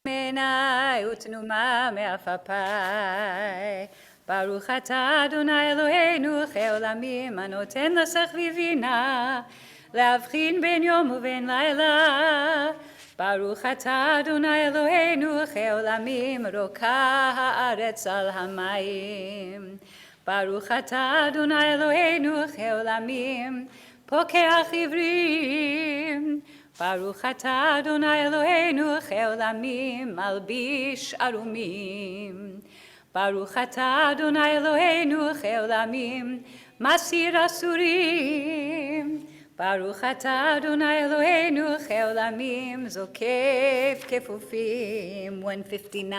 מעיניי ותנומה מעפעפיי. ברוך אתה אדוני אלוהינו חי עולמים הנותן לשכל ובינה להבחין בין יום ובין לילה. ברוך אתה אדוני אלוהינו חי עולמים רוקע הארץ על המים. ברוך אתה אדוני אלוהינו חי עולמים פוקח עברים. ברוך אתה אדוני אלוהינו חי עולמים מלביש ערומים. ברוך אתה אדוני אלוהינו חי עולמים מסיר אסורים. ברוך אתה אדוני אלוהינו חי עולמים זוקף כפופים. 159.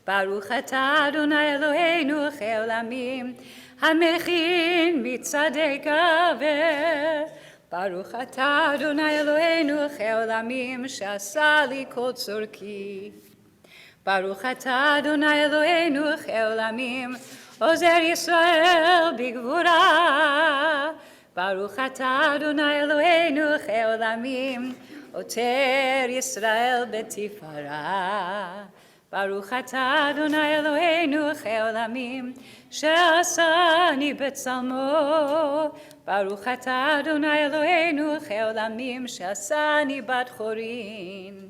ברוך אתה אדוני אלוהינו חי עולמים המכין מצעדי גבר. ברוך אתה אדוני אלוהינו חי עולמים שעשה לי כל צורכי. ברוך אתה אדוני אלוהינו חי עולמים עוזר ישראל בגבורה. ברוך אתה אדוני אלוהינו חי עולמים עוטר ישראל בתפארה. ברוך אתה אדוני אלוהינו חי עולמים שעשני בצלמו. ברוך אתה אדוני אלוהינו חי עולמים שעשני בת חורין.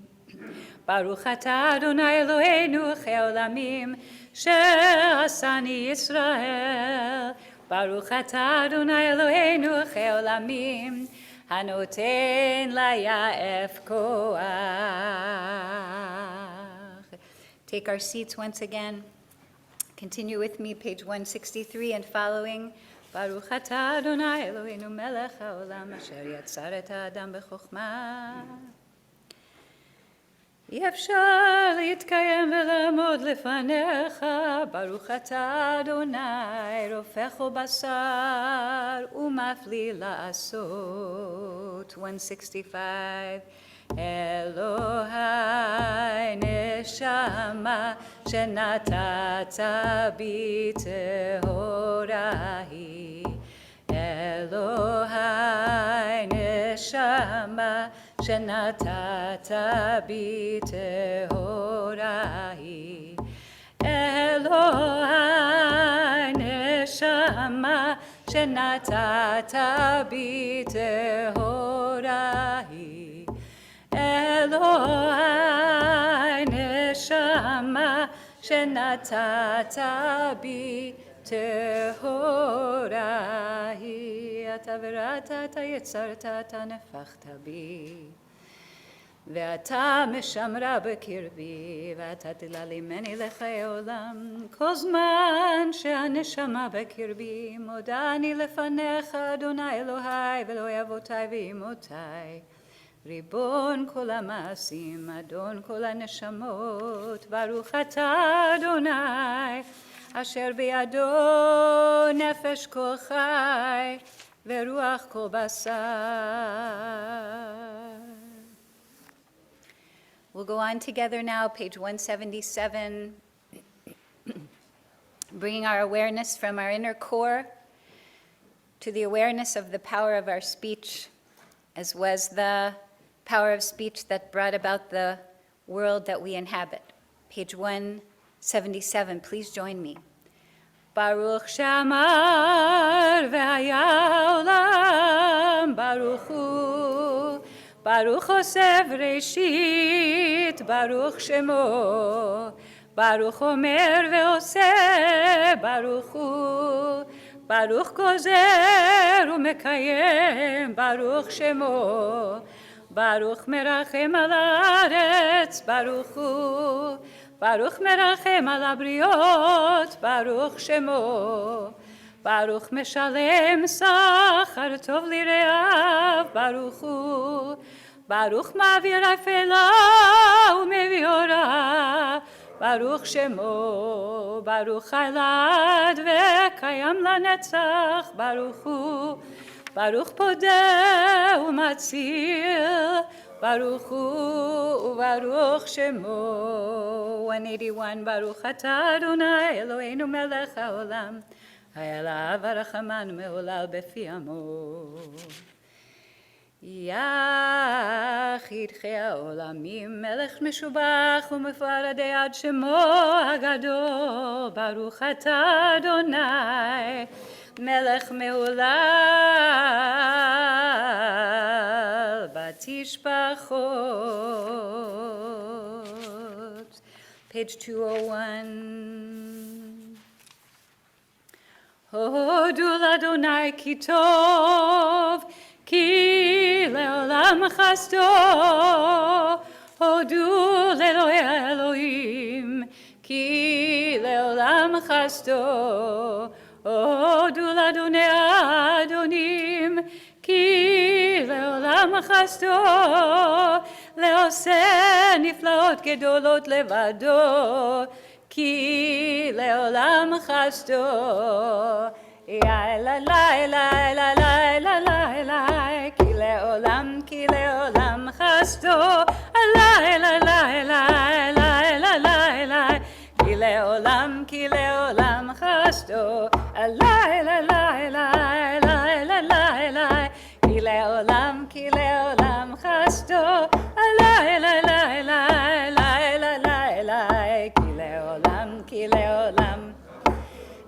ברוך אתה אדוני אלוהינו חי עולמים שעשני ישראל. ברוך אתה אדוני אלוהינו חי עולמים הנותן ליעף כוח. Take our seats once again. Continue with me, page 163 and following. ברוך אתה אדוני אלוהינו מלך העולם אשר יצר את האדם בחוכמה. אי אפשר להתקיים ולעמוד לפניך. ברוך אתה אדוני רופא כל בשר ומפליא לעשות. 165. אלוהי נשמה שנתת בי טהורה היא. אלוהי נשמה שנתת בי טהורה היא. אלוהי נשמה שנתת בי טהורה היא. אלוהי נשמה שנתת בי טהורה היא. אתה בראת, אתה יצרת, אתה נפחת בי. ואתה משמרה בקרבי, ואתה תללימני לחיי עולם. כל זמן שהנשמה בקרבי, מודה אני לפניך, אדוני אלוהי, ואלוהי אבותיי ואמותיי. ריבון כל המעשים, אדון כל הנשמות, ברוך אתה אדוני, אשר בידו נפש כל חי, ורוח כל בשר. We'll go on together now, page 177, bringing our awareness from our inner core to the awareness of the power of our speech, as was the power of speech that brought about the world that we inhabit. Page 177, please join me. Baruch Shamar ve'haya olam, Baruch Hu, Baruch Osev Reshit, Baruch Shemo, Baruch Omer ve'oseh, Baruch Hu, Baruch Gozer u'mekayem, Baruch Shemo, Baruch merachem al haaretz, Baruch Hu, Baruch merachem al habriot, Baruch Shemo, Baruch meshalem sachar tov lireav, Baruch Hu, Baruch ma'avir afela u'mevii ora, Baruch Shemo, Baruch halad ve'kayam lanetzach, Baruch Hu, Baruch podeh u'matzil, Baruch Hu u'Baruch Shemo. 181. Baruch atah Adonai Eloheinu melech haolam, ha'elav ha'rachaman me'olal befi amo. יחיד חיי העולמים, מלך משובח ומפואר עדי עד שמו הגדול, ברוך אתה אדוני, מלך מהולל בתשבחות. Page 201. הודו לאדוני כי טוב, כי לעולם חסדו. הודו לאלוהי האלוהים, כי לעולם חסדו. הודו לאדוני האדונים, כי לעולם חסדו. לעושה נפלאות גדולות לבדו, כי לעולם חסדו. יאללה לילה לילה לילה לילה, כי לעולם חסדו. לילה לילה לילה לילה, כי לעולם חסדו. לילה לילה לילה לילה, כי לעולם חסדו. לילה לילה לילה לילה, כי לעולם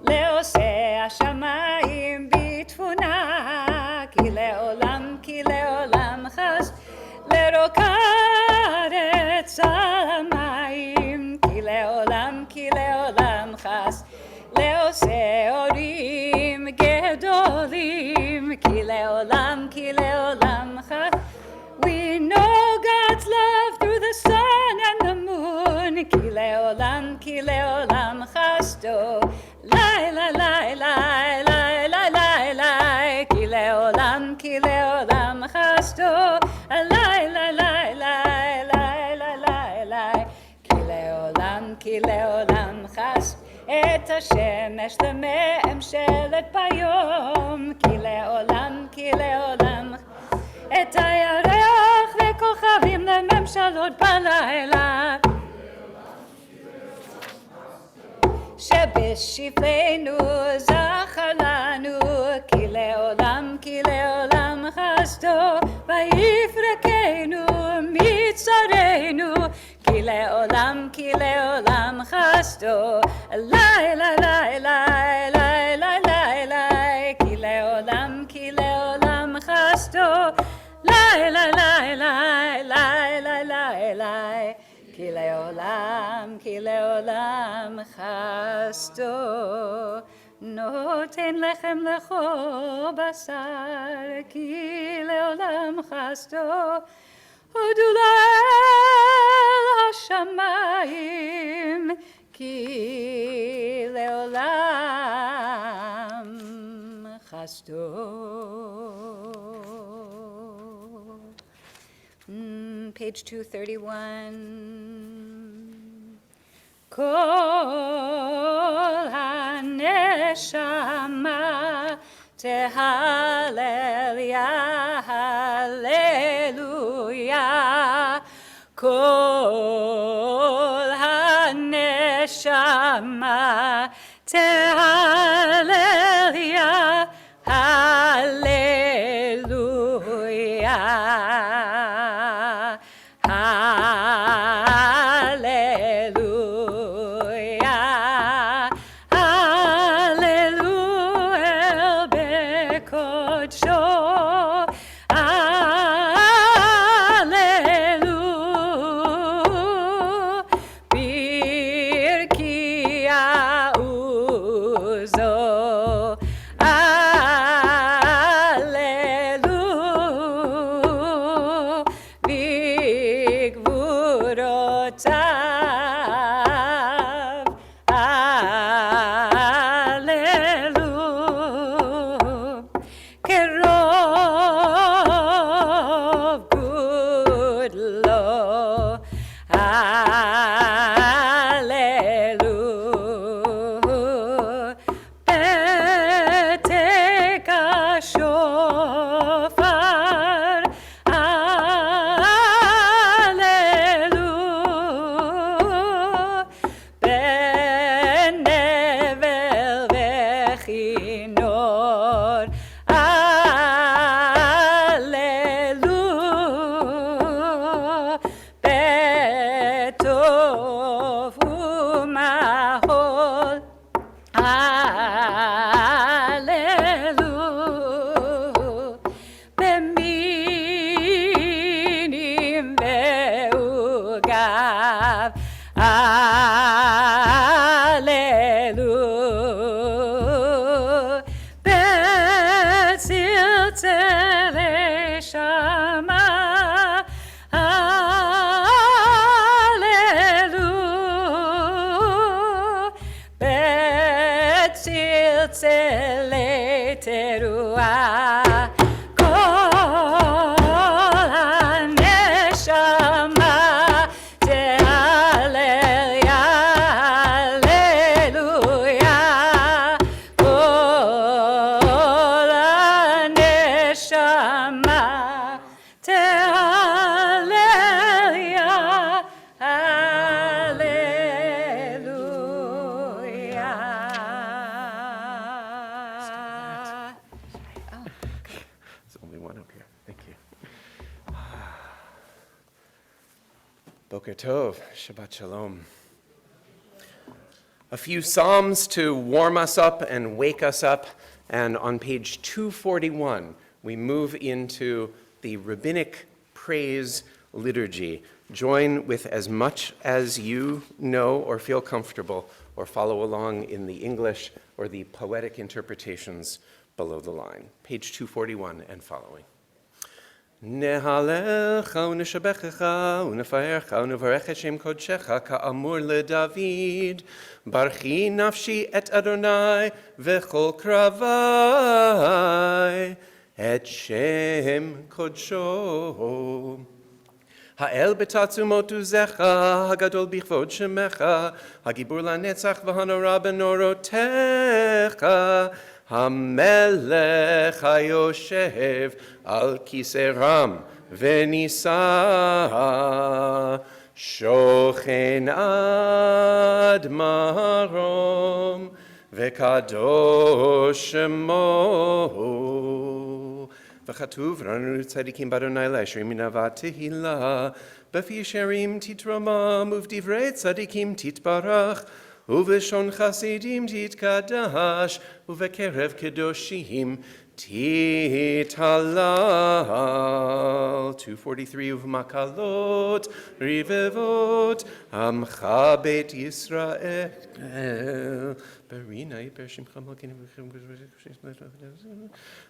לעושה השמיים בתבונה, כי לעולם חס לרוקד את המים, כי לעולם חס לעושה אורים גדולים, כי לעולם חס. We know God's love through the sun and the moon, כי לעולם חסדו. לילה לילה לילה לילה, כי לעולם חסדו. לילה לילה לילה לילה, כי לעולם חס. את השמש לממשלת ביום, כי לעולם את הירח וכוכבים לממשלות בלילה, שבשפלנו זכר לנו, כי לעולם חסדו. ויפרקנו מצרינו, כי לעולם חסדו. לילה לילה לילה לילה, כי לעולם חסדו. לילה לילה לילה לילה, כי לעולם חסדו. נותן לחם לכל בשר, כי לעולם חסדו. הודו לאל השמיים, כי לעולם חסדו. Page 231. כל הנשמה תהלל יהללויה, כל הנשמה תהלל יהללויה. הללויה, הללויה בקודשו, הללויה ברכיה עוזו, הללויה בגבורותיו, הללויה כרוב גודלו, הללויה פתק השופר, הללויה בנבל וכינור, הללויה בצלצלי שמה, הללו, בצלצלי תרועה, כל הנשמה תהלל הללויה, כל הנשמה תהלל הללויה. There's only one up here. Thank you. Boker Tov, Shabbat Shalom. A few psalms to warm us up and wake us up, and on page 241, we move into the rabbinic praise liturgy. Join with as much as you know or feel comfortable, or follow along in the English or the poetic interpretations below the line. Page 241 and following. נהללך ונשבחך ונפארך ונברך את שם קודשך כאמור לדוד. ברכי נפשי את אדוני וכל קרבי את שם קודשו. האל בתעצומות עוזך, הגדול בכבוד שמך, הגיבור לנצח והנורא בנורותיך. המלך היושב על כיסא רם ונישא, שוכן עד מרום וקדוש שמו. וכתוב רנו צדיקים באדוני לאשרים מנאווה תהילה, בפי ישרים תתרומם ובדברי צדיקים תתברך, ובשון חסידים תתקדש, ובקרב קדושים תתהלל. 243 ובמקלות רבבות עמך בית ישראל. ברינה יפר שמך מלכנו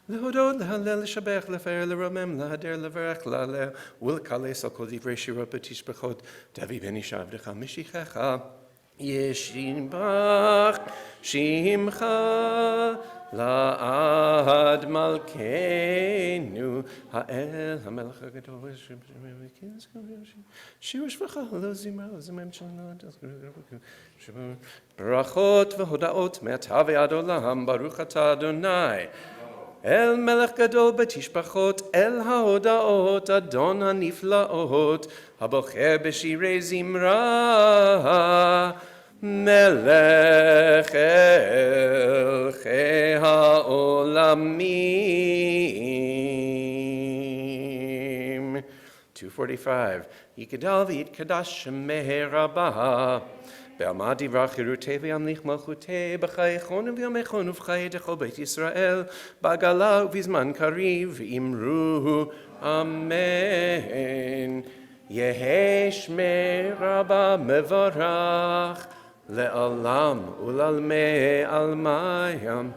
להודות, להלל, לשבח, לפאר, לרומם, להדר, לברך, להלל, ולקלס על כל דברי שירות בתשבחות, דוד בן איש עבדך משיחך. ישבח שמך לעד מלכנו, האל המלך הגדול, שיר ושבחה לא זמרה, זמם שלנו, ברכות והודעות מעתה ועד עולם, ברוך אתה אדוני. אל מלך גדול בתשבחות, אל ההודעות, אדון הנפלאות, הבוחר בשירי זמרה. מלך אלכי העולמים. 245, יגדל ויתקדש שמי רבה. בעלמא דברה חירותי וימליך מלכותי, בחיי חון וימי חון ובחיי דכל בית ישראל, בעגלה ובזמן קריב, אמרו אמן. יהי שמי רבה מבורך, לעולם ולעלמי עלמיים.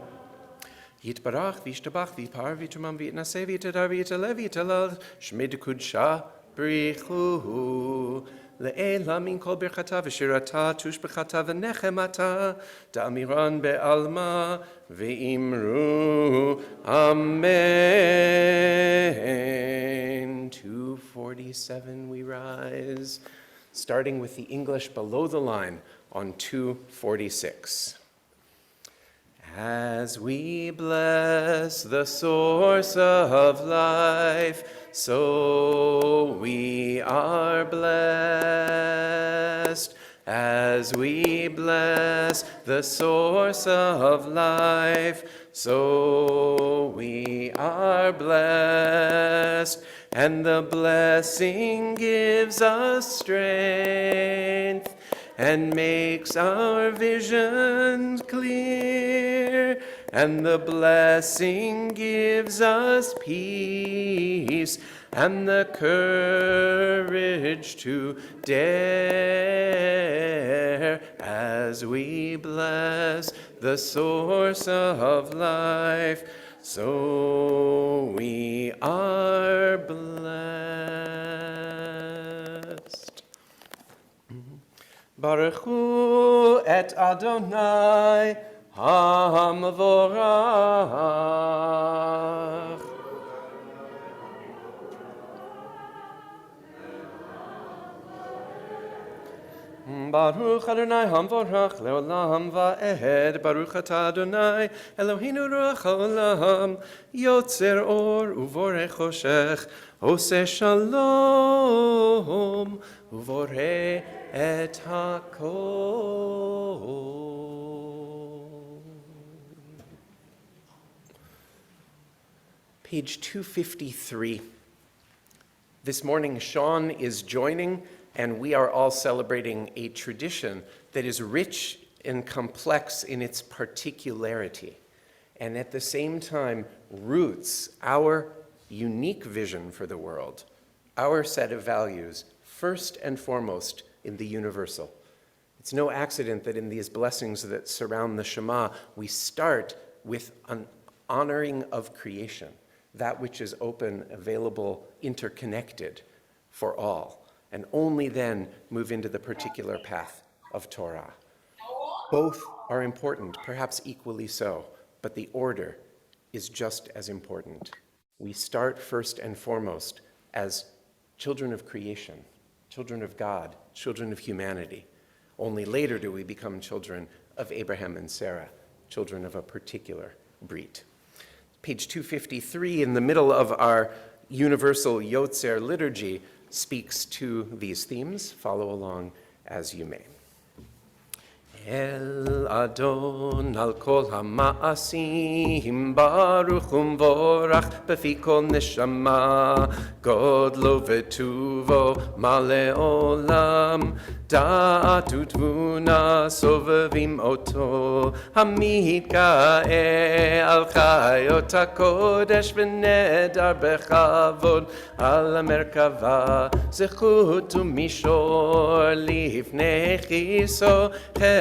יתברך וישתבח ויפאר ויתרומם ויתנשא ויתהדר ויתעלה ויתהלל, שמי דקודשה בריחו. לעילה מן כל ברכתה ושירתה, תושבחתה ונחמתה, דאמירן בעלמא, ואמרו אמן. 247 we rise, starting with the English below the line on 246. As we bless the source of life, so we are blessed. As we bless the source of life, so we are blessed. And the blessing gives us strength and makes our vision clear. And the blessing gives us peace and the courage to dare. As we bless the source of life, So we are blessed. Baruch hu et Adonai ha'mavorach. Baruch Adonai hamvorach leolam va'ed. Baruch atah Adonai Eloheinu ruach haolam yotzer or uvorech choshech oseh shalom uvorech et hakol. Page 253. This morning, Sean is joining, and we are all celebrating a tradition that is rich and complex in its particularity, and at the same time roots our unique vision for the world, our set of values, first and foremost in the universal. It's no accident that in these blessings that surround the Shema, we start with an honoring of creation, that which is open, available, interconnected for all, and only then move into the particular path of Torah. Both are important, perhaps equally so, but the order is just as important. We start first and foremost as children of creation, children of God, children of humanity. Only later do we become children of Abraham and Sarah, children of a particular breed. Page 253, in the middle of our universal Yotzer liturgy, speaks to these themes. Follow along as you may. El Adon al kol ha'ma'asim baruch umvorach befi kol neshama godlo v'tuvo male olam da'at u'tvuna sovevim oto hamika'e al chayot ha'kodesh v'nedar bechavod al ha'merkava zechut u'mishor lifnei chiso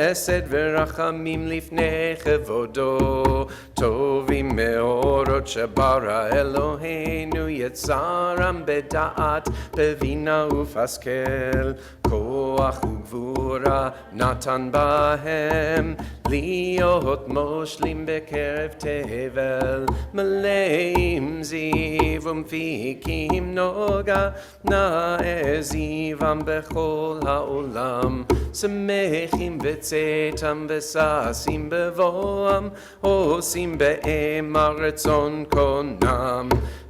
חסד ורחמים לפני כבודו, טובים מאורות שברא אלוהינו, יצרם בדעת, בבינה ובהשכל, כוח וגבורה נתן בהם, להיות מושלים בקרב תבל, מלאים זיו ומפיקים נוגה, נאה זיום בכל העולם, שמחים וצאתם וששים בבואם, עושים בהם הרצון קונם.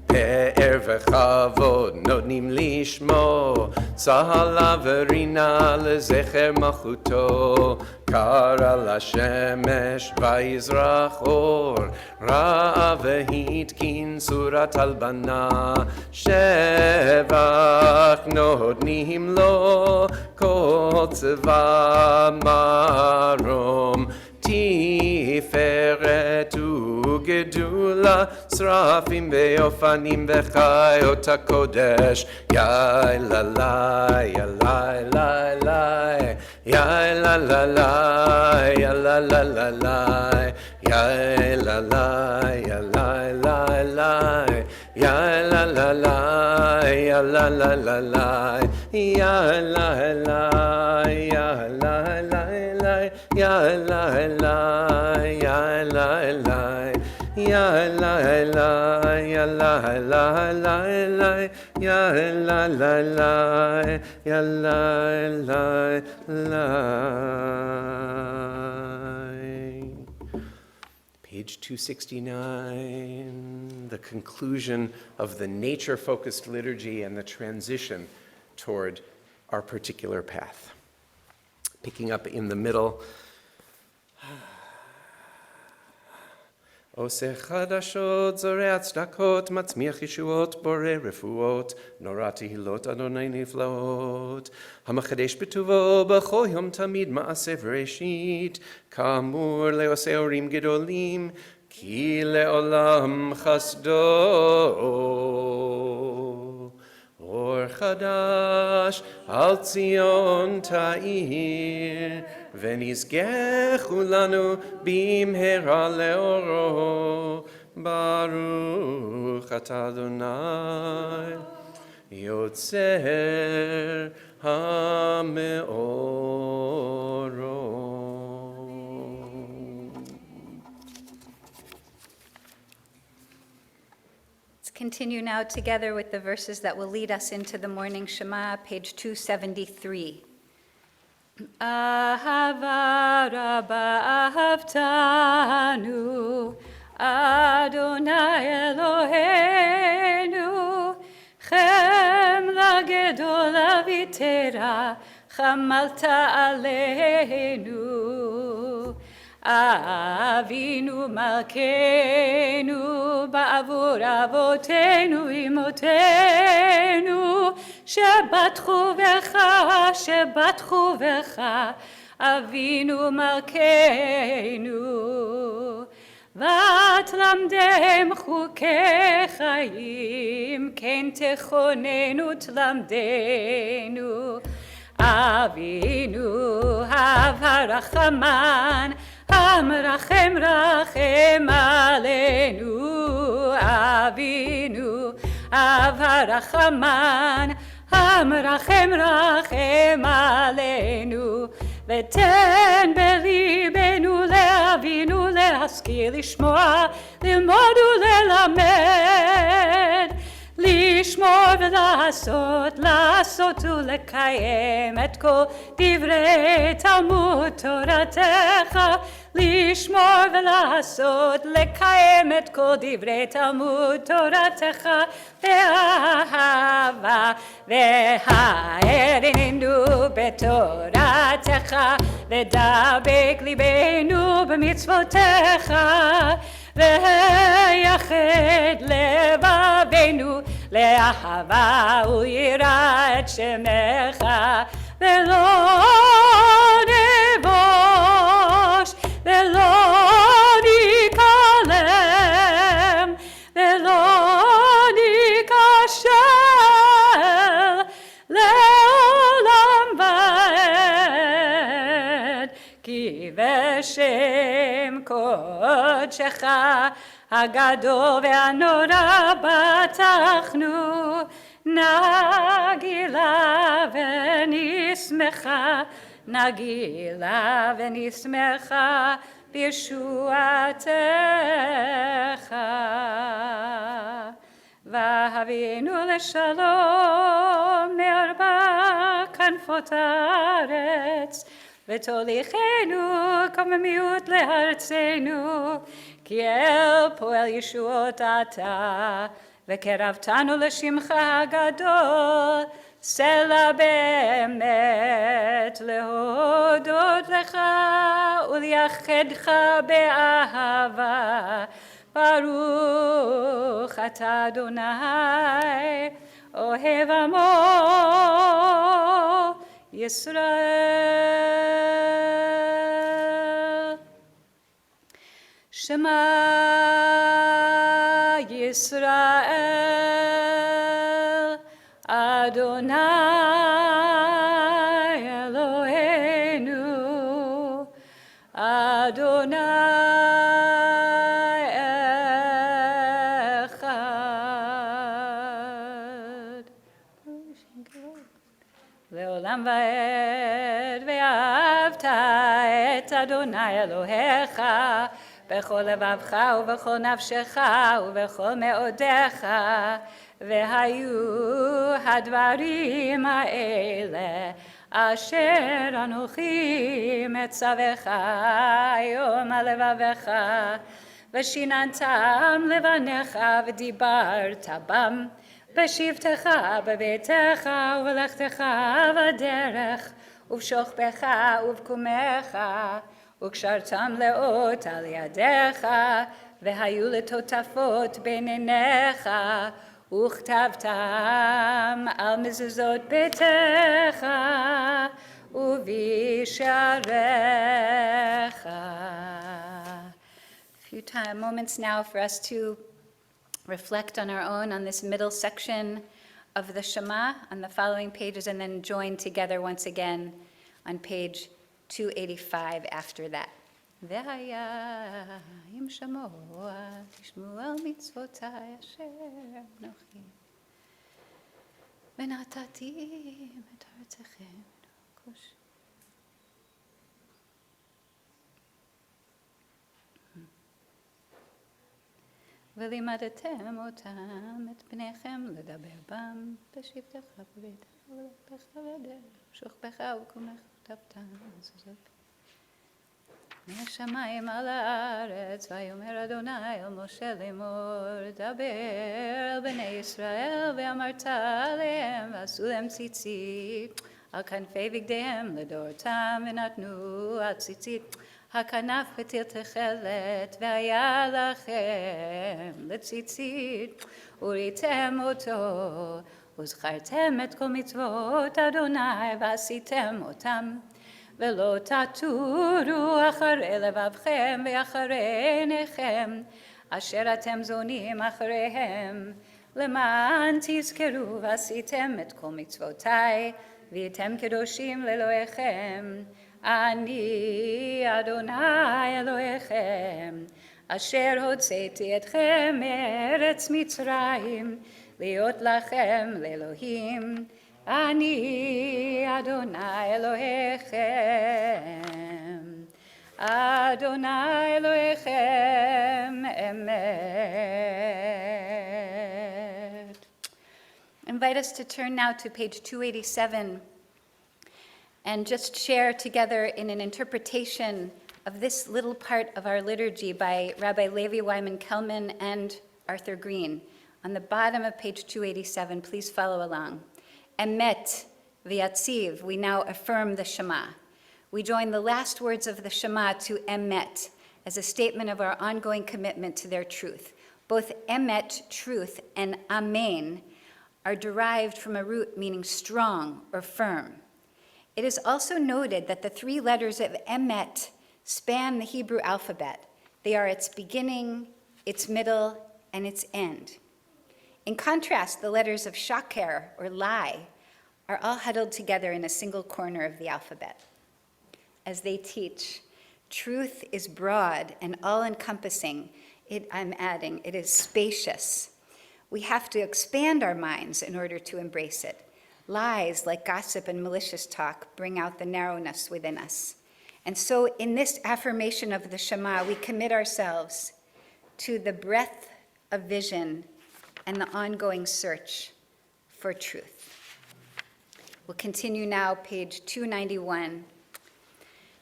פאר וכבוד נותנים לשמו, צהלה ורינה לזכר מלכותו, קרא לשמש ויזרח אור, ראה והתקין צורת הלבנה, שבח נותנים לו, כל צבא מרום, תפארת וגדולה, שרפים ואופנים וחיות הקודש, יאי לה לה, יאי לה לה, יאי לה לה לה, יאי לה לה לה לה, יאי לה לה, יאי לה לה לה, יאי לה לה לה, יאי לה לה לה לה, יאי לה לה, יאי לה לה לה, Ya la la, ya la la, ya la la, ya la la la, ya la la la, ya la la la. Page 269, the conclusion of the nature-focused liturgy and the transition toward our particular path. Picking up in the middle, עושה חדשות, זורע צדקות, מצמיח ישועות, בורא רפואות, נורא תהילות אדוני נפלאות. המחדש בטובו בכל יום תמיד מעשה וראשית, כאמור לעושה אורים גדולים, כי לעולם חסדו. אור חדש על ציון תאיר, ונזכחו לנו במהרה לאורו, Baruch atah Adonai, Yotzer HaMeorot. Let's continue now together with the verses that will lead us into the morning Shema, page 273. Ahava rabba ahavtanu, Adonai Eloheinu, chemla gedola vitera, chamalta aleinu. Avinu malkeinu, ba'avur avotenu imotenu, shebatchu vecha, Avinu malkeinu. ותלמדם חוקי חיים, כן תכוננו תלמדנו. אבינו אב הרחמן, המרחם רחם עלינו. אבינו אב הרחמן, המרחם רחם עלינו. ותן בליבנו להבינו, להשכיל, לשמוע, ללמוד וללמד, לשמור ולעשות, לעשות ולקיים את כל דברי תלמוד תורתך. לשמור ולעשות, לקיים את כל דברי תלמוד תורתך. באהבה והערנו בתורתך, ודבק ליבנו במצוותיך, ויחד לבבינו לאהבה וליראה את שמך. ולא נבוש ולא ניכלם ולא ניכשל לעולם ועד, כי בשם קודשך הגדול והנורא בטחנו, נגילה ונשמחה, נגילה ונשמחה בישועתך. והביאנו לשלום מארבע כנפות הארץ, ותוליכנו קוממיות לארצנו, כי אל פועל ישועות אתה, וקרבתנו לשמך הגדול. סלע באמת להודות לך ולייחדך באהבה. ברוך אתה אדוני אוהב עמו ישראל. שמע ישראל, אדוני אלוהינו, אדוני אחד. לעולם ועד. ואהבת את אדוני אלוהיך בכל לבבך ובכל נפשך ובכל מאודיך. והיו הדברים האלה אשר אנוכי מצווך היום על לבבך, ושיננתם לבניך ודיברת בם בשבתך בביתך ובלכתך בדרך ובשוכבך ובקומך, וקשרתם לאות על ידיך, והיו לטוטפות בין עיניך, וכתבתם על מזוזות ביתך ובשעריך. A few moments now for us to reflect on our own on this middle section of the Shema on the following pages, and then join together once again on page 285 after that. והיה אם שמוע תשמעו על מצוותיי אשר אנוכי ונתתי את ארצכם כוש. ולימדתם אותם את בניכם לדבר בם בשבתך וביתך ולכבך ודרך שוכבך וקומך וכתבתם זאת מהשמיים על הארץ. ויאמר אדוני אל משה לאמור דבר אל בני ישראל ואמרת עליהם ועשו להם ציצית על כנפי בגדיהם לדורתם ונתנו הציצית הכנף פתיל תכלת והיה לכם לציצית וראיתם אותו וזכרתם את כל מצוות אדוני ועשיתם אותם ולא תטורו אחרי לבבכם ואחרי עיניכם אשר אתם זונים אחריהם למען תזכרו ועשיתם את כל מצוותיי והייתם קדושים לאלוהיכם. אני אדוני אלוהיכם אשר הוצאתי אתכם מארץ מצרים להיות לכם לאלוהים. אני אדוני אלוהיכם, אדוני אלוהיכם אמת. I invite us to turn now to page 287 and just share together in an interpretation of this little part of our liturgy by Rabbi Levi Wyman-Kelman and Arthur Green. On the bottom of page 287, please follow along. Emet v'yatziv, we now affirm the Shema. We join the last words of the Shema to emet as a statement of our ongoing commitment to their truth. Both emet, truth, and amen are derived from a root meaning strong or firm. It is also noted that the three letters of emet span the Hebrew alphabet. They are its beginning, its middle, and its end. In contrast, the letters of shaker, or lie, are all huddled together in a single corner of the alphabet. As they teach, truth is broad and all-encompassing. I'm adding, it is spacious. We have to expand our minds in order to embrace it. Lies, like gossip and malicious talk, bring out the narrowness within us. And so in this affirmation of the Shema, we commit ourselves to the breadth of vision and the ongoing search for truth. We'll continue now, page 291.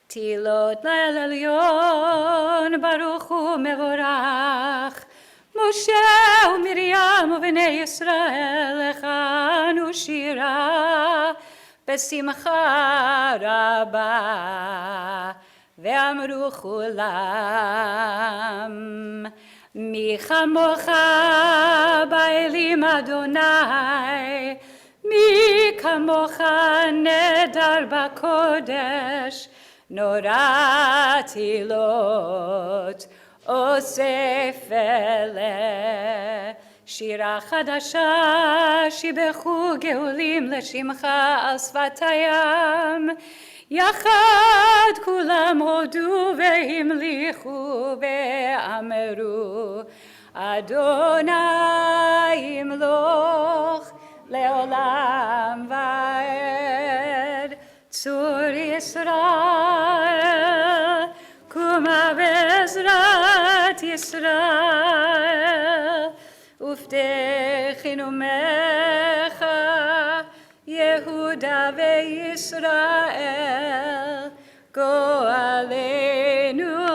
Tilot lael elyon, baruch hu mevorach, Moshe u'Miriam u'bnei Yisrael echanu shira besimcha rabba ve'amru chulam mi chamocha ba'elim Adonai mi kamocha nedar ba'kodesh nora tilot אוסף אלה שירה חדשה שיבחו גאולים לשמך על שפת הים יחד כולם הודו והמליכו ואמרו אדוני ימלוך לעולם ועד צור ישראל קומה בעזרת ישראל ופתח נאומך יהודה וישראל גואלנו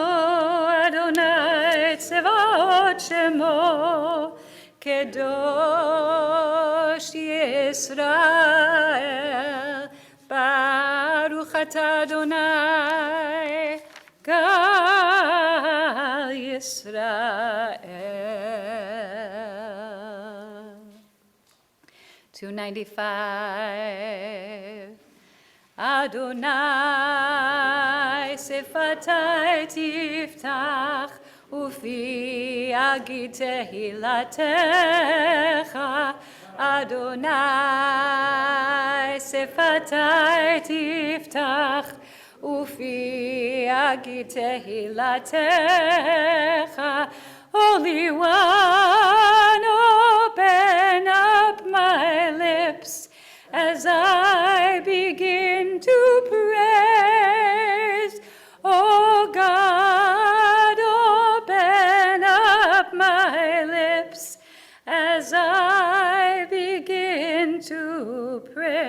אדוני צבאות שמו קדוש ישראל ברוך אתה אדוני Gal Yisrael. 295. Adonai sefatai tiftach ufi agid tehilatecha. Adonai sefatai tiftach ופי יגיד תהילתך. Holy One, open up my lips as I begin to praise. Oh God, open up my lips as I begin to praise.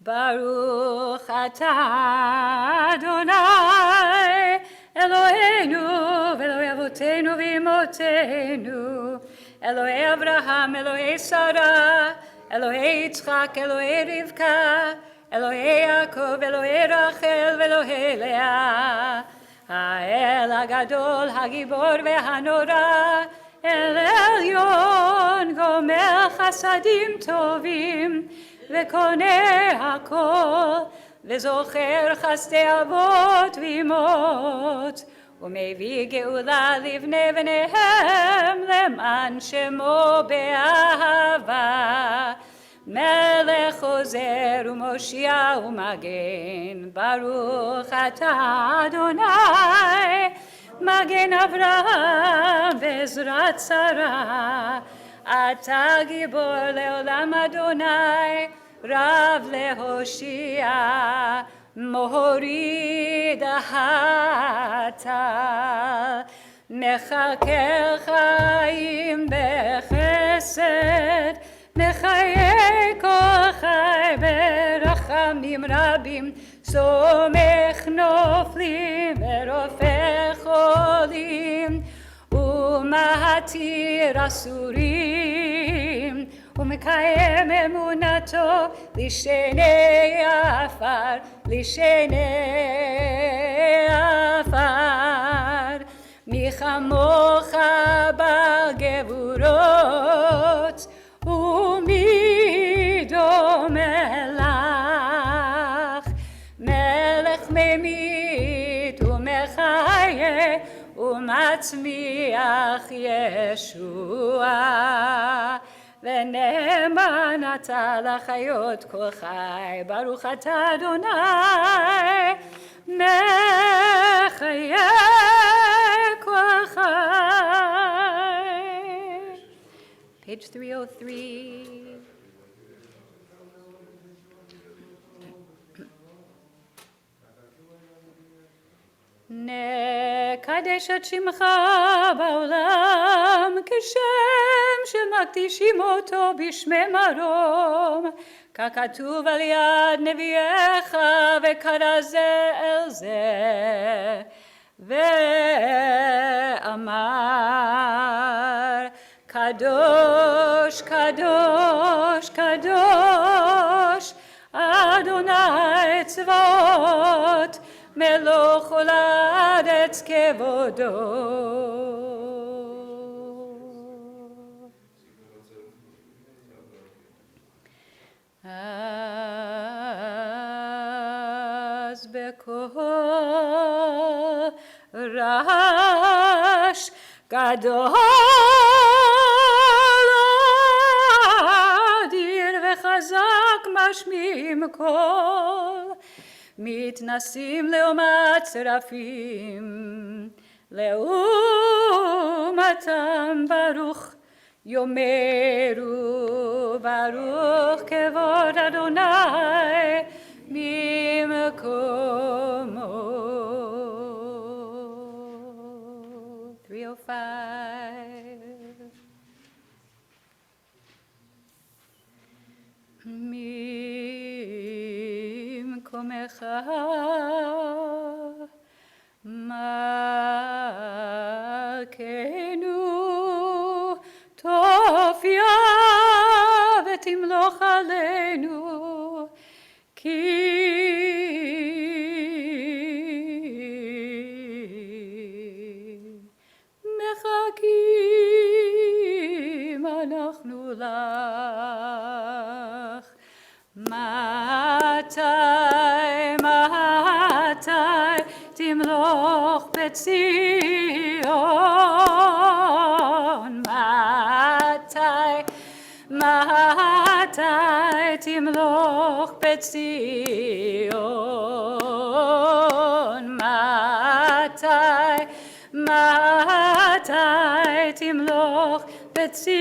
Baruch atah Adonai Eloheinu v'Eloi Avotenu v'Imotenu, Elohei Avraham, Elohei Sarah, Elohei Yitzchak, Elohei Rivka, Elohei Yaakov, Elohei Rachel, v'Elohei Leah, Ha'el HaGadol, HaGibor v'Hanora, El Elyon, Gomer Chasadim Tovim, v'Koneh HaKol, וזוכר חסדי אבות ואמות, ומביא גאולה לבני בניהם, למען שמו באהבה. מלך עוזר ומושיע ומגן, ברוך אתה אדוני, מגן אברהם בעזרת שרה. אתה גיבור לעולם אדוני, רב להושיע, מוריד ההטל, מחכה חיים בחסד, מחיי כל חי ברחמים רבים, סומך נופלים ורופא חולים, ומתיר אסורים, ומקיים אמונתו לשני עפר, לשני עפר. מי כמוך בגבורות, ומי דומה לך, מלך ממית ומחיה ומצמיח ישועה. ונאמן אתה לחיות כל חי, ברוך אתה אדוני, מחיי כל חי. Page 303. נקדש את שמך בעולם כשם שמקדישים אותו בשמי מרום, ככתוב על יד נביאך וקרא זה אל זה ואמר קדוש קדוש קדוש אדוני צבאות מלוך כל הארץ כבודו. אז בקול רעש גדול אדיר וחזק משמיעים קול, מתנסים לעומת שרפים, לעומתם ברוך יאמרו, ברוך כבוד אדוני ממקומו. 305. ממקומך מלכנו תופיע ותמלוך עלינו, כי מחכים אנחנו לך. מתי תמלוך בציון, מתי תמלוך בציון, מתי תמלוך בציון,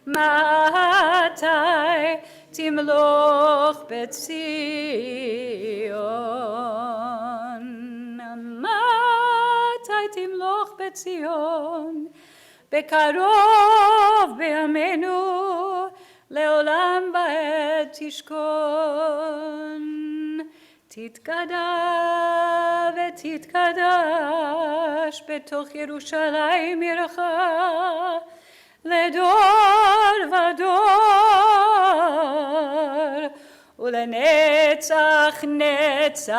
מתי תמלוך בציון, מתי תמלוך בציון, בקרוב בימינו, לעולם בעת תשכון, תתגדע ותתקדש בתוך ירושלים עירך, לדור ודור, ולנצח נצחים,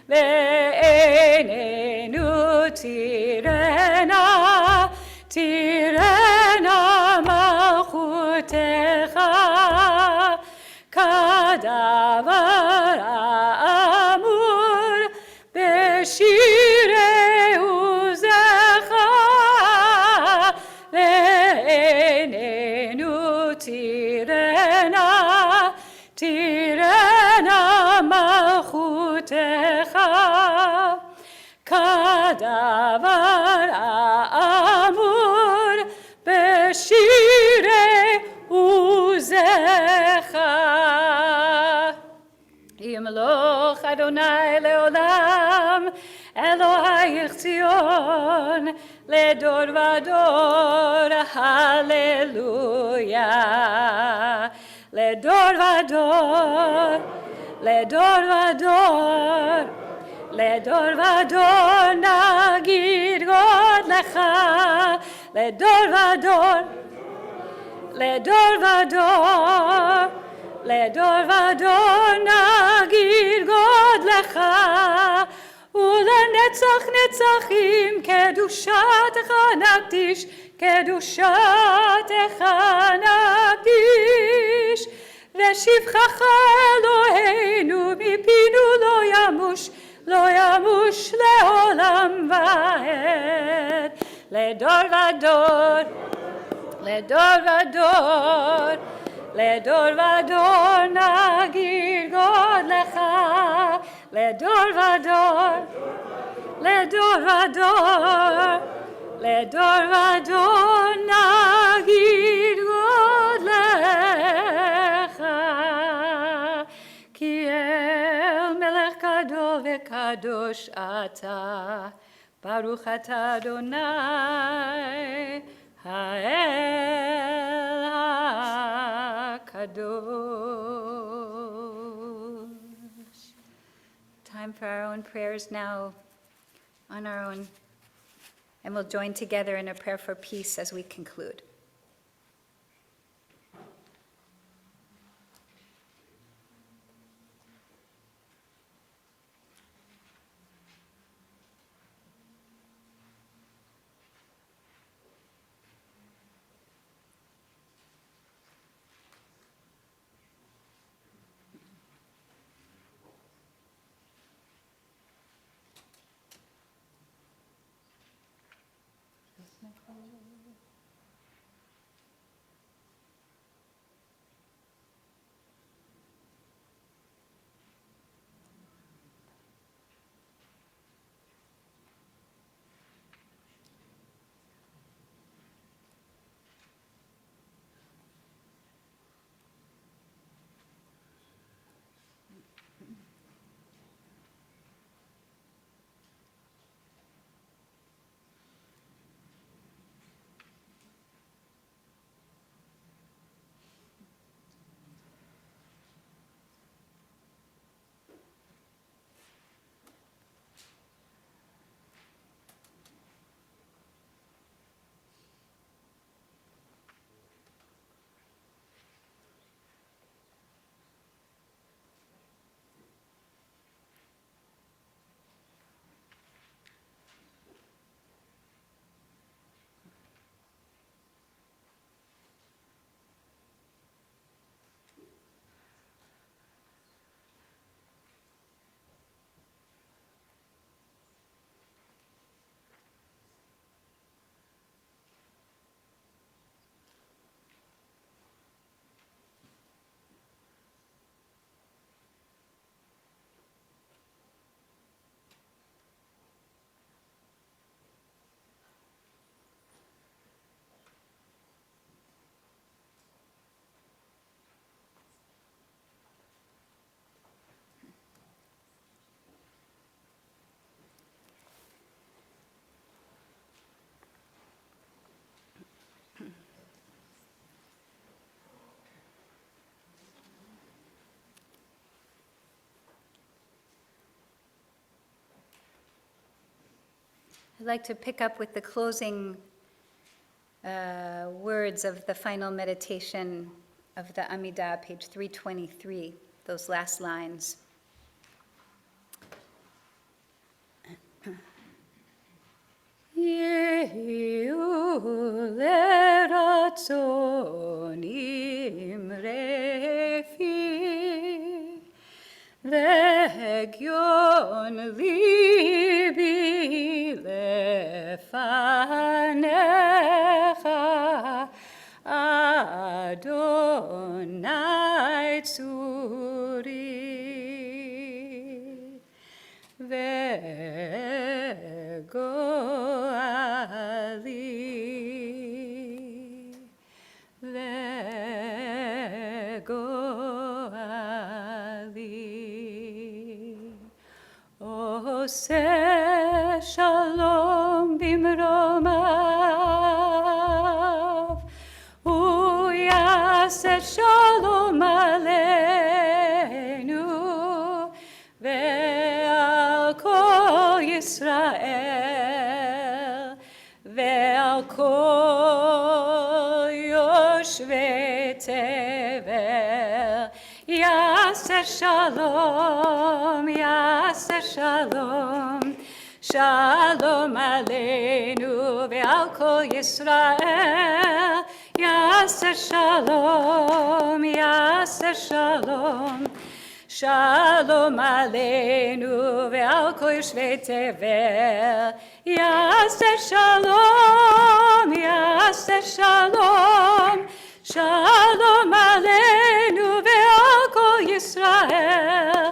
ועינינו תראנה, תראנה מלכותך, כדבר האמור בשירי עוזך, ועינינו תראנה, תראנה מלכותך, כדבר האמור בשירי עוזך. ימלוך אדוני לעולם, אלוהיך ציון, לדור ודור, הללויה. לדור ודור, לדור ודור, לדור ודור נגיד גודלך, לדור ודור, לדור ודור, לדור ודור נגיד גודלך, ולנצח נצחים קדושתך נקדיש, קדושתך נקדיש, ושבחך אלוהינו מפינו לא ימוש, לא ימוש לעולם ועד. לדור ודור, לדור ודור, לדור ודור נגיד גודלך, לדור ודור, לדור ודור, לדור ודור נגיד גודלך, כי אל מלך גדול וקדוש אתה, ברוך אתה אדוני האל הקדוש. Time for our own prayers now, on our own, and we'll join together in a prayer for peace as we conclude. I'd like to pick up with the closing words of the final meditation of the Amidah, page 323, those last lines. Yehu leratzon imrefi V'hegyon libi lefanecha Adonai tzuri vegoali Oseh shalom bimromav Uyaseh shalom aleinu Ve'al kol Yisrael Ve'al kol yoshvei tevel Yaseh shalom, Yaseh shalom Shalom aleinu ve'al kol Yisrael Yaseh shalom, Yaseh shalom Shalom aleinu ve'al kol yoshvei tevel Yaseh shalom, Yaseh shalom Shalom aleinu ve'al kol Yisrael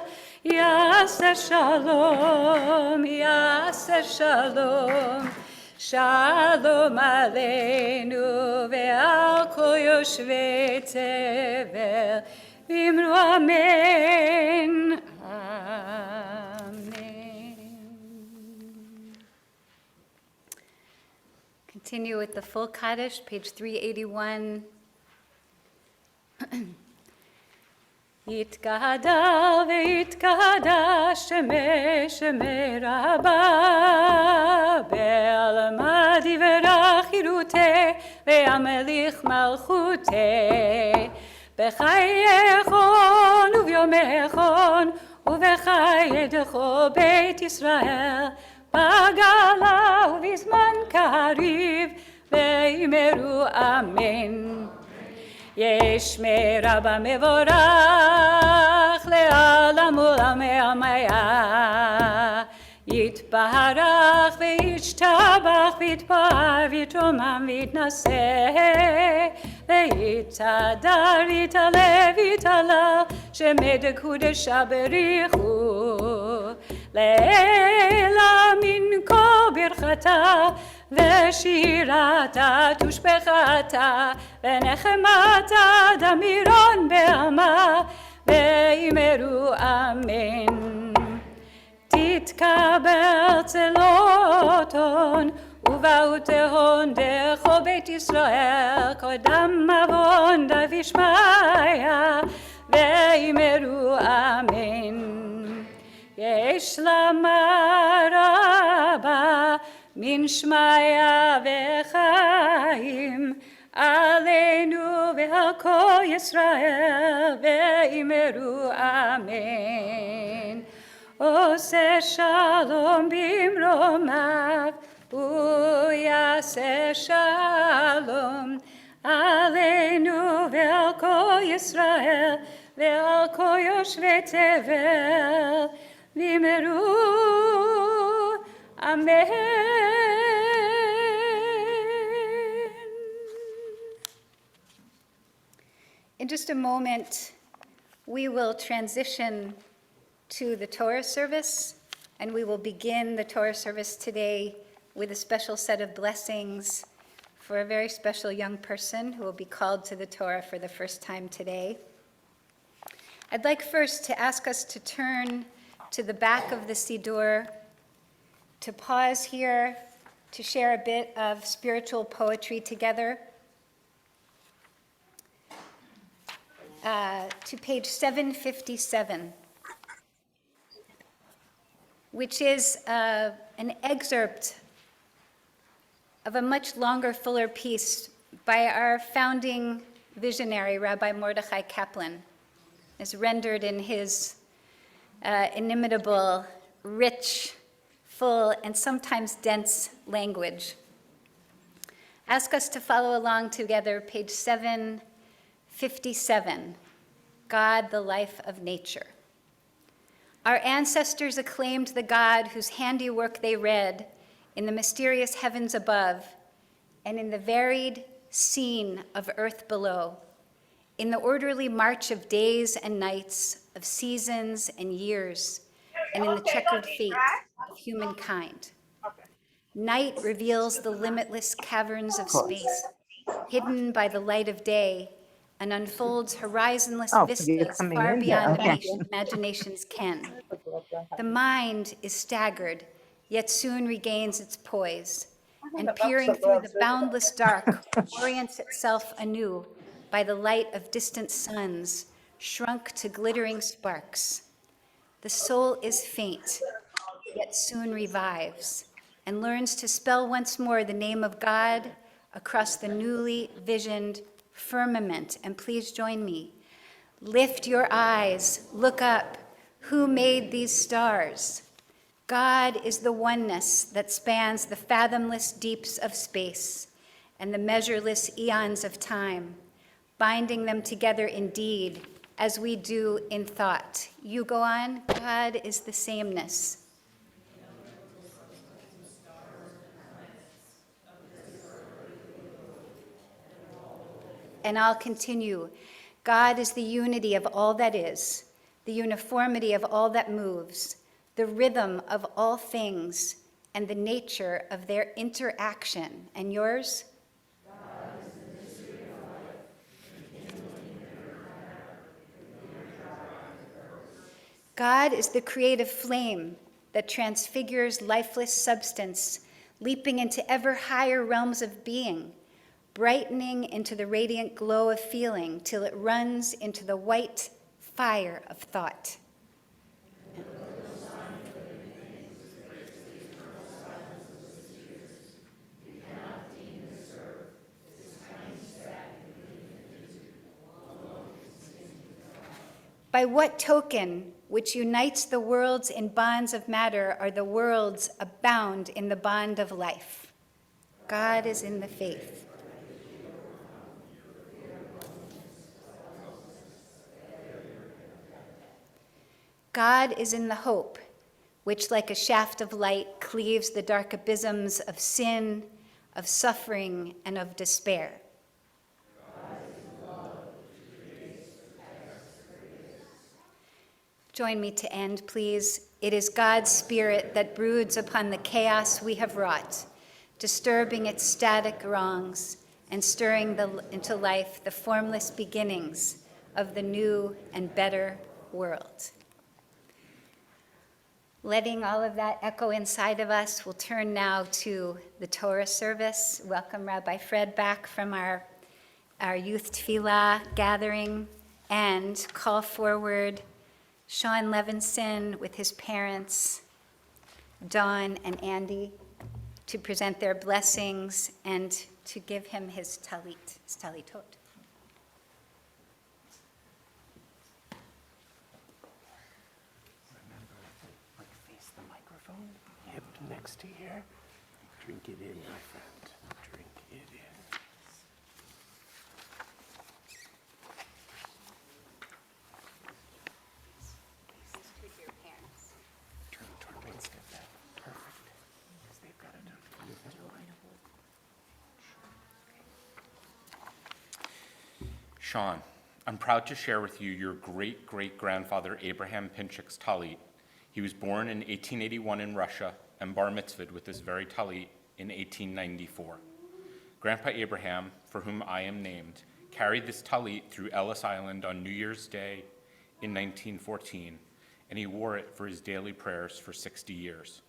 Yaseh shalom, Yaseh shalom Shalom aleinu ve'al kol yoshvei tevel V'imru amen, amen. Continue with the full Kaddish, page 381. Yitkahada ve'yitkahada shemeh shemeh rabba be'alma divrach hiruteh ve'amelich malchuteh בחייכון וביומכון ובחייתכו בית ישראל בגלה ובזמן קריב ואמרו אמן יש מרבה מבורך לעולם עולמי עמיה יתברך וישתבח ויתפאר ויתרומם ויתנשא ויתהדר ויתעלה ויתעלה שמי דקודשה בריחו לעילה מן כה ברכתה ושירתה תושבחתה ונחמתה דמירון בעמה ואמרו אמן תתקבל צלותון ובאו תהון דרכו בית ישראל קודם עוון דבישמיה ואמרו אמן יש לומר רבה מן שמיה וחיים עלינו ועל כל ישראל ואמרו אמן עושה שלום במרומיו ויעשה שלום עלינו ועל כל ישראל ועל כל יושבי תבל ואמרו אמן. In just a moment, we will transition to the Torah service, and we will begin the Torah service today with a special set of blessings for a very special young person who will be called to the Torah for the first time today. I'd like first to ask us to turn to the back of the Siddur, to pause here, to share a bit of spiritual poetry together. To page 757, which is an excerpt of a much longer, fuller piece by our founding visionary, Rabbi Mordechai Kaplan, is rendered in his inimitable, rich, full, and sometimes dense language. Ask us to follow along together, page 757, God, the Life of Nature. Our ancestors acclaimed the God whose handiwork they read in the mysterious heavens above and in the varied scene of earth below, in the orderly march of days and nights, of seasons and years, and in the checkered fate of humankind. Night reveals the limitless caverns of space, hidden by the light of day, and unfolds horizonless vistas far beyond the imagination's ken. The mind is staggered, yet soon regains its poise, and peering through the boundless dark, orients itself anew by the light of distant suns, shrunk to glittering sparks. The soul is faint, yet soon revives, and learns to spell once more the name of God across the newly visioned firmament. And please join me. Lift your eyes, look up. Who made these stars? God is the oneness that spans the fathomless deeps of space and the measureless eons of time, binding them together in deed as we do in thought. You go on, God is the sameness. And I'll continue. God is the unity of all that is, the uniformity of all that moves, the rhythm of all things, and the nature of their interaction. And yours? God is the creative flame that transfigures lifeless substance, leaping into ever higher realms of being, brightening into the radiant glow of feeling till it runs into the white fire of thought. By what token which unites the worlds in bonds of matter are the worlds abound in the bond of life? God is in the faith. God is in the hope, which like a shaft of light cleaves the dark abysms of sin, of suffering, and of despair. Join me to end, please. It is God's Spirit that broods upon the chaos we have wrought, disturbing its static wrongs and stirring into life the formless beginnings of the new and better world. Letting all of that echo inside of us, we'll turn now to the Torah service. Welcome Rabbi Fred back from our youth tefillah gathering, and call forward Sean Levinson with his parents, Dawn and Andy, to present their blessings and to give him his talit, his talitot. Face the microphone, hip next to here. Drink it in, my friend. Drink it in. Turn toward me instead. Perfect. Because they've got it. Sean, I'm proud to share with you your great-great-grandfather Abraham Pinchik's talit. He was born in 1881 in Russia and bar mitzvahed with this very talit in 1894. Grandpa Abraham, for whom I am named, carried this talit through Ellis Island on New Year's Day in 1914, and he wore it for his daily prayers for 60 years.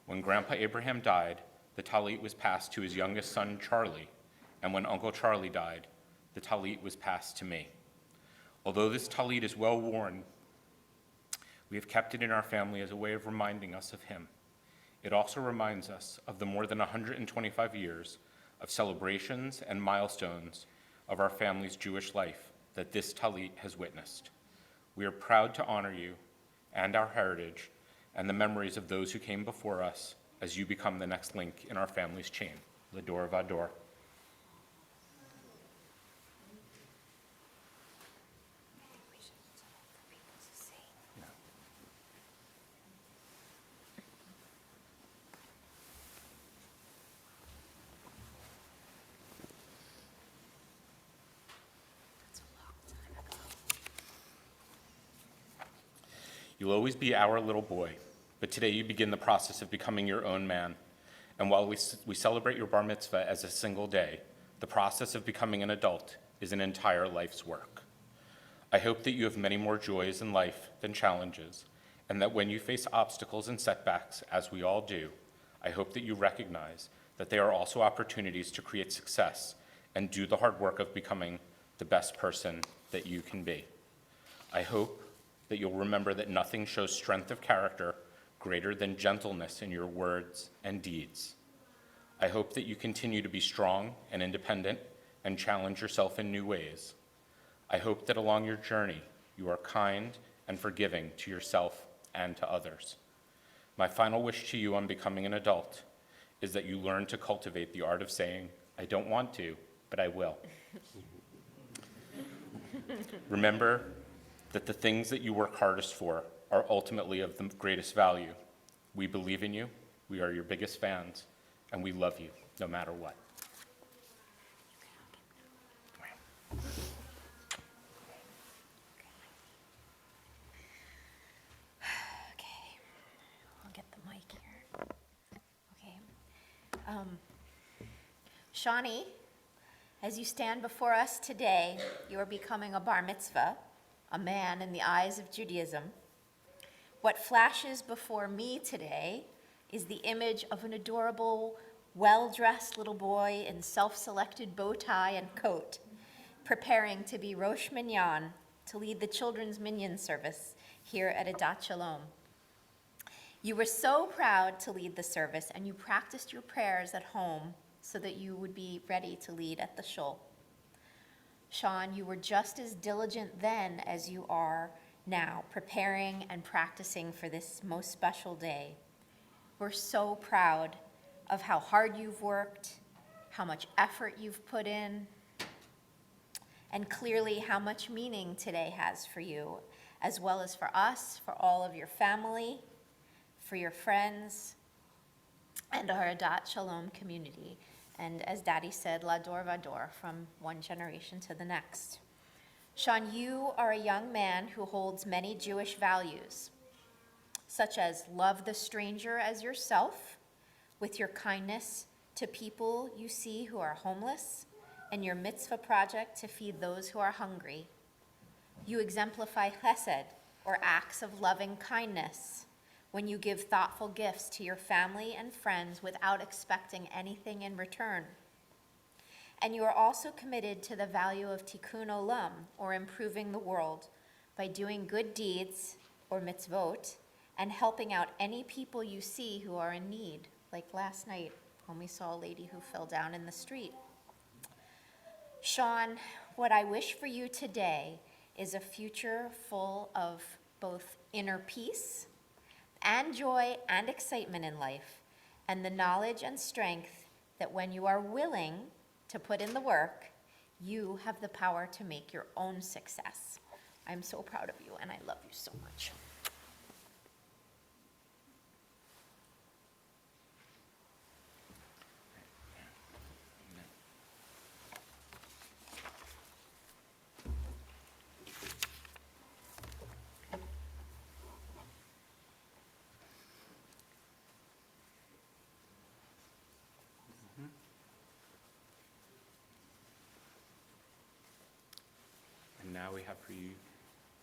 When Grandpa Abraham died, the talit was passed to his youngest son, Charlie, and when Uncle Charlie died, the talit was passed to me. Although this talit is well worn, we have kept it in our family as a way of reminding us of him. It also reminds us of the more than 125 years of celebrations and milestones of our family's Jewish life that this talit has witnessed. We are proud to honor you and our heritage and the memories of those who came before us as you become the next link in our family's chain, Lador Vador. You'll always be our little boy, but today you begin the process of becoming your own man. And while we celebrate your bar mitzvah as a single day, the process of becoming an adult is an entire life's work. I hope that you have many more joys in life than challenges, and that when you face obstacles and setbacks, as we all do, I hope that you recognize that they are also opportunities to create success and do the hard work of becoming the best person that you can be. I hope that you'll remember that nothing shows strength of character greater than gentleness in your words and deeds. I hope that you continue to be strong and independent and challenge yourself in new ways. I hope that along your journey, you are kind and forgiving to yourself and to others. My final wish to you on becoming an adult is that you learn to cultivate the art of saying, I don't want to, but I will. Remember that the things that you work hardest for are ultimately of the greatest value. We believe in you, we are your biggest fans, and we love you no matter what. Okay, I'll get the mic here. Okay. Shawnee, as you stand before us today, you are becoming a bar mitzvah, a man in the eyes of Judaism. What flashes before me today is the image of an adorable, well-dressed little boy in self-selected bow tie and coat, preparing to be Rosh Minyan, to lead the children's minyan service here at Adat Shalom. You were so proud to lead the service, and you practiced your prayers at home so that you would be ready to lead at the shul. Sean, you were just as diligent then as you are now, preparing and practicing for this most special day. We're so proud of how hard you've worked, how much effort you've put in, and clearly how much meaning today has for you, as well as for us, for all of your family, for your friends, and our Adat Shalom community. And as Daddy said, Lador Vador, from one generation to the next. Sean, you are a young man who holds many Jewish values, such as love the stranger as yourself, with your kindness to people you see who are homeless, and your mitzvah project to feed those who are hungry. You exemplify chesed, or acts of loving kindness, when you give thoughtful gifts to your family and friends without expecting anything in return. And you are also committed to the value of tikkun olam, or improving the world, by doing good deeds, or mitzvot, and helping out any people you see who are in need, like last night when we saw a lady who fell down in the street. Sean, what I wish for you today is a future full of both inner peace and joy and excitement in life, and the knowledge and strength that when you are willing to put in the work, you have the power to make your own success. I'm so proud of you, and I love you so much. And now we have for you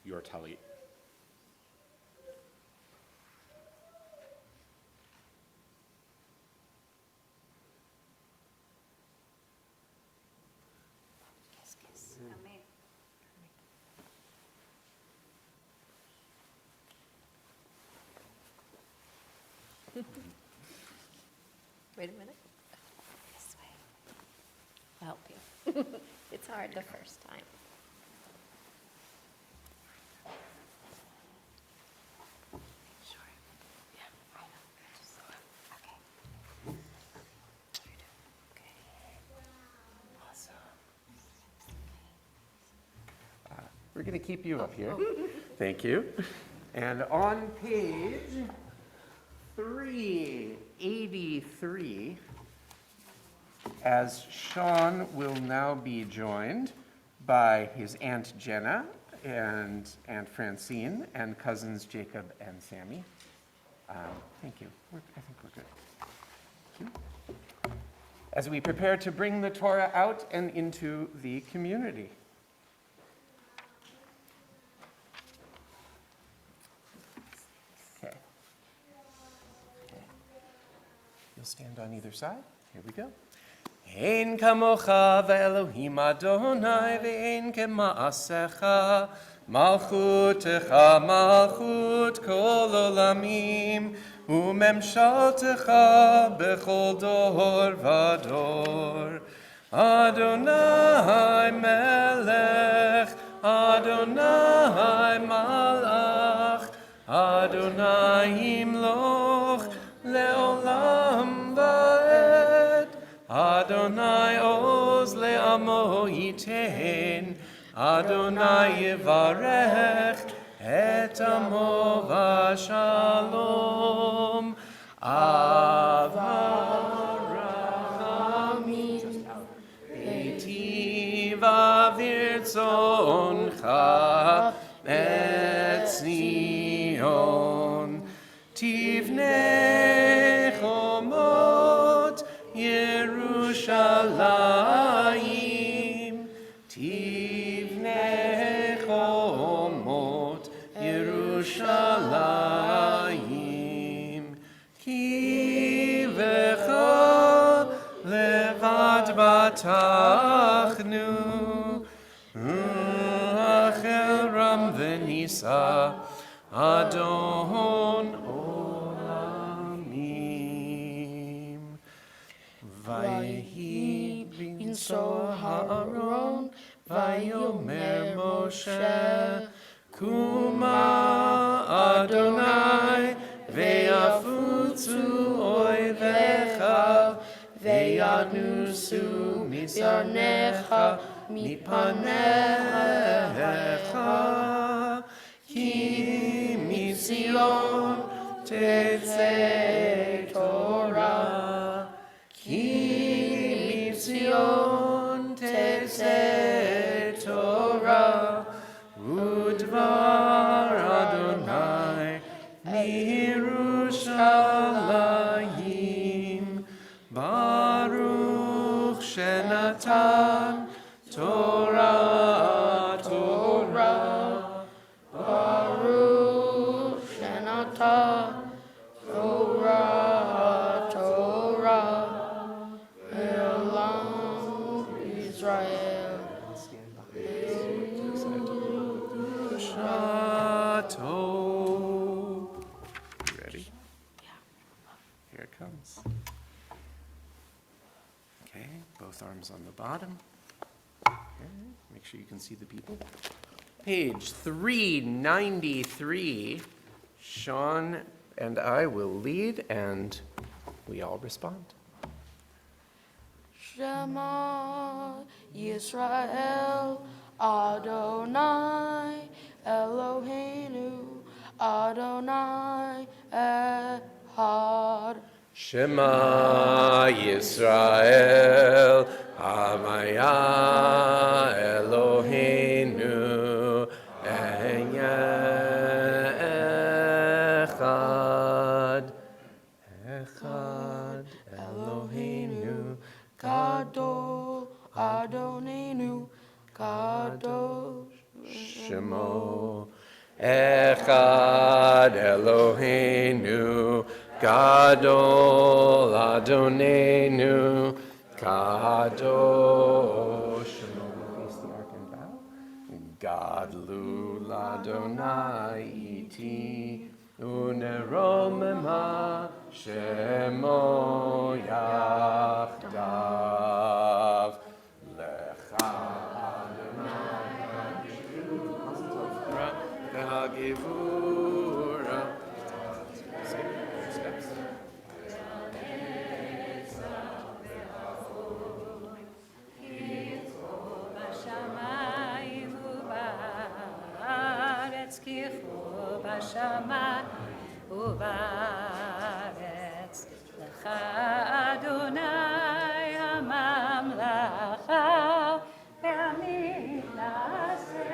your talit. Kiss, kiss. Amen. Wait a minute. This way. I'll help you. It's hard the first time. Sure. Yeah, I know. Okay. Okay. We're going to keep you up here. Thank you. And on page 383, as Sean will now be joined by his Aunt Jenna and Aunt Francine and cousins Jacob and Sammy. Thank you. I think we're good. Thank you. As we prepare to bring the Torah out and into the community. Okay. You'll stand on either side. Here we go. Ein kamocha ve'elohim Adonai ve'ein kema'asecha malchutecha malchut kol olamim u'memshaltecha bechol dor vador Adonai melech Adonai malach Adonai imloch leolam va'ed Adonai oz le'amo yitein Adonai yivarech et amo v'shalom Avarachamim Eitiva virtzoncha et Zion Tivnei chomot Yerushalayim Tivnei chomot Yerushalayim Ki lecha levad batachnu Achel ram v'nisa Adon olamim Vayehi binso ha'aron Vayomer Moshe Kuma Adonai Ve'afutzu oivecha Ve'yanusu misarnecha Mipanecha Ki mitzion tetzei Torah Ki mitzion tetzei Torah Udvar Adonai Mirushalayim Baruch Shenatan Torah Torah Baruch Shenatan Torah Torah Elam Israel Shato. You ready? Here it comes. Okay, both arms on the bottom. Okay, make sure you can see the people. Page 393. Sean and I will lead, and we all respond. Shema Yisrael Adonai Eloheinu Adonai Echad Shema Yisrael Hamaya Eloheinu Echad Echad Eloheinu Gadol Adonenu Kadosh Shemo Echad Eloheinu Gadol Adonenu Kadosh. Shemo, face the ark and bow. Gadlu Adonai iti uneromema shemo yachdav. Lecha Adonai v'hagivura. Steps. בשמיים ובארץ, כי הוא בשמיים ובארץ. לך אדוני הממלכה, ועמי נעשה.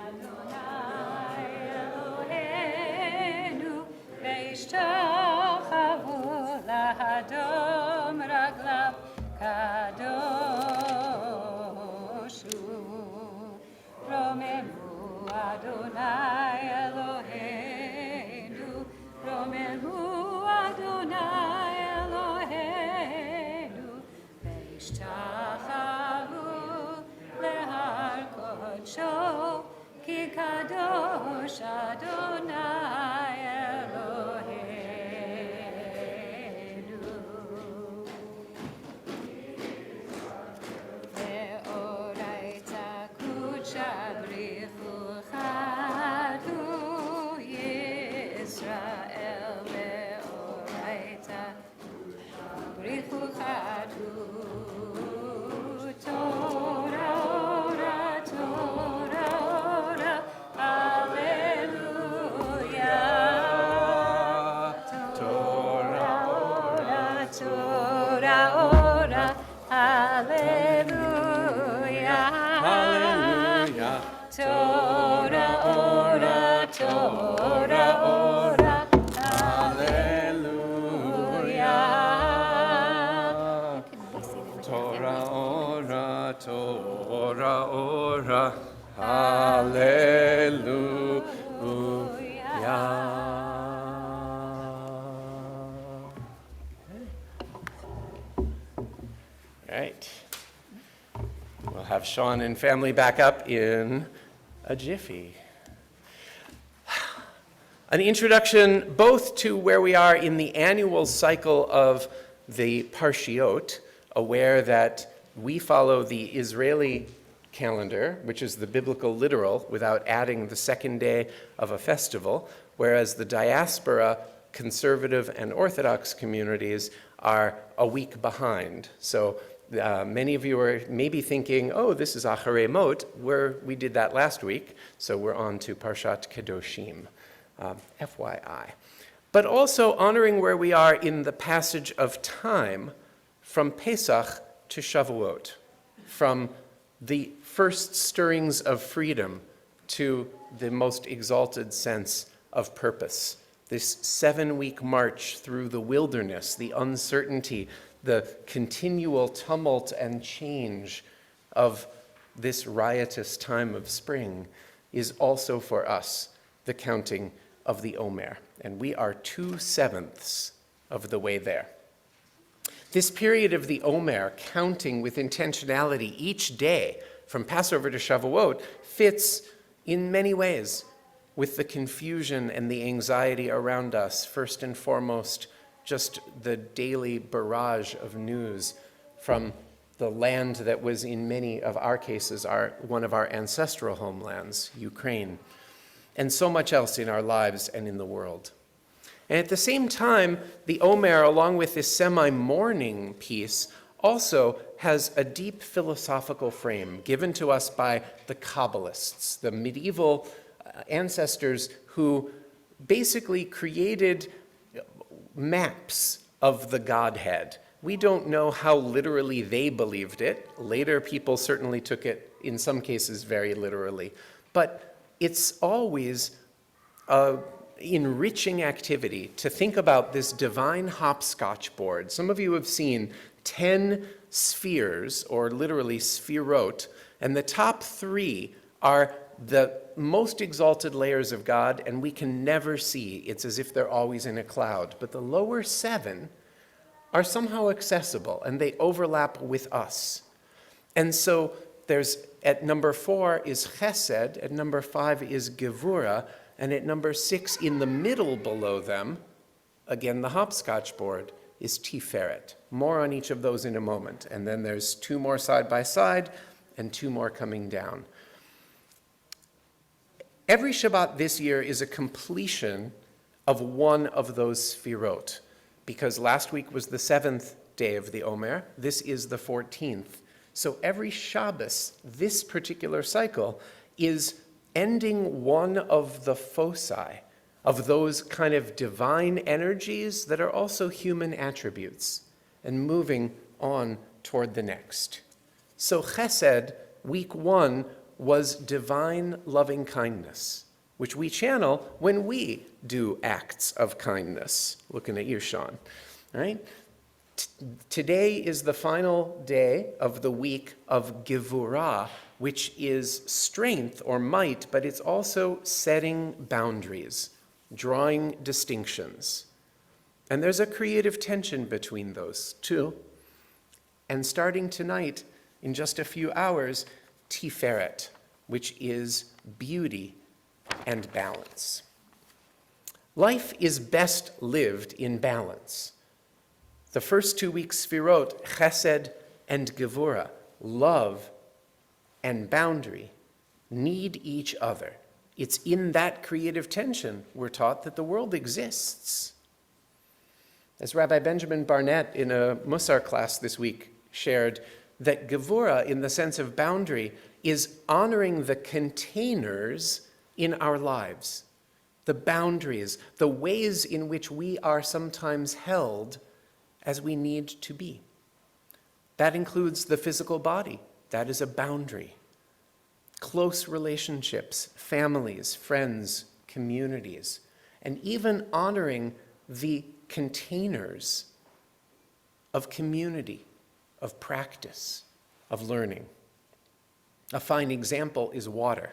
אדוני אלוהינו, וישתחוו לאדום רגליו, קדוש הוא. רוממו אדוני אלוהינו, רוממו אדוני אלוהינו, וישתחוו להר קודשו, כי קדוש אדוני אלוהינו. ואורייתא קודשא בריחו חדו ישראל, ואורייתא בריחו חדו תורה אורה תורה אורה, הללויה. תורה אורה תורה אורה, הללויה. Hallelujah. תורה אורה תורה אורה, הללויה. Torah, ora, Torah, ora, hallelujah. Right. We'll have Sean and family back up in a jiffy. An introduction both to where we are in the annual cycle of the Parshiot, aware that we follow the Israeli calendar, which is the biblical literal, without adding the second day of a festival, whereas the diaspora, conservative and Orthodox communities are a week behind. So many of you are maybe thinking, oh, this is Acharei Mot, where we did that last week, so we're on to Parshat Kedoshim. FYI. But also honoring where we are in the passage of time from Pesach to Shavuot, from the first stirrings of freedom to the most exalted sense of purpose. This 7-week march through the wilderness, the uncertainty, the continual tumult and change of this riotous time of spring is also for us the counting of the Omer, and we are 2/7 of the way there. This period of the Omer, counting with intentionality each day from Passover to Shavuot, fits in many ways with the confusion and the anxiety around us. First and foremost, just the daily barrage of news from the land that was in many of our cases one of our ancestral homelands, Ukraine, and so much else in our lives and in the world. And at the same time, the Omer, along with this semi-mourning piece, also has a deep philosophical frame given to us by the Kabbalists, the medieval ancestors who basically created maps of the Godhead. We don't know how literally they believed it. Later people certainly took it, in some cases, very literally. But it's always an enriching activity to think about this divine hopscotch board. Some of you have seen 10 spheres, or literally sphirot, and the top 3 are the most exalted layers of God, and we can never see. It's as if they're always in a cloud. But the lower 7 are somehow accessible, and they overlap with us. And so there's at number 4 is chesed, at number 5 is gevura, and at number 6 in the middle below them, again the hopscotch board, is tiferet. More on each of those in a moment. And then there's 2 more side by side and 2 more coming down. Every Shabbat this year is a completion of one of those sfirot, because last week was the 7th day of the Omer. This is the 14th. So every Shabbos, this particular cycle, is ending one of the foci, of those kind of divine energies that are also human attributes, and moving on toward the next. So Chesed, week 1, was divine loving kindness, which we channel when we do acts of kindness. Looking at you, Sean. Right? Today is the final day of the week of Gevurah, which is strength or might, but it's also setting boundaries, drawing distinctions. And there's a creative tension between those two. And starting tonight, in just a few hours, Tiferet, which is beauty and balance. Life is best lived in balance. The first 2 weeks, Sfirot, Chesed and Gevura, love and boundary, need each other. It's in that creative tension we're taught that the world exists. As Rabbi Benjamin Barnett in a Musar class this week shared, that Gevura, in the sense of boundary, is honoring the containers in our lives, the boundaries, the ways in which we are sometimes held as we need to be. That includes the physical body. That is a boundary. Close relationships, families, friends, communities, and even honoring the containers of community, of practice, of learning. A fine example is water.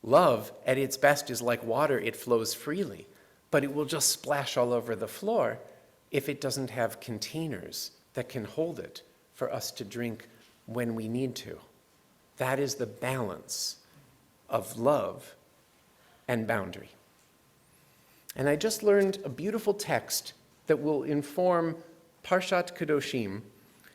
Love, at its best, is like water. It flows freely, but it will just splash all over the floor if it doesn't have containers that can hold it for us to drink when we need to. That is the balance of love and boundary. And I just learned a beautiful text that will inform Parshat Kedoshim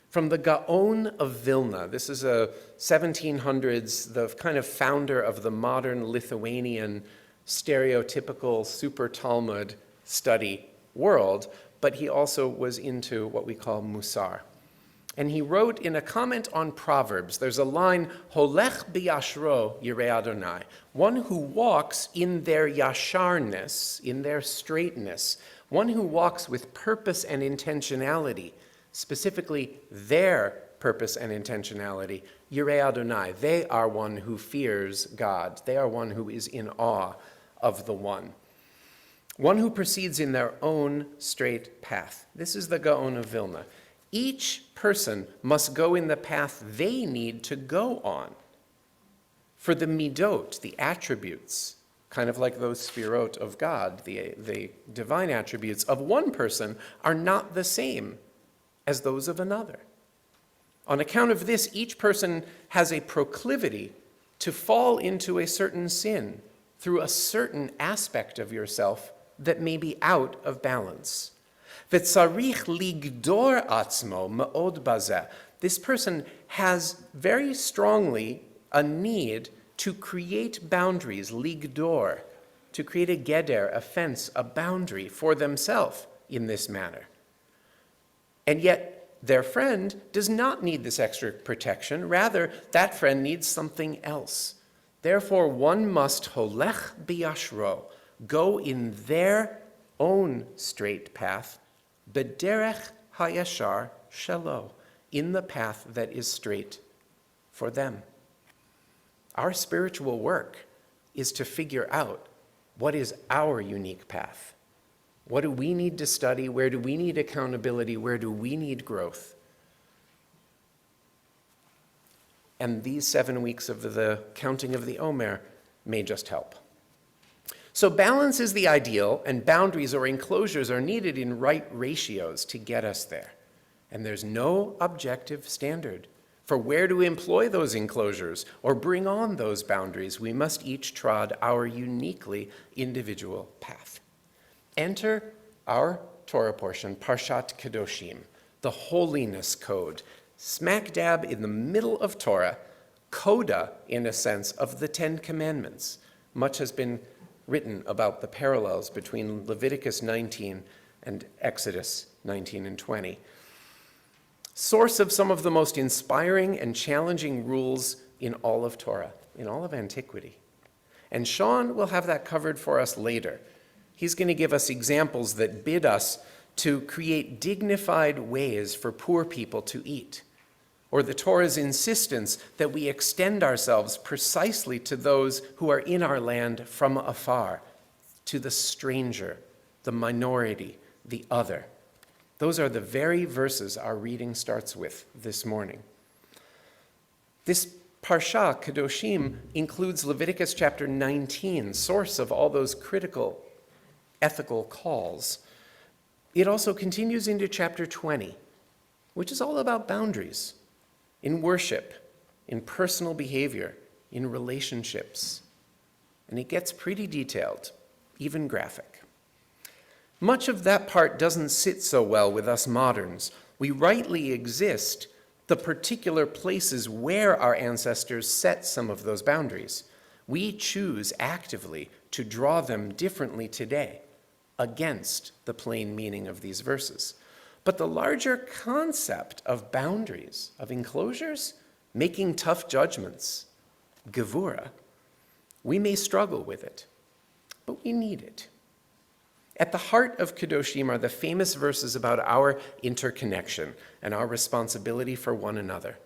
from the Gaon of Vilna. This is a 1700s, the kind of founder of the modern Lithuanian stereotypical super Talmud study world, but he also was into what we call Musar. And he wrote in a comment on Proverbs, there's a line, Holech biyashro yirei Adonai, one who walks in their yasharness, in their straightness, one who walks with purpose and intentionality, specifically their purpose and intentionality, Yirei Adonai, they are one who fears God. They are one who is in awe of the One. One who proceeds in their own straight path. This is the Gaon of Vilna. Each person must go in the path they need to go on. For the midot, the attributes, kind of like those sfirot of God, the divine attributes of one person are not the same as those of another. On account of this, each person has a proclivity to fall into a certain sin through a certain aspect of yourself that may be out of balance. V'tzarich ligdor atzmo me'od bazeh. This person has very strongly a need to create boundaries, ligdor, to create a geder, a fence, a boundary for themselves in this manner. And yet, their friend does not need this extra protection. Rather, that friend needs something else. Therefore, one must holech biyashro, go in their own straight path, bederech hayashar shelo, in the path that is straight for them. Our spiritual work is to figure out what is our unique path. What do we need to study? Where do we need accountability? Where do we need growth? And these 7 weeks of the counting of the Omer may just help. So balance is the ideal, and boundaries or enclosures are needed in right ratios to get us there. And there's no objective standard For where to employ those enclosures or bring on those boundaries, we must each trod our uniquely individual path. Enter our Torah portion, Parshat Kedoshim, the holiness code, smack dab in the middle of Torah, coda, in a sense, of the Ten Commandments. Much has been written about the parallels between Leviticus 19 and Exodus 19 and 20. Source of some of the most inspiring and challenging rules in all of Torah, in all of antiquity. And Sean will have that covered for us later. He's going to give us examples that bid us to create dignified ways for poor people to eat, or the Torah's insistence that we extend ourselves precisely to those who are in our land from afar, to the stranger, the minority, the other. Those are the very verses our reading starts with this morning. This Parsha, Kedoshim, includes Leviticus chapter 19, source of all those critical ethical calls. It also continues into chapter 20, which is all about boundaries in worship, in personal behavior, in relationships. And it gets pretty detailed, even graphic. Much of that part doesn't sit so well with us moderns. We rightly exist the particular places where our ancestors set some of those boundaries. We choose actively to draw them differently today, against the plain meaning of these verses. But the larger concept of boundaries, of enclosures, making tough judgments, gevura, we may struggle with it, but we need it. At the heart of Kedoshim are the famous verses about our interconnection and our responsibility for one another.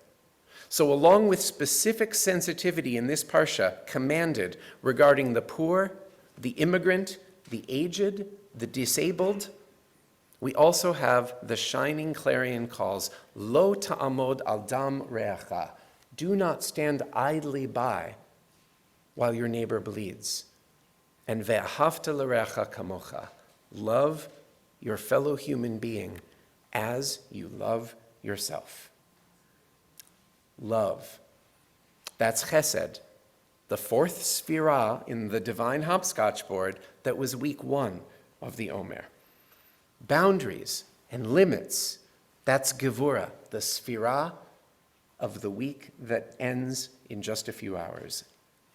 So along with specific sensitivity in this parsha commanded regarding the poor, the immigrant, the aged, the disabled, we also have the shining clarion calls, Lo ta'amod al dam re'acha, do not stand idly by while your neighbor bleeds. And ve'ahavta l're'acha kamocha, love your fellow human being as you love yourself. Love. That's chesed, the fourth sphira in the divine hopscotch board that was week 1 of the Omer. Boundaries and limits, that's gevura, the sphira of the week that ends in just a few hours.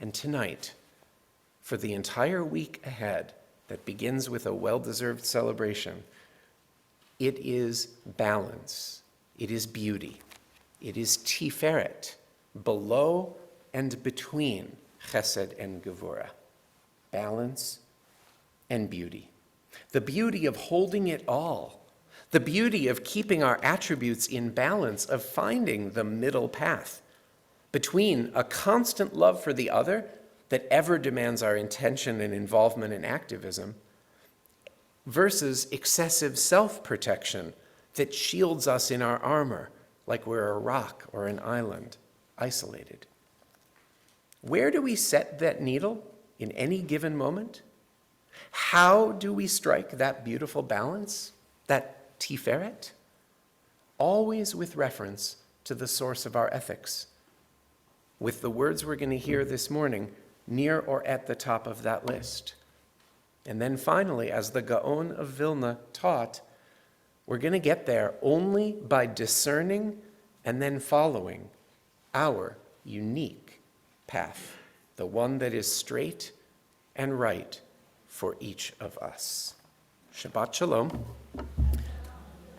And tonight, for the entire week ahead that begins with a well-deserved celebration, it is balance, it is beauty, it is tiferet, below and between chesed and gevura, balance and beauty. The beauty of holding it all, the beauty of keeping our attributes in balance, of finding the middle path between a constant love for the other that ever demands our intention and involvement and activism versus excessive self-protection that shields us in our armor like we're a rock or an island, isolated. Where do we set that needle in any given moment? How do we strike that beautiful balance, that tiferet? Always with reference to the source of our ethics, with the words we're going to hear this morning near or at the top of that list. And then finally, as the Gaon of Vilna taught, we're going to get there only by discerning and then following our unique path, the one that is straight and right for each of us. Shabbat Shalom.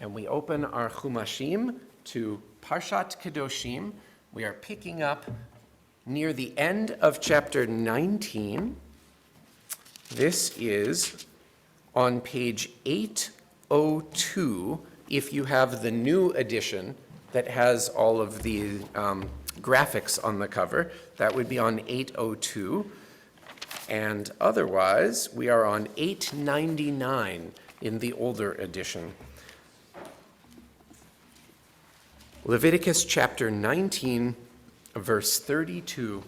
And we open our Chumashim to Parshat Kedoshim. We are picking up near the end of chapter 19. This is on page 802, if you have the new edition that has all of the graphics on the cover. That would be on 802. And otherwise, we are on 899 in the older edition. Leviticus chapter 19, verse 32,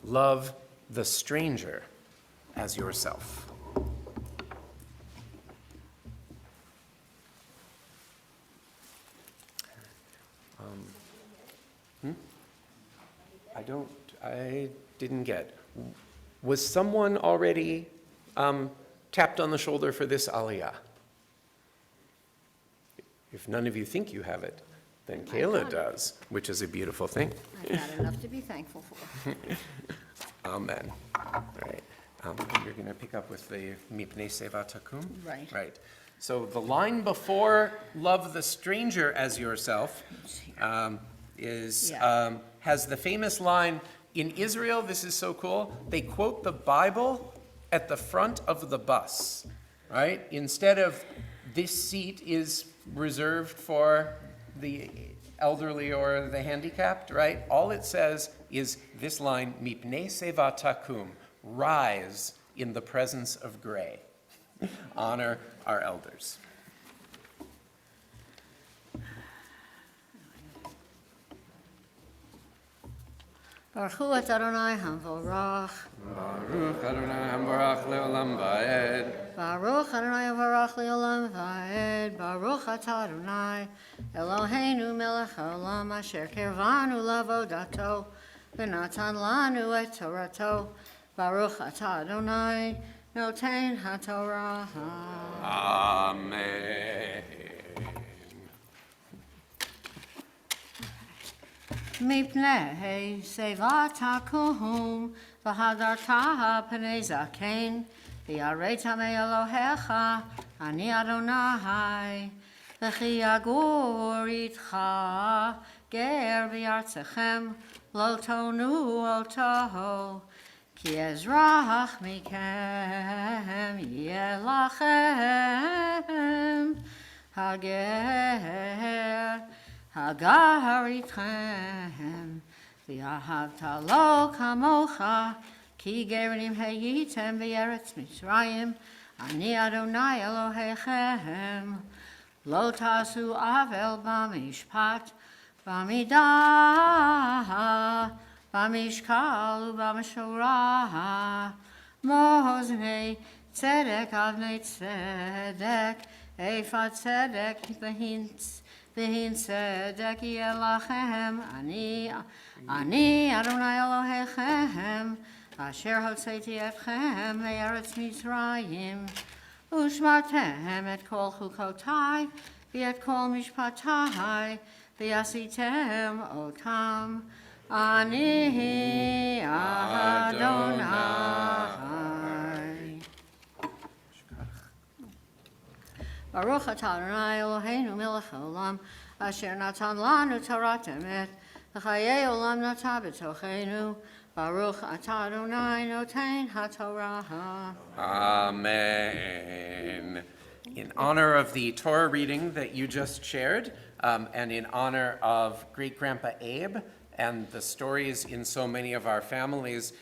love the stranger as yourself. I didn't get. Was someone already tapped on the shoulder for this aliyah? If none of you think you have it, then Kayla does, which is a beautiful thing. I've got enough to be thankful for. Amen. All right. You're going to pick up with the Mipnei Seva Takum? Right. Right. So the line before "love the stranger as yourself" Yeah. has the famous line, in Israel, this is so cool, they quote the Bible at the front of the bus, right? Instead of "this seat is reserved for the elderly or the handicapped," right? All it says is this line, Mipnei Seva Takum, rise in the presence of gray. Honor our elders. Baruch hu et Adonai hamvorach. Baruch Adonai hambarach leolam va'ed. Baruch Adonai hamvorach leolam va'ed. Baruch atah Adonai Eloheinu melech haolam asher kirvanu lavodato v'natan lanu et torato. Baruch atah Adonai noten haTorah. Amen. Mipnei seva takum v'hadarta pnei zaken v'yareta me Elohecha ani Adonai v'chi yagur itcha ger v'yartzechem lo tonu oto ki ezrach mikem yelachem hager Hagar itchem, v'ahavta lo kamocha, ki gerim heyitem v'yeretz Mitzrayim, ani Adonai Elohechem, lo tasu avel b'mishpat, b'midah, b'mishkal u'b'mishorah, moznei tzedek avnei tzedek, ephod tzedek v'hintz, V'hin tzedek yelachem, ani Adonai Elohechem, asher hotzeti etchem me'eretz Mitzrayim, ushmartem et kol chukotai, v'et kol mishpatai, v'yasitem otam, ani Adonai. Baruch atah Adonai Eloheinu melech haolam, asher natan lanu Torat emet, v'chayei olam nata b'tocheinu. Baruch atah Adonai noten haTorah. Amen. In honor of the Torah reading that you just shared, and in honor of Great-Grandpa Abe and the stories in so many of our families,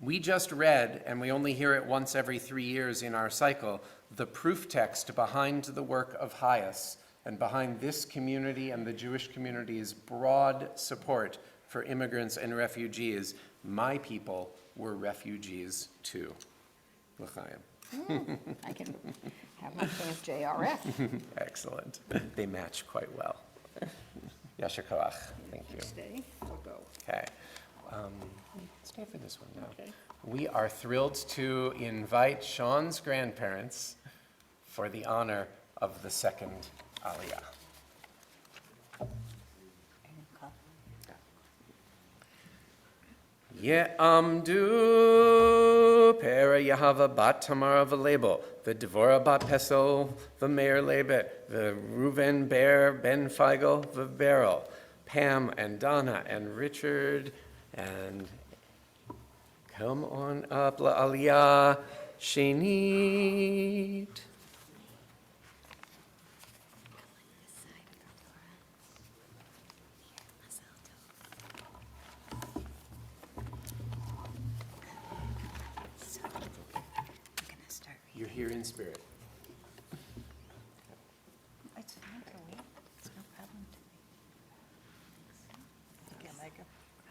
we just read, and we only hear it once every 3 years in our cycle, the proof text behind the work of Hias and behind this community and the Jewish community's broad support for immigrants and refugees. My people were refugees too. L'chaim. I can have my thing JRF. Excellent. They match quite well. Yasher koach. Thank you. Stay or go? Okay. Stay for this one now. Okay. We are thrilled to invite Sean's grandparents for the honor of the second Aliyah. Ye'amdu pera Yahava bat Tamar v'lebo, v'Dvorah bat Pesel v'Meir lebet, v'Ruven ber ben Feigel v'Beryl, Pam and Donna and Richard, and come on up la'aliyah shenit. You're here in spirit. It's fine for me. It's no problem to me.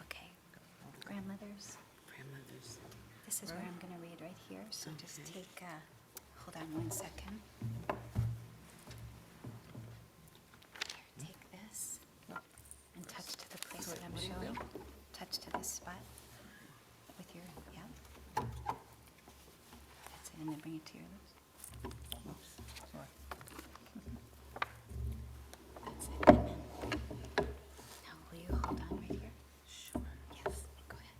Okay. Grandmothers. This is where I'm going to read right here, so just take, hold on 1 second. Here, take this and touch to the place that I'm showing. Touch attach to this spot with your, yeah. That's it, and then bring it to your lips. Oops, sorry. That's it, and then, now will you hold on right here? Sure. Yes, go ahead.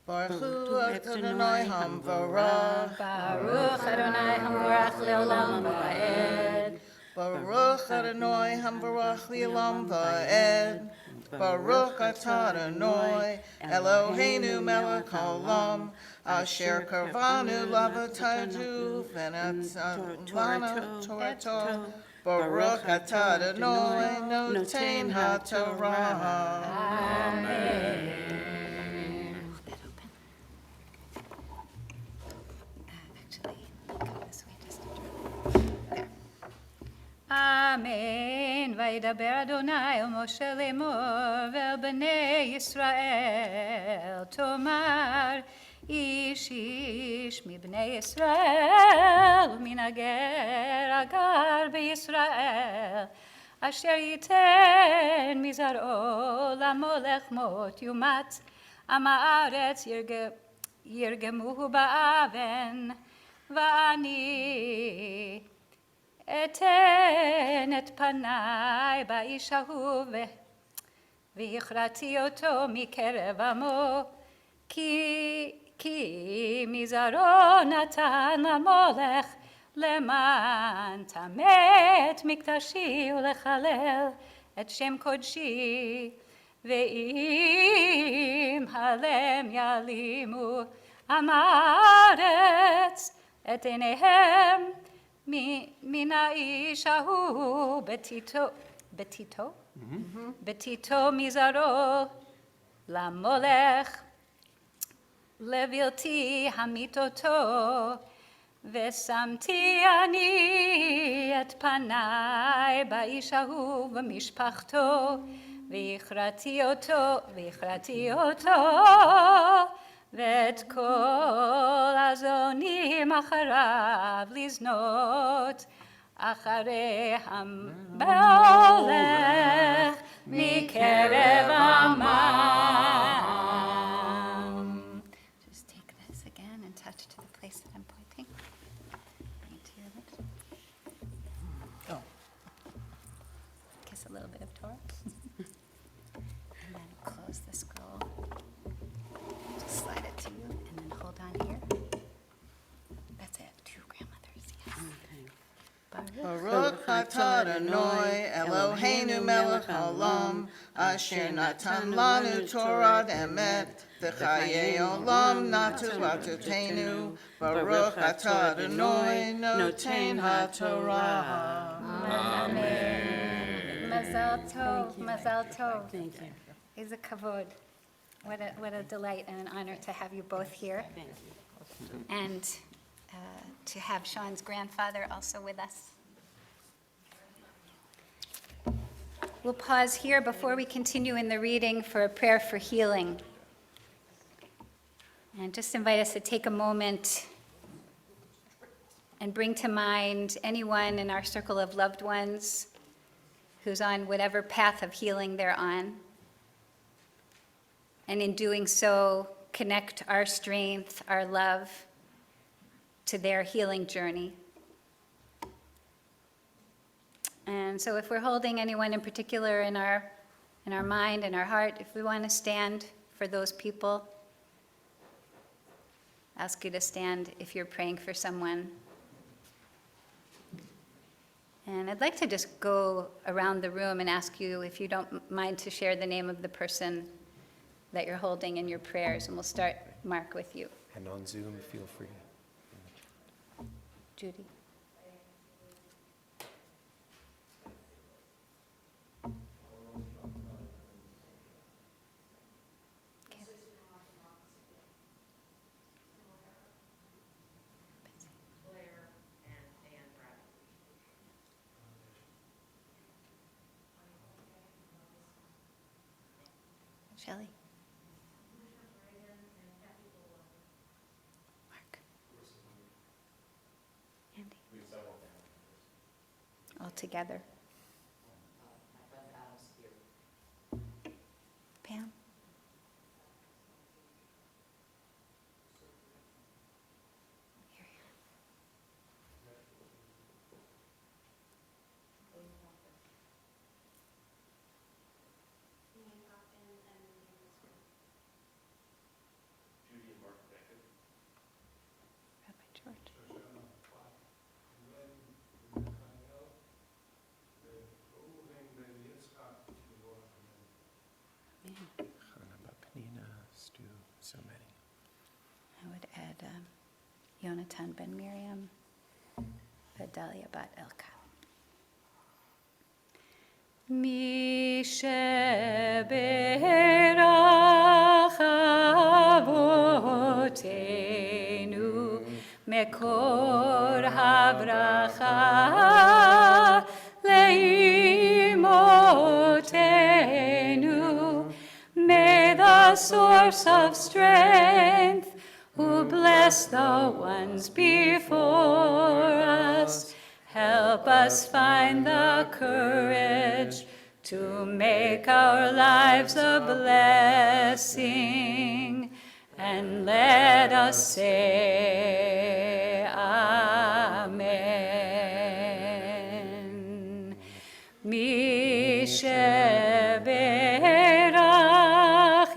Baruch Hu Adonai Hamvarach. Baruch Adonai Hamvarach leolam va'ed. Baruch Adonai Hamvarach Li'olam Va'ed. Baruch Atah Adonai Eloheinu melech haolam asher karvanu lavatadu v'natzanu Torato. Baruch Atah Adonai noten haTorah. Amen. Actually, go this way just a little. There. Amen. וידבר אדוני אל משה לאמור ואל בני ישראל תאמר איש איש מבני ישראל ומן הגר הגר בישראל אשר ייתן מזרעו למולך מות יומת עם הארץ ירגמוהו באבן ואני אתן את פניי באיש ההוא והכרעתי אותו מקרב עמו כי מזרעו נתן למולך למען טמא את מקדשי ולחלל את שם קודשי ואם הלם יעלימו עם הארץ את עיניהם מן האיש ההוא בתיתו מזרעו למולך לבלתי המית אותו ושמתי אני את פניי באיש ההוא ומשפחתו והכרעתי אותו ואת כל הזונים אחריו לזנות אחרי המלך מקרב עמם. Just take this again and touch to the place that I'm pointing. Bring it to your lips. Oh. Kiss a little bit of Torah. And then close the scroll. Just slide it to you and then hold on here. That's it. Two grandmothers. Yes. Baruch atah Adonai Eloheinu melech haolam asher natan lanu Torah emet v'chayei olam natu atotenu. Baruch atah Adonai noten haTorah. Amen. Mazal tov. Mazal tov. Thank you. It's a kavod. What a delight and an honor to have you both here. Thank you. And to have Sean's grandfather also with us. We'll pause here before we continue in the reading for a prayer for healing. And just invite us to take a moment and bring to mind anyone in our circle of loved ones who's on whatever path of healing they're on. And in doing so, connect our strength, our love to their healing journey. And so if we're holding anyone in particular in our mind and our heart, if we want to stand for those people, ask you to stand if you're praying for someone. And I'd like to just go around the room and ask you if you don't mind to share the name of the person that you're holding in your prayers. And we'll start, Mark, with you. And on Zoom, feel free. Judy. Okay. Shelley. Mark. Andy. All together. Pam. Yonatan ben Miriam, Bedalia bat Elka. Mishe berach avotenu mekor havracha leimotenu. May the source of strength who bless the ones before us help us find the courage to make our lives a blessing, and let us say Amen. Mishe berach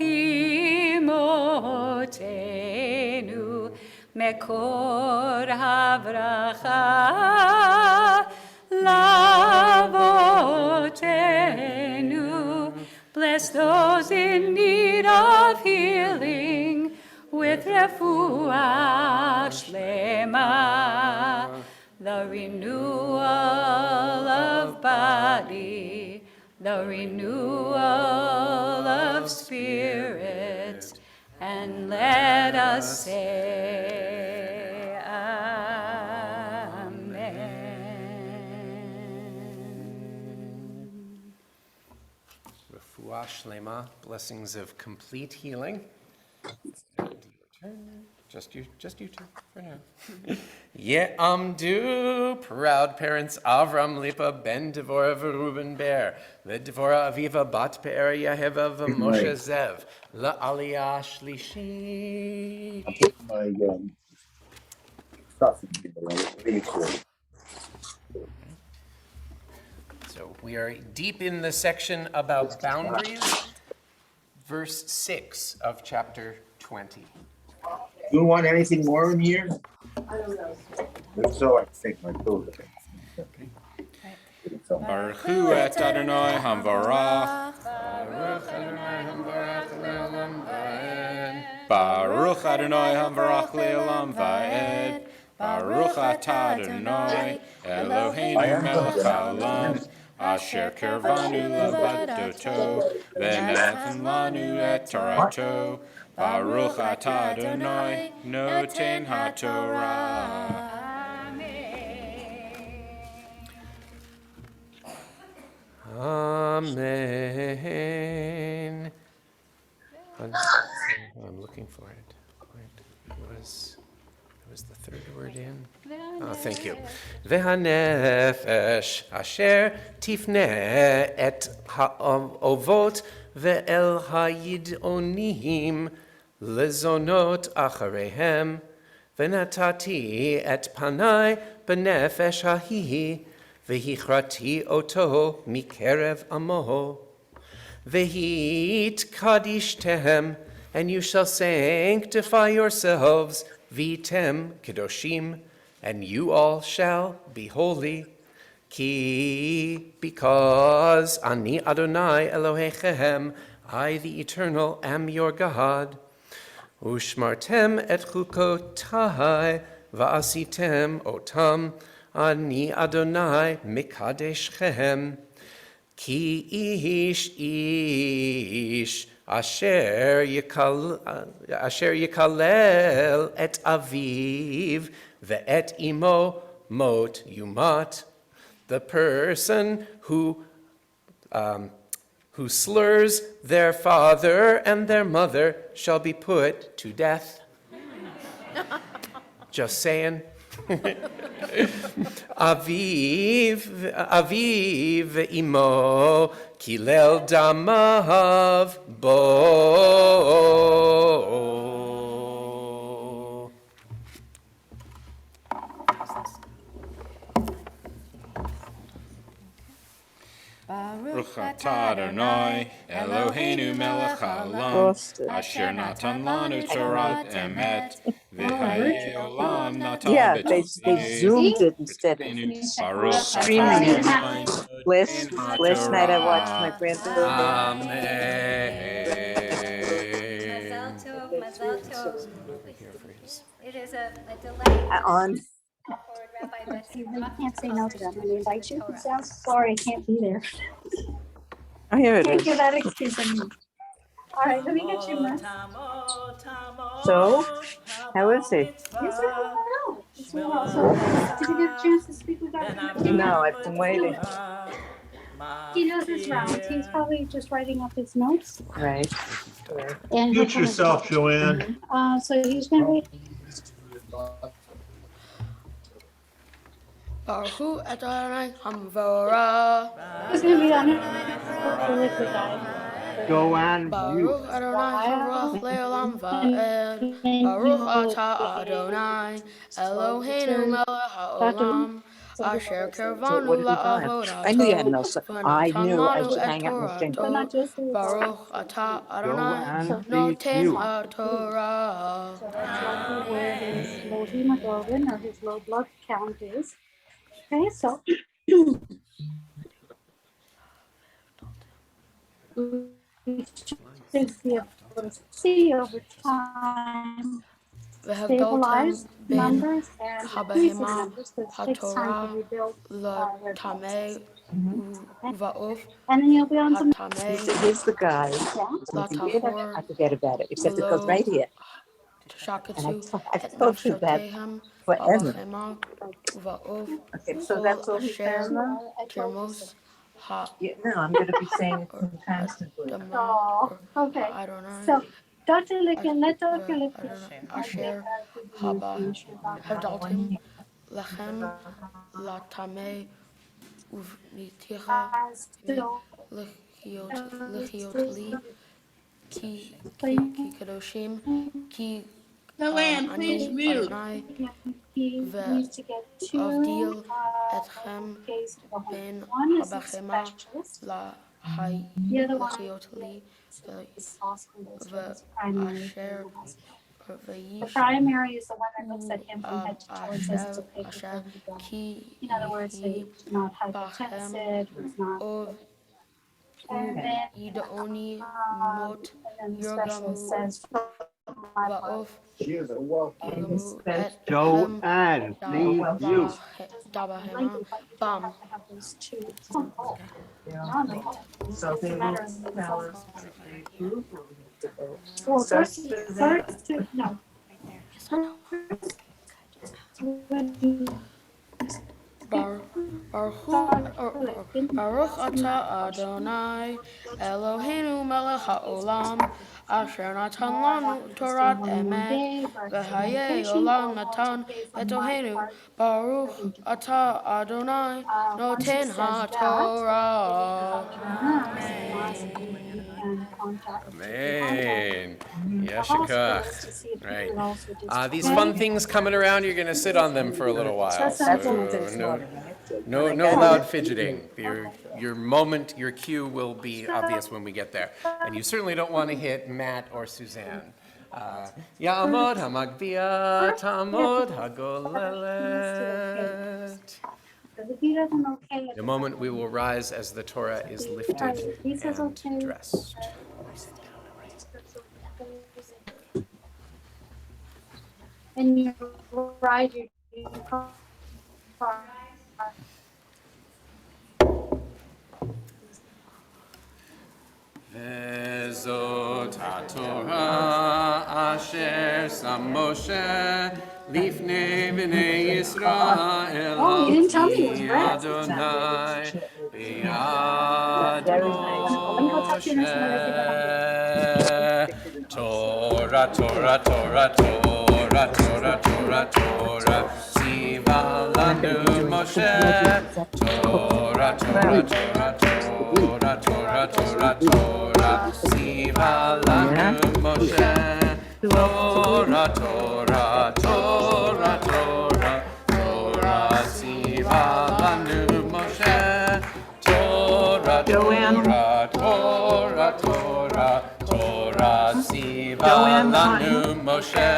imotenu mekor havracha lavotenu. Bless those in need of healing with refuah shlema, the renewal of body, the renewal of spirit, and let us say Amen. Refuah Shlema, blessings of complete healing. And your turn. Just you two for now. Ye'amdu, proud parents Avram Lipa ben Devorah v'Reuben Ber, leDevorah Aviva bat Pe'er Yeheva v'Moshe Zev, la'aliyah shlishi. My stuff in here, but I think it's good. So we are deep in the section about boundaries, verse 6 of chapter 20. You want anything more in here? I don't know. So I think my clothes. Baruch hu et Adonai hamvarach. Baruch Adonai hamvarach le'olam va'ed. Baruch atah Adonai Eloheinu melech haolam. Asher kirvanu levadoto v'natan lanu et torato. Baruch atah Adonai noten haTorah. Amen. I'm looking for it. It was the third word in. Oh, thank you. Ve'hanefesh asher tifneh et ha'ovot ve'el hayidonim lezonot acharehem ve'natati et panai benefesh hahi Vehichrati oto mikerev amo. Vehit kadish tehem, and you shall sanctify yourselves, vitem kedoshim, and you all shall be holy. Ki, because ani Adonai Elohechem, I the Eternal am your God. Ushmartem et chukotai, va'asitem otam, Ani Adonai mikadeschem, ki ish asher yikalel et aviv ve'et imo mot yumat. The person who slurs their father and their mother shall be put to death. Just saying. Aviv imo kilel damav bo. Baruch atah Adonai Eloheinu melech haolam asher natan lanu Torat emet v'hayei olam natan Yeah, they zoomed it instead of Baruch streaming it. Adonai Last night I watched my granddaughter. Amen. Mazal tov, mazal tov. Over here for his It there's a delight On, for Rabbi Betsy. You can't say no to them. When they invite you, you say, I'm sorry, I can't be there. oh, here it Can't is. give that excuse anymore. All right, let me get you, Matt. So, how is he? He's doing well. He's doing well. So, did you get a chance to speak with Dr. McKee? No, I've been waiting. He knows his rounds. He's probably just writing up his notes. Right. Right. And Mute yourself, Joanne. So he's gonna read. Baruch Adonai Hamvora. He's gonna be on the liquid dive. Joanne, Baruch Adonai Hamvora Leolam Va'ed. Baruch Atah Adonai Eloheinu melech haolam. Asher So kervanu what have you done? I knew you had no, I knew I should hang out with But not just the Baruch Atah Adonai Joanne, Noten please mute. HaTorah. So that's roughly where his low hemoglobin or his low blood count is. Okay, so. We should be able to see over time stabilize numbers and increase in numbers, because it takes time to rebuild red blood cells. And then you'll be on some. Here's the guy. Latahor, I forget about it, except it goes right here. Shakatu, I've told you that forever. Okay, so that's all he found now? Tirmos, Ha, Yeah, no, I'm gonna be saying it constantly. Oh, okay. Adonai, So, Dr. Licken, let Dr. Licken. Asher, Haba, Hadaltim, Lechem, Latame, Uvniticha, Lichiot Li, Ki Kadoshim, Ki Joanne, please mute. Adonai, He needs to get two Avdil, Etchem, days to go home. Ben One is a Habachema, specialist. La Hai, The other one Lichiot Li, is hospital, so the it's primary. Asher, The Vayish, primary is the one that looks at him from head to toe and says it's okay for Asher, him to go. Ki, In other words, he's not hypertensive, he's not. Ov, And then, Idoni, Mot, and then the specialist says, my part. Vaof, Joanne, please mute. Dabahema, Bam, Have those two. Oh, no, no. So It's they a will matter of- tell us who to vote. Well, So- first, no. Baruch Atah Adonai Eloheinu melech haolam Asher natan lanu Torat emet V'hayei olam natan Etohenu Baruch Atah Adonai Noten HaTorah. Amen. Yeshikach. Right. These fun things coming around, you're going to sit on them for a little while. That's So no loud fidgeting. Your moment, your cue will be obvious when we get there. And you certainly don't want to hit Matt or Suzanne. Ya'amod ha'magbiya ta'amod ha'golelet. If he doesn't okay it. The moment we will rise as the Torah is lifted He says and okay. dressed. And you ride your car. Vezot HaTorah asher sam Moshe lifnei b'nei Yisrael Oh, you didn't tell me it was ki red. Adonai b'yad Let me go talk to your nurse and let Moshe. Torah, Torah, Torah, Torah, Torah, Torah, Torah, Tziva lanu Moshe. Torah, Torah, Torah, Torah, Torah, Torah, Torah, Tziva lanu Moshe. Torah, Torah, Torah, Torah, Torah, Tziva lanu Moshe. Torah, Torah, Torah, Torah, Torah, Tziva lanu Moshe.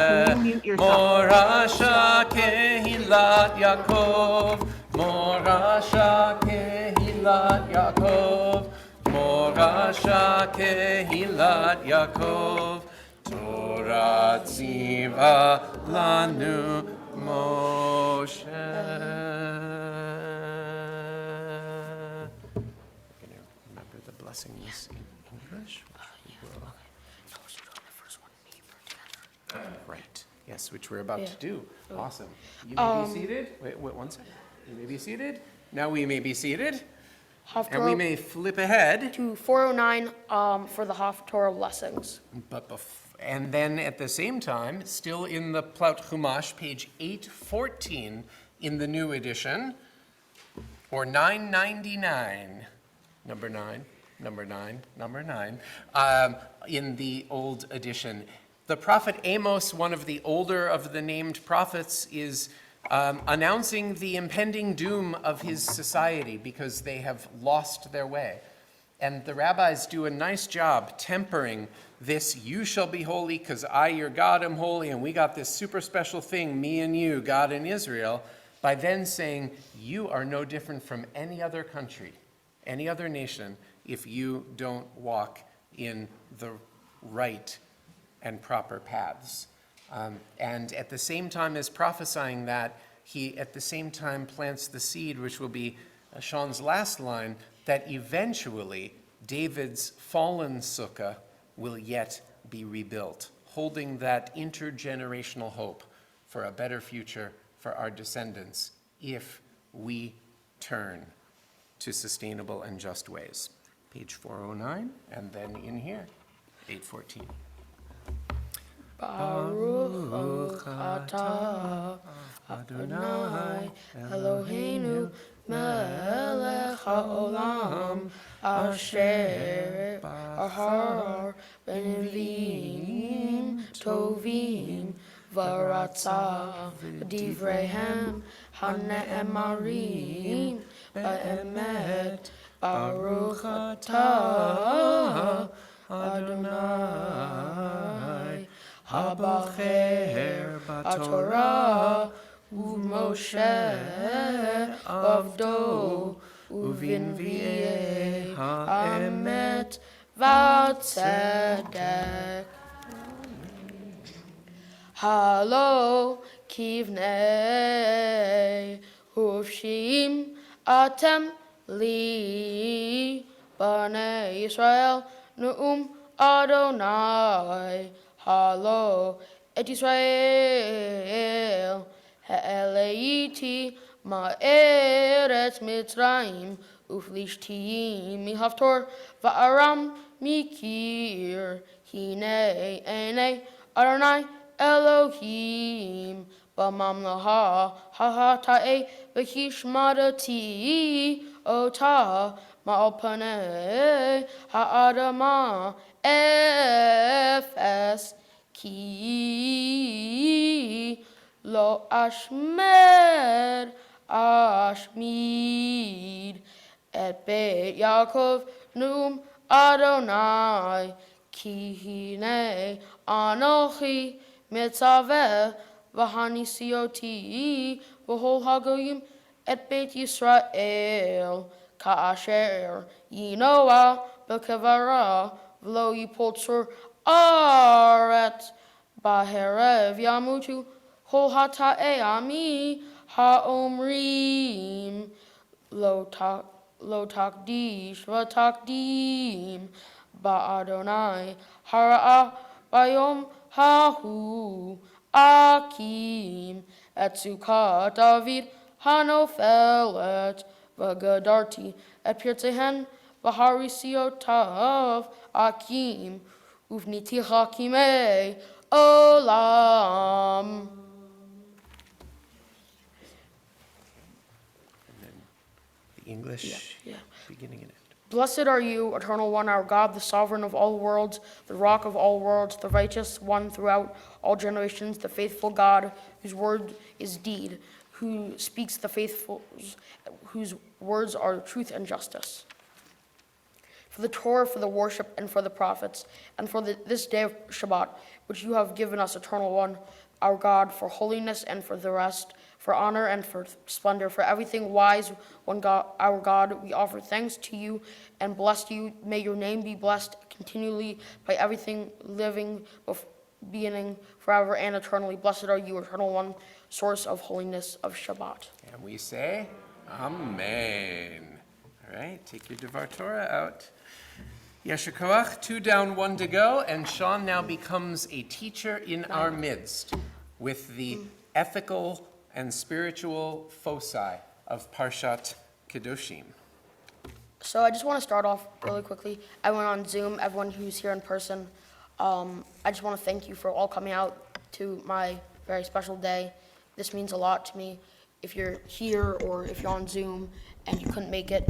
Morasha kehilat Yaakov, Morasha kehilat Yaakov, Morasha kehilat Yaakov, Torah tziva lanu Moshe. We're going to remember the blessings in English. Right. Yes, which we're about to do. Awesome. You may be seated. Wait, 1 second. You may be seated. Now we may be seated. And we may flip ahead. To 409 for the Haftorah blessings. And then at the same time, still in the Plaut Chumash, page 814 in the new edition, or 999, number 9, in the old edition. The prophet Amos, one of the older of the named prophets, is announcing the impending doom of his society because they have lost their way. And the rabbis do a nice job tempering this, you shall be holy because I, your God, am holy, and we got this super special thing, me and you, God and Israel, by then saying, you are no different from any other country, any other nation, if you don't walk in the right and proper paths. And at the same time as prophesying that, he at the same time plants the seed, which will be Sean's last line, that eventually David's fallen sukkah will yet be rebuilt, holding that intergenerational hope for a better future for our descendants if we turn to sustainable and just ways. Page 409, and then in here, 814. Baruch atah Adonai Eloheinu melech haolam asher bahar b'nevim tovim v'ratzah v'divreihem hane'emarim ba'emet Baruch atah Adonai Habacher Batorah U'Moshe Avdo U'Vinvi'eh Ha'emet V'Tzedek Halo Kivnei Hufshim Atem Li B'nei Yisrael Nu'um Adonai Halo et Yisrael Ha'eleiti ma'eretz Mitzrayim Uflishtim mihaftor va'aram mikir Hinei enei Adonai Elohim B'mamlaha ha'hata'e v'hishmadati ota ma'al panei ha'adama efes ki lo ashmer ashmid et beit Yaakov num Adonai ki hinei anochi mitzaveh v'hanisioti v'hol hagoyim et beit Yisrael ka'asher yinoah b'kevara v'lo yipol tzur aret b'herev yamutu hol hata'e ami ha'omrim lo takdish v'takdim ba'adonai hara'ah bayom hahu akim et sukkah David hanofelet v'gadarti et pirtehen v'harisiotav akim uvniti hakimei olam. The English, beginning and end. Blessed are you, Eternal One, our God, the sovereign of all worlds, the rock of all worlds, the righteous one throughout all generations, the faithful God, whose word is deed, who speaks the faithful, whose words are truth and justice. For the Torah, for the worship, and for the prophets, and for this day of Shabbat, which you have given us, Eternal One, our God, for holiness and for the rest, for honor and for splendor, for everything wise, one God, our God, we offer thanks to you and bless you. May your name be blessed continually by everything living beginning, forever, and eternally. Blessed are you, Eternal One, source of holiness of Shabbat. And we say, Amen. All right, take your Devar Torah out. Yesher Koach, 2 down, 1 to go, and Sean now becomes a teacher in our midst with the ethical and spiritual foci of Parshat Kedoshim. So I just want to start off really quickly. I went on Zoom, everyone who's here in person. I just want to thank you for all coming out to my very special day. This means a lot to me. If you're here or if you're on Zoom and you couldn't make it,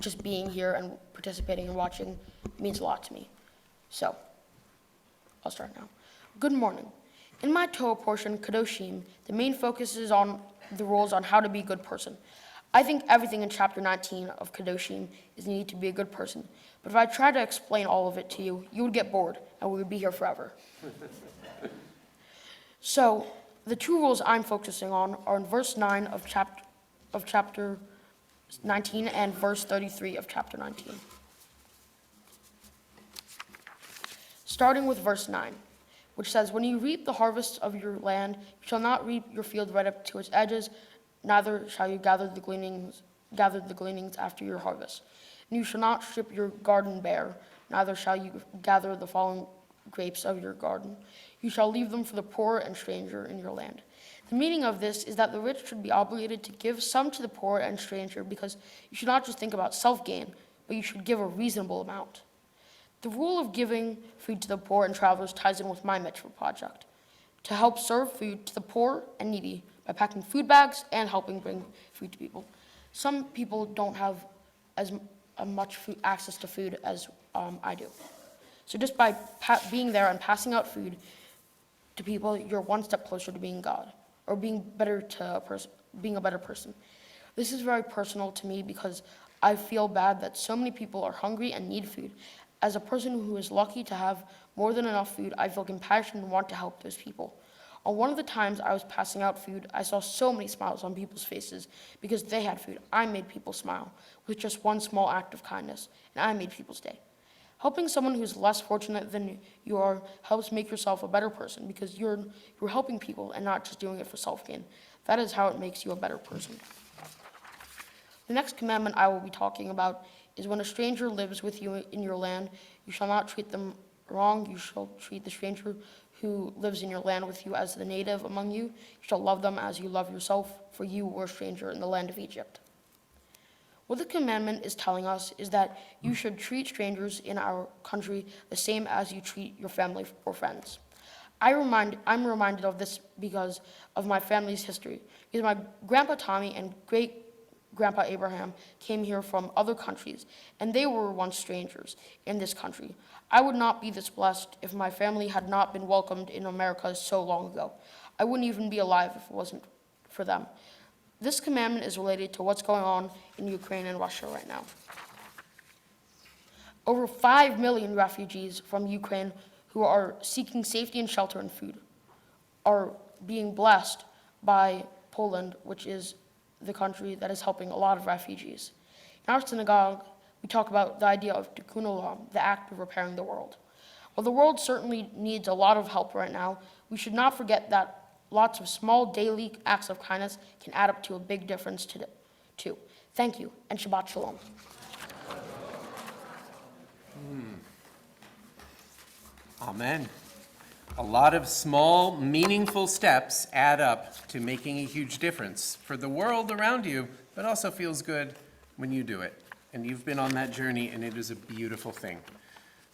just being here and participating and watching means a lot to me. So, I'll start now. Good morning. In my Torah portion, Kedoshim, the main focus is on the rules on how to be a good person. I think everything in chapter 19 of Kedoshim is needed to be a good person. But if I tried to explain all of it to you, you would get bored and we would be here forever. So, the 2 rules I'm focusing on are in verse 9 of chapter 19 and verse 33 of chapter 19. Starting with verse 9, which says, "When you reap the harvest of your land, you shall not reap your field right up to its edges, neither shall you gather the gleanings after your harvest. And you shall not strip your garden bare, neither shall you gather the fallen grapes of your garden. You shall leave them for the poor and stranger in your land." The meaning of this is that the rich should be obligated to give some to the poor and stranger, because you should not just think about self-gain, but you should give a reasonable amount. The rule of giving food to the poor and travelers ties in with my mitzvah project, to help serve food to the poor and needy by packing food bags and helping bring food to people. Some people don't have as much access to food as I do. So just by being there and passing out food to people, you're one step closer to being God, or being a better person. This is very personal to me because I feel bad that so many people are hungry and need food. As a person who is lucky to have more than enough food, I feel compassion and want to help those people. On one of the times I was passing out food, I saw so many smiles on people's faces because they had food. I made people smile with just one small act of kindness, and I made people's day. Helping someone who's less fortunate than you are helps make yourself a better person because you're helping people and not just doing it for self-gain. That is how it makes you a better person. The next commandment I will be talking about is when a stranger lives with you in your land, you shall not treat them wrong. You shall treat the stranger who lives in your land with you as the native among you. You shall love them as you love yourself, for you were a stranger in the land of Egypt. What the commandment is telling us is that you should treat strangers in our country the same as you treat your family or friends. I'm reminded of this because of my family's history. Because my grandpa Tommy and great-grandpa Abraham came here from other countries, and they were once strangers in this country. I would not be this blessed if my family had not been welcomed in America so long ago. I wouldn't even be alive if it wasn't for them. This commandment is related to what's going on in Ukraine and Russia right now. Over 5 million refugees from Ukraine who are seeking safety and shelter and food are being blessed by Poland, which is the country that is helping a lot of refugees. In our synagogue, we talk about the idea of tikkun olam, the act of repairing the world. While the world certainly needs a lot of help right now, we should not forget that lots of small daily acts of kindness can add up to a big difference too. Thank you, and Shabbat Shalom. Amen. A lot of small, meaningful steps add up to making a huge difference for the world around you, but also feels good when you do it. And you've been on that journey, and it is a beautiful thing.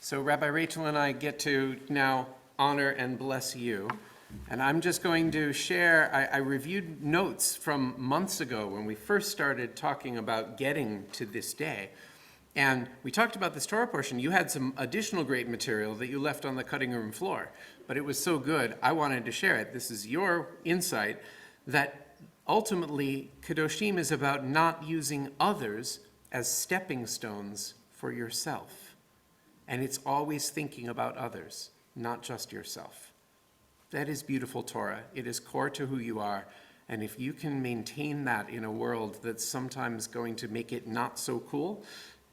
So Rabbi Rachel and I get to now honor and bless you. And I'm just going to share, I reviewed notes from months ago when we first started talking about getting to this day. And we talked about this Torah portion. You had some additional great material that you left on the cutting room floor. But it was so good, I wanted to share it. This is your insight that ultimately Kedoshim is about not using others as stepping stones for yourself. And it's always thinking about others, not just yourself. That is beautiful Torah. It is core to who you are. And if you can maintain that in a world that's sometimes going to make it not so cool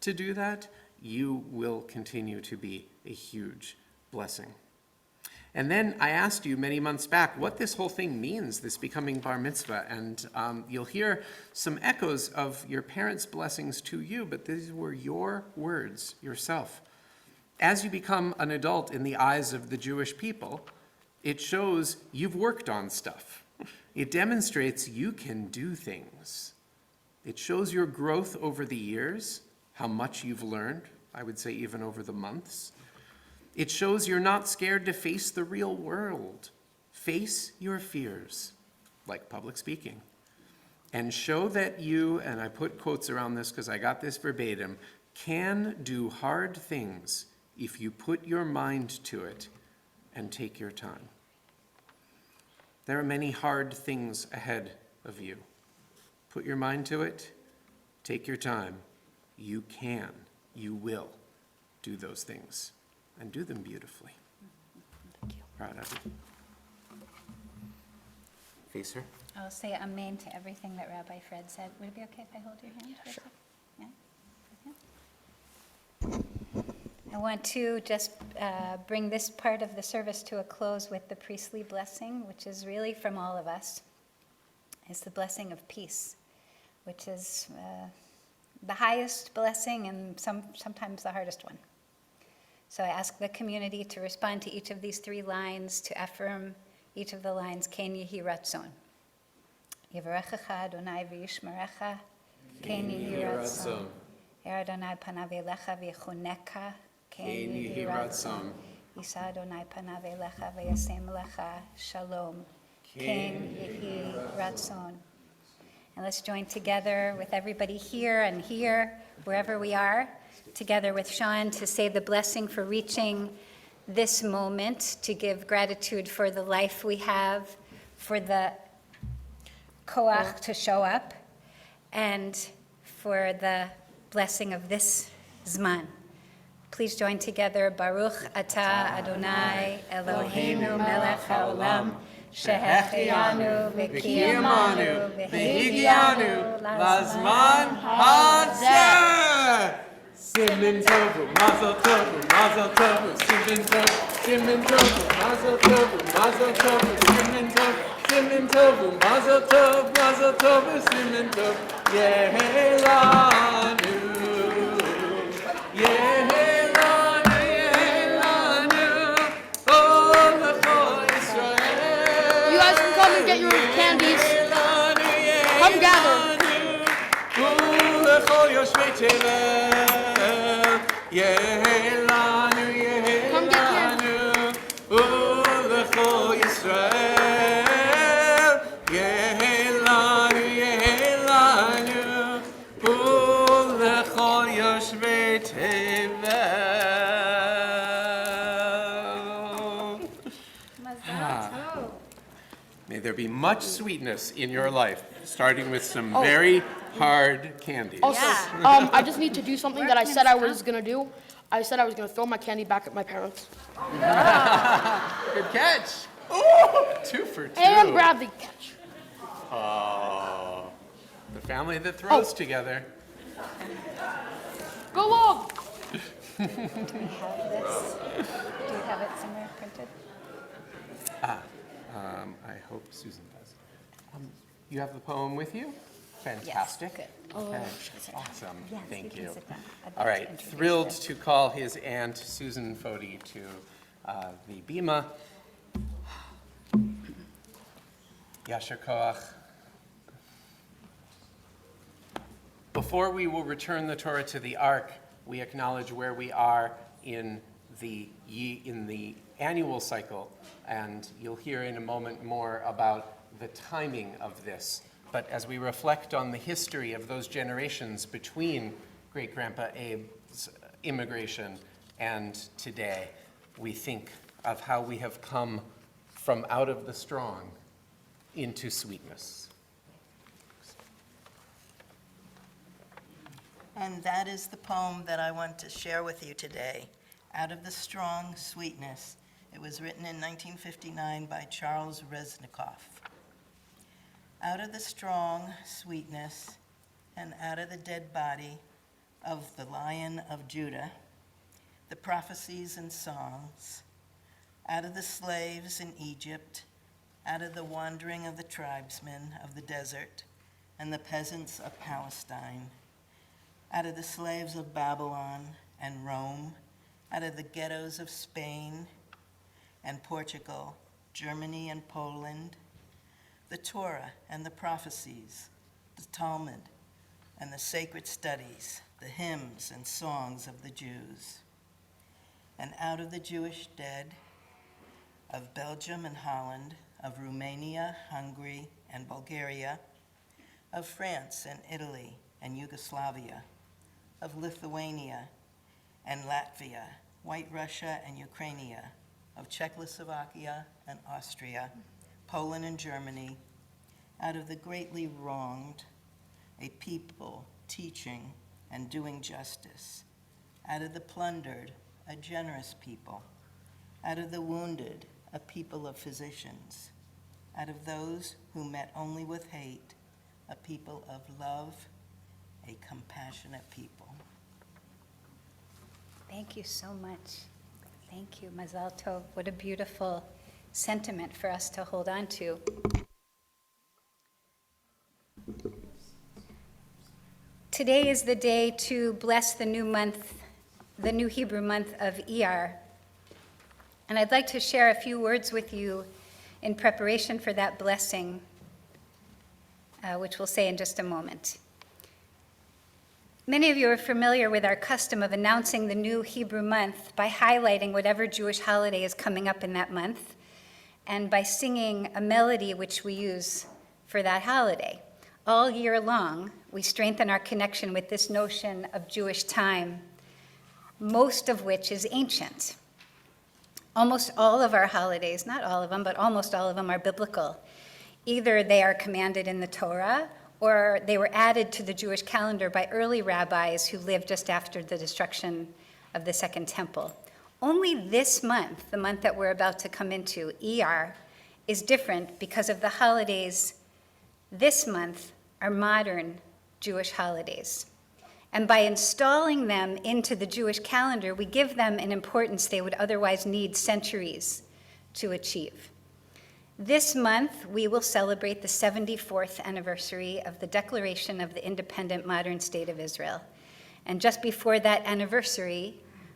to do that, you will continue to be a huge blessing. And then I asked you many months back what this whole thing means, this becoming bar mitzvah, and you'll hear some echoes of your parents' blessings to you, but these were your words yourself. As you become an adult in the eyes of the Jewish people, it shows you've worked on stuff. It demonstrates you can do things. It shows your growth over the years, how much you've learned, I would say even over the months. It shows you're not scared to face the real world. Face your fears, like public speaking. And show that you, and I put quotes around this because I got this verbatim, can do hard things if you put your mind to it and take your time. There are many hard things ahead of you. Put your mind to it, take your time. You can, you will do those things and do them beautifully. Thank you. Proud of you. Face her. I'll say amen to everything that Rabbi Fred said. Would it be okay if I hold your hand? Sure. Yeah? I want to just bring this part of the service to a close with the priestly blessing, which is really from all of us. It's the blessing of peace, which is the highest blessing and sometimes the hardest one. So I ask the community to respond to each of these three lines, to affirm each of the lines, Ken Yehi Ratzon. Yivarechecha Adonai v'yishmerecha, Ken Yehi Ratzon. Adonai panav elecha v'yechuneka, Ken Yehi Ratzon. Yisa Adonai panav elecha v'yasem lecha, Shalom, Ken Yehi Ratzon. And let's join together with everybody here and here, wherever we are, together with Sean to say the blessing for reaching this moment, to give gratitude for the life we have, for the koach to show up, and for the blessing of this zman. Please join together. Baruch atah Adonai Eloheinu melech haolam, שהחיינו וקיימנו והגיענו לזמן הזה. Simin tovu, mazel tovu, mazel tovu, simin tovu, simin tovu, mazel tovu, mazel tovu, simin tovu, simin tovu, mazel tovu, simin tovu, yehelanu, yehelanu, yehelanu, oh, l'chol Yisrael. You guys can come and get your candies. Come gather. L'chol yoshvei tevel. Yehelanu, Yehelanu, U'lechol Yisrael. Yehelanu, Yehelanu, U'lechol Yoshvei Tevel. May there be much sweetness in your life, starting with some very hard candies. Also, I just need to do something that I said I was going to do. I said I was going to throw my candy back at my parents. Good catch. Ooh, 2 for 2. And Bradley catch. Oh, the family that throws together. Go long. Do we have this? Do you have it somewhere printed? I hope Susan does. You have the poem with you? Fantastic. Yes, good. Okay, awesome. Yes, Thank can you. sit down. I'd All like to right, introduce thrilled this. to call his aunt, Susan Foti, to the bima. Yasher koach. Before we will return the Torah to the Ark, we acknowledge where we are in the annual cycle, and you'll hear in a moment more about the timing of this. But as we reflect on the history of those generations between Great-Grandpa Abe's immigration and today, we think of how we have come from out of the strong into sweetness. And that is the poem that I want to share with you today, Out of the Strong Sweetness. It was written in 1959 by Charles Reznikoff. Out of the strong sweetness and out of the dead body of the Lion of Judah, the prophecies and songs, out of the slaves in Egypt, out of the wandering of the tribesmen of the desert and the peasants of Palestine, out of the slaves of Babylon and Rome, out of the ghettos of Spain and Portugal, Germany and Poland, the Torah and the prophecies, the Talmud and the sacred studies, the hymns and songs of the Jews, and out of the Jewish dead of Belgium and Holland, of Romania, Hungary, and Bulgaria, of France and Italy and Yugoslavia, of Lithuania and Latvia, White Russia and Ukraine, of Czechoslovakia and Austria, Poland and Germany, out of the greatly wronged, a people teaching and doing justice, out of the plundered, a generous people, out of the wounded, a people of physicians, out of those who met only with hate, a people of love, a compassionate people. Thank you so much. Thank you, Mazal Tov. What a beautiful sentiment for us to hold on to. Today is the day to bless the new month, the new Hebrew month of Iyar. And I'd like to share a few words with you in preparation for that blessing, which we'll say in just a moment. Many of you are familiar with our custom of announcing the new Hebrew month by highlighting whatever Jewish holiday is coming up in that month, and by singing a melody which we use for that holiday. All year long, we strengthen our connection with this notion of Jewish time, most of which is ancient. Almost all of our holidays, not all of them, but almost all of them are biblical. Either they are commanded in the Torah, or they were added to the Jewish calendar by early rabbis who lived just after the destruction of the Second Temple. Only this month, the month that we're about to come into, Iyar, is different because of the holidays this month are modern Jewish holidays. And by installing them into the Jewish calendar, we give them an importance they would otherwise need centuries to achieve. This month, we will celebrate the 74th anniversary of the declaration of the independent modern state of Israel. And just before that anniversary,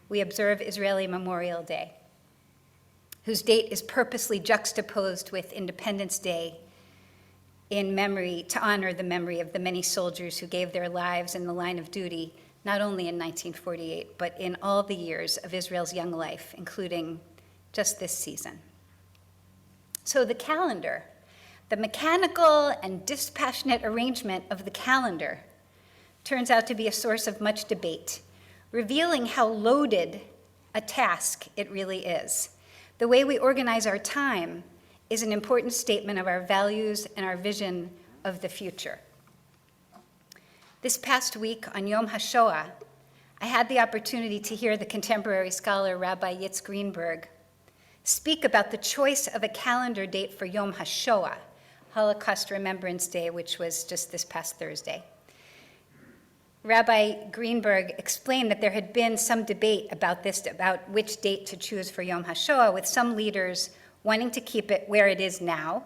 we observe Israeli Memorial Day, whose date is purposely juxtaposed with Independence Day in memory, to honor the memory of the many soldiers who gave their lives in the line of duty, not only in 1948, but in all the years of Israel's young life, including just this season. So the calendar, the mechanical and dispassionate arrangement of the calendar, turns out to be a source of much debate, revealing how loaded a task it really is. The way we organize our time is an important statement of our values and our vision of the future. This past week on Yom HaShoah, I had the opportunity to hear the contemporary scholar Rabbi Yitz Greenberg speak about the choice of a calendar date for Yom HaShoah, Holocaust Remembrance Day, which was just this past Thursday. Rabbi Greenberg explained that there had been some debate about which date to choose for Yom HaShoah, with some leaders wanting to keep it where it is now,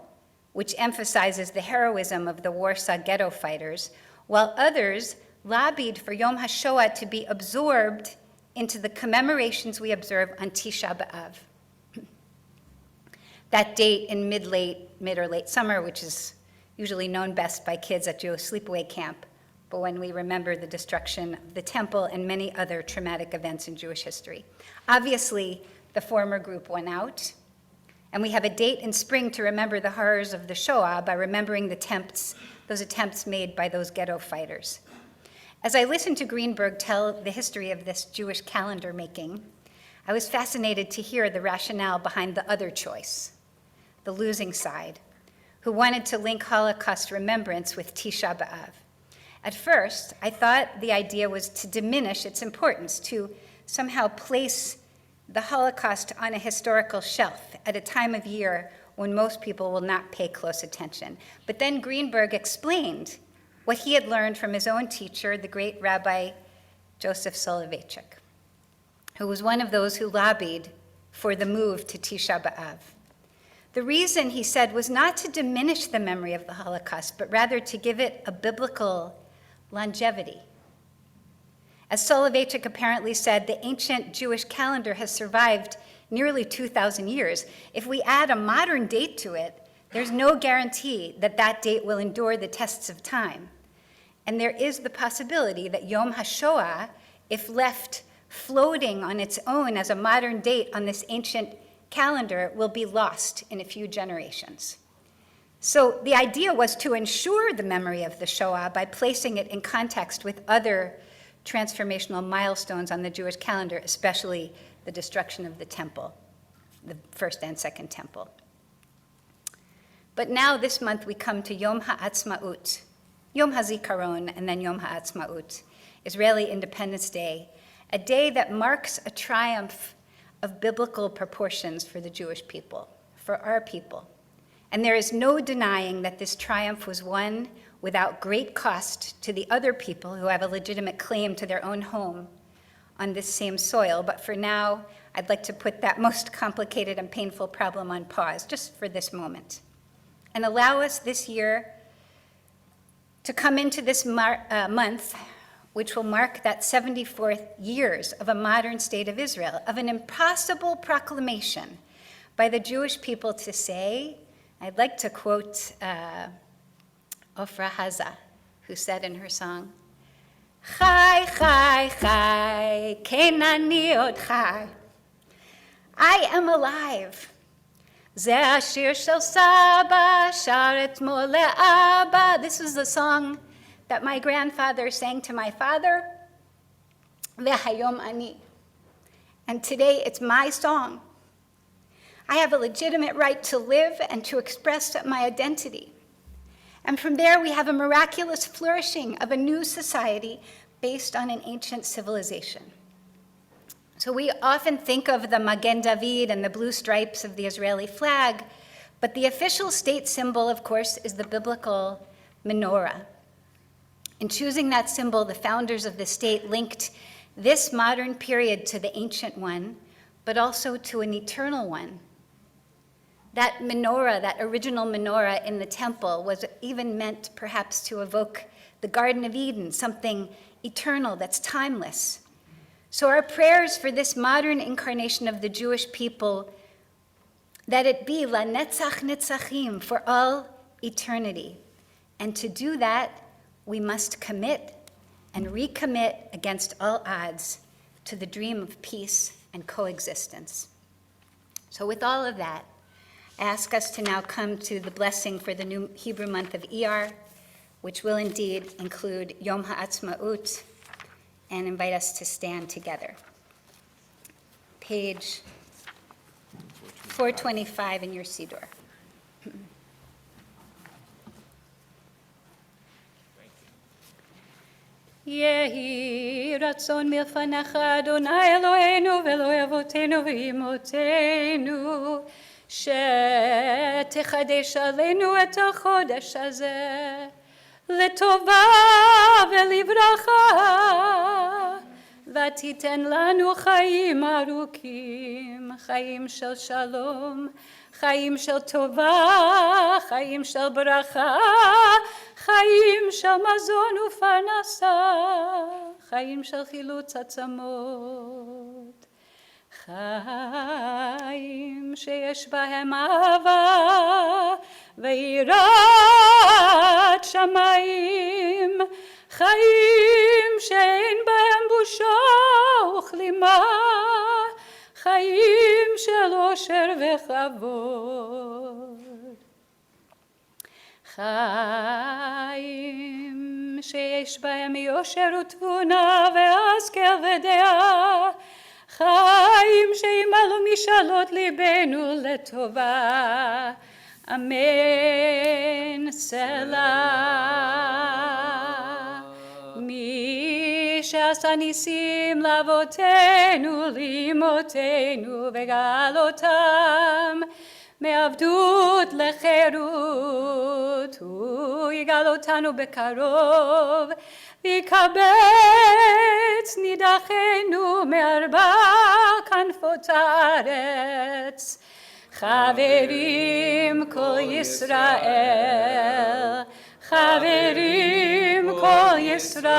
which emphasizes the heroism of the Warsaw Ghetto fighters, while others lobbied for Yom HaShoah to be absorbed into the commemorations we observe on Tisha B'Av. That date in mid or late summer, which is usually known best by kids at Jewish sleepaway camp, but when we remember the destruction of the temple and many other traumatic events in Jewish history. Obviously, the former group won out, and we have a date in spring to remember the horrors of the Shoah by remembering those attempts made by those ghetto fighters. As I listened to Greenberg tell the history of this Jewish calendar making, I was fascinated to hear the rationale behind the other choice, the losing side, who wanted to link Holocaust remembrance with Tisha B'Av. At first, I thought the idea was to diminish its importance, to somehow place the Holocaust on a historical shelf at a time of year when most people will not pay close attention. But then Greenberg explained what he had learned from his own teacher, the great Rabbi Joseph Soloveitchik, who was one of those who lobbied for the move to Tisha B'Av. The reason, he said, was not to diminish the memory of the Holocaust, but rather to give it a biblical longevity. As Soloveitchik apparently said, the ancient Jewish calendar has survived nearly 2,000 years. If we add a modern date to it, there's no guarantee that that date will endure the tests of time. And there is the possibility that Yom HaShoah, if left floating on its own as a modern date on this ancient calendar, will be lost in a few generations. So the idea was to ensure the memory of the Shoah by placing it in context with other transformational milestones on the Jewish calendar, especially the destruction of the temple, the first and second temple. But now this month we come to Yom HaAtzmaut, Yom HaZikaron, and then Yom HaAtzmaut, Israeli Independence Day, a day that marks a triumph of biblical proportions for the Jewish people, for our people. And there is no denying that this triumph was won without great cost to the other people who have a legitimate claim to their own home on this same soil. But for now, I'd like to put that most complicated and painful problem on pause, just for this moment, and allow us this year to come into this month, which will mark that 74th years of a modern state of Israel, of an impossible proclamation by the Jewish people to say, I'd like to quote Ofra Haza, who said in her song, Chai, chai, chai, ken ani od chai. I am alive. Ze ashir shel saba, shar etmol le'aba. This is the song that my grandfather sang to my father. Vehayom ani. And today it's my song. I have a legitimate right to live and to express my identity. And from there we have a miraculous flourishing of a new society based on an ancient civilization. So we often think of the Magen David and the blue stripes of the Israeli flag, but the official state symbol, of course, is the biblical menorah. In choosing that symbol, the founders of the state linked this modern period to the ancient one, but also to an eternal one. That menorah, that original menorah in the temple, was even meant perhaps to evoke the Garden of Eden, something eternal that's timeless. So our prayers for this modern incarnation of the Jewish people, that it be la netzach netzachim, for all eternity. And to do that, we must commit and recommit against all odds to the dream of peace and coexistence. So with all of that, I ask us to now come to the blessing for the new Hebrew month of Iyar, which will indeed include Yom HaAtzmaut, and invite us to stand together. Page 425 in your Siddur. Yehi ratzon milfanecha Adonai Eloheinu ve'Eloi avotenu ve'imotenu שתחדש עלינו את החודש הזה לטובה ולברכה ותיתן לנו חיים ארוכים, חיים של שלום, חיים של טובה, חיים של ברכה, חיים של מזון ופרנסה, חיים של חילוץ עצמות. חיים שיש בהם אהבה ויראת שמיים, חיים שאין בהם בושה וכלימה, חיים של אושר וכבוד. חיים שיש בהם יושר ותבונה והשכל ודעה, חיים שימלאו משאלות ליבנו לטובה. אמן סלה. מי שעשה ניסים לאבותינו לאמותינו וגאל אותם מעבדות לחירות, הוא ויגאל אותנו בקרוב, ויקבץ נידחנו מארבע כנפות הארץ. חברים כל ישראל, חברים כל ישראל,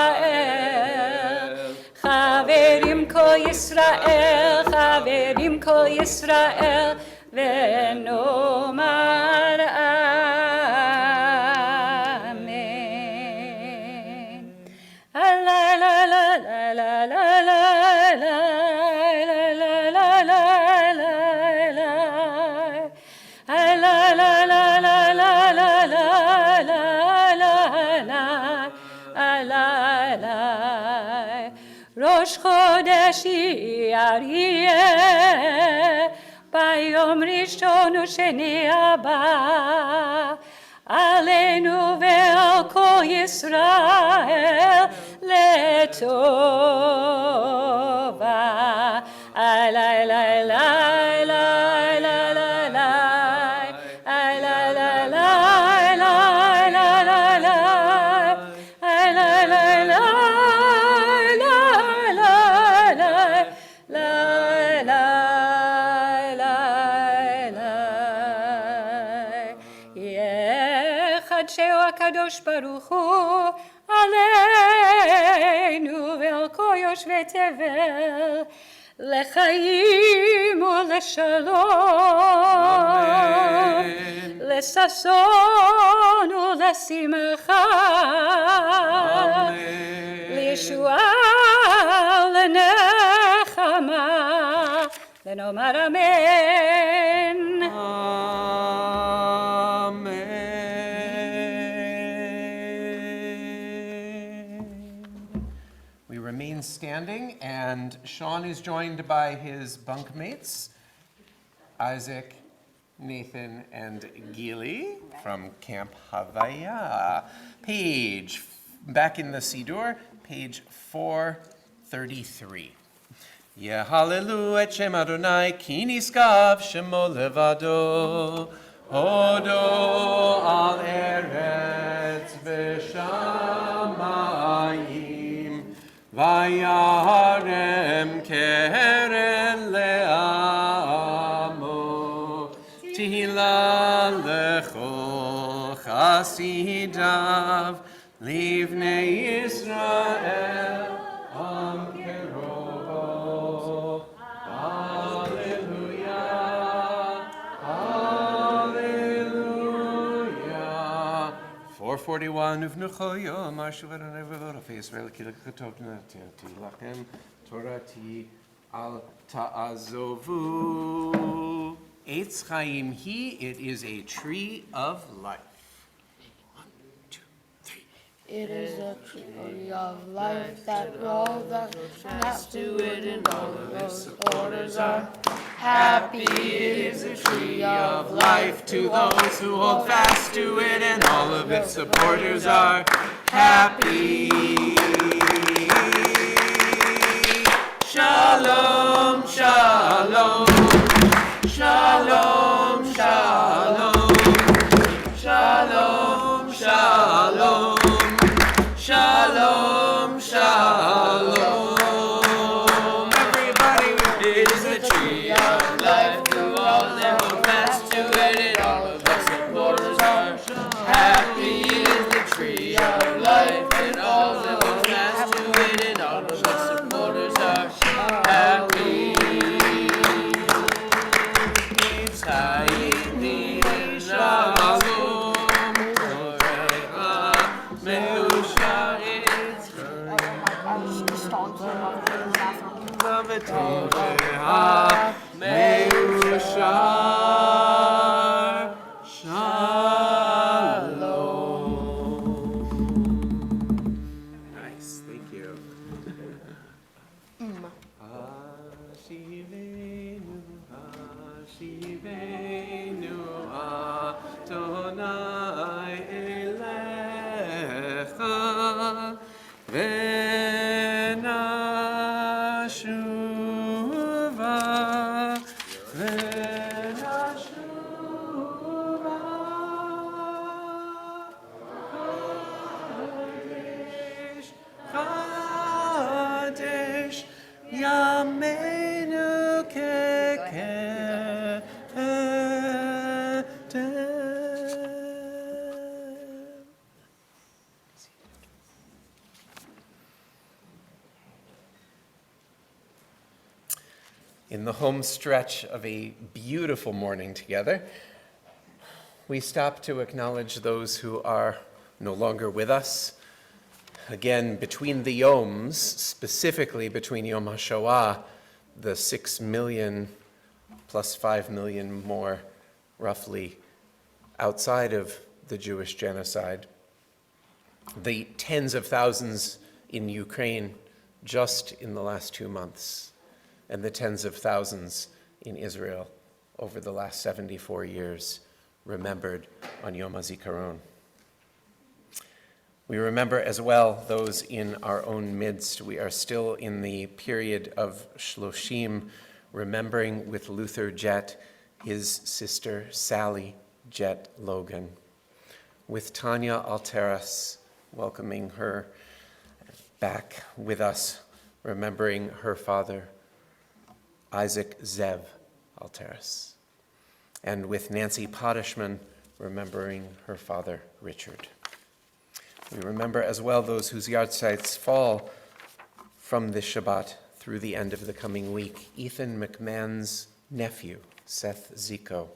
חברים כל ישראל, חברים כל ישראל, ונאמר אמן. לה לה לה לה לה לה לה ראש חודש אייר יהיה, ביום ראשון ושני הבא, עלינו ועל כל ישראל לטובה. אלי אלי אלי הקדוש ברוך הוא עלינו ועל כל יושבי תבל לחיים ולשלום, לששון ולשמחה, לישועה ולנחמה, ונאמר אמן. Remain standing, and Sean is joined by his bunkmates, Isaac, Nathan, and Gili from Camp Havaya. Back in the Siddur, page 433. Yehalelu et Shem Adonai, ki niskav shemo levado, hodo al eretz v'shamayim. Vayarem keren le'amo, Tehillah lecho chasidav, livnei Yisrael am kerovo. Hallelujah, hallelujah. 441 Uvnuchoyo, Marshu Adonai V'Vodafe Yisrael Kilakatov Natati Lachem Torati Al Ta'azovu. Eitz Chaim Hi, it is a tree of life. 1, 2, 3. It is a tree of life that all that snaps to it and all of its supporters are happy. It is a tree of life to those who hold fast to it, and all of its supporters are happy. Shalom, shalom, shalom, shalom, shalom, shalom, shalom, shalom. Everybody, it is the tree of life to all that hold fast to it, and all of its supporters are happy. It is the tree of life, and all that hold fast to it, and all of its supporters are happy. It's Haiti, Shalom, Torah, Meusha, it's Torah, Meusha, Shalom. Nice, thank you. Hashivenu, Hashivenu, Adonai elecha, v'nashuva, v'nashuva. In the home stretch of a beautiful morning together, we stop to acknowledge those who are no longer with us. Again, between the Yoms, specifically between Yom HaShoah, the 6 million plus 5 million more, roughly, outside of the Jewish genocide, the tens of thousands in Ukraine just in the last 2 months, and the tens of thousands in Israel over the last 74 years, remembered on Yom HaZikaron. We remember as well those in our own midst. We are still in the period of Shloshim, remembering with Luther Jett his sister Sally Jett Logan, with Tanya Alteras, welcoming her back with us, remembering her father, Isaac Zev Alteras, and with Nancy Pottishman, remembering her father, Richard. We remember as well those whose yahrzeits fall from this Shabbat through the end of the coming week. Ethan McMahon's nephew, Seth Zico.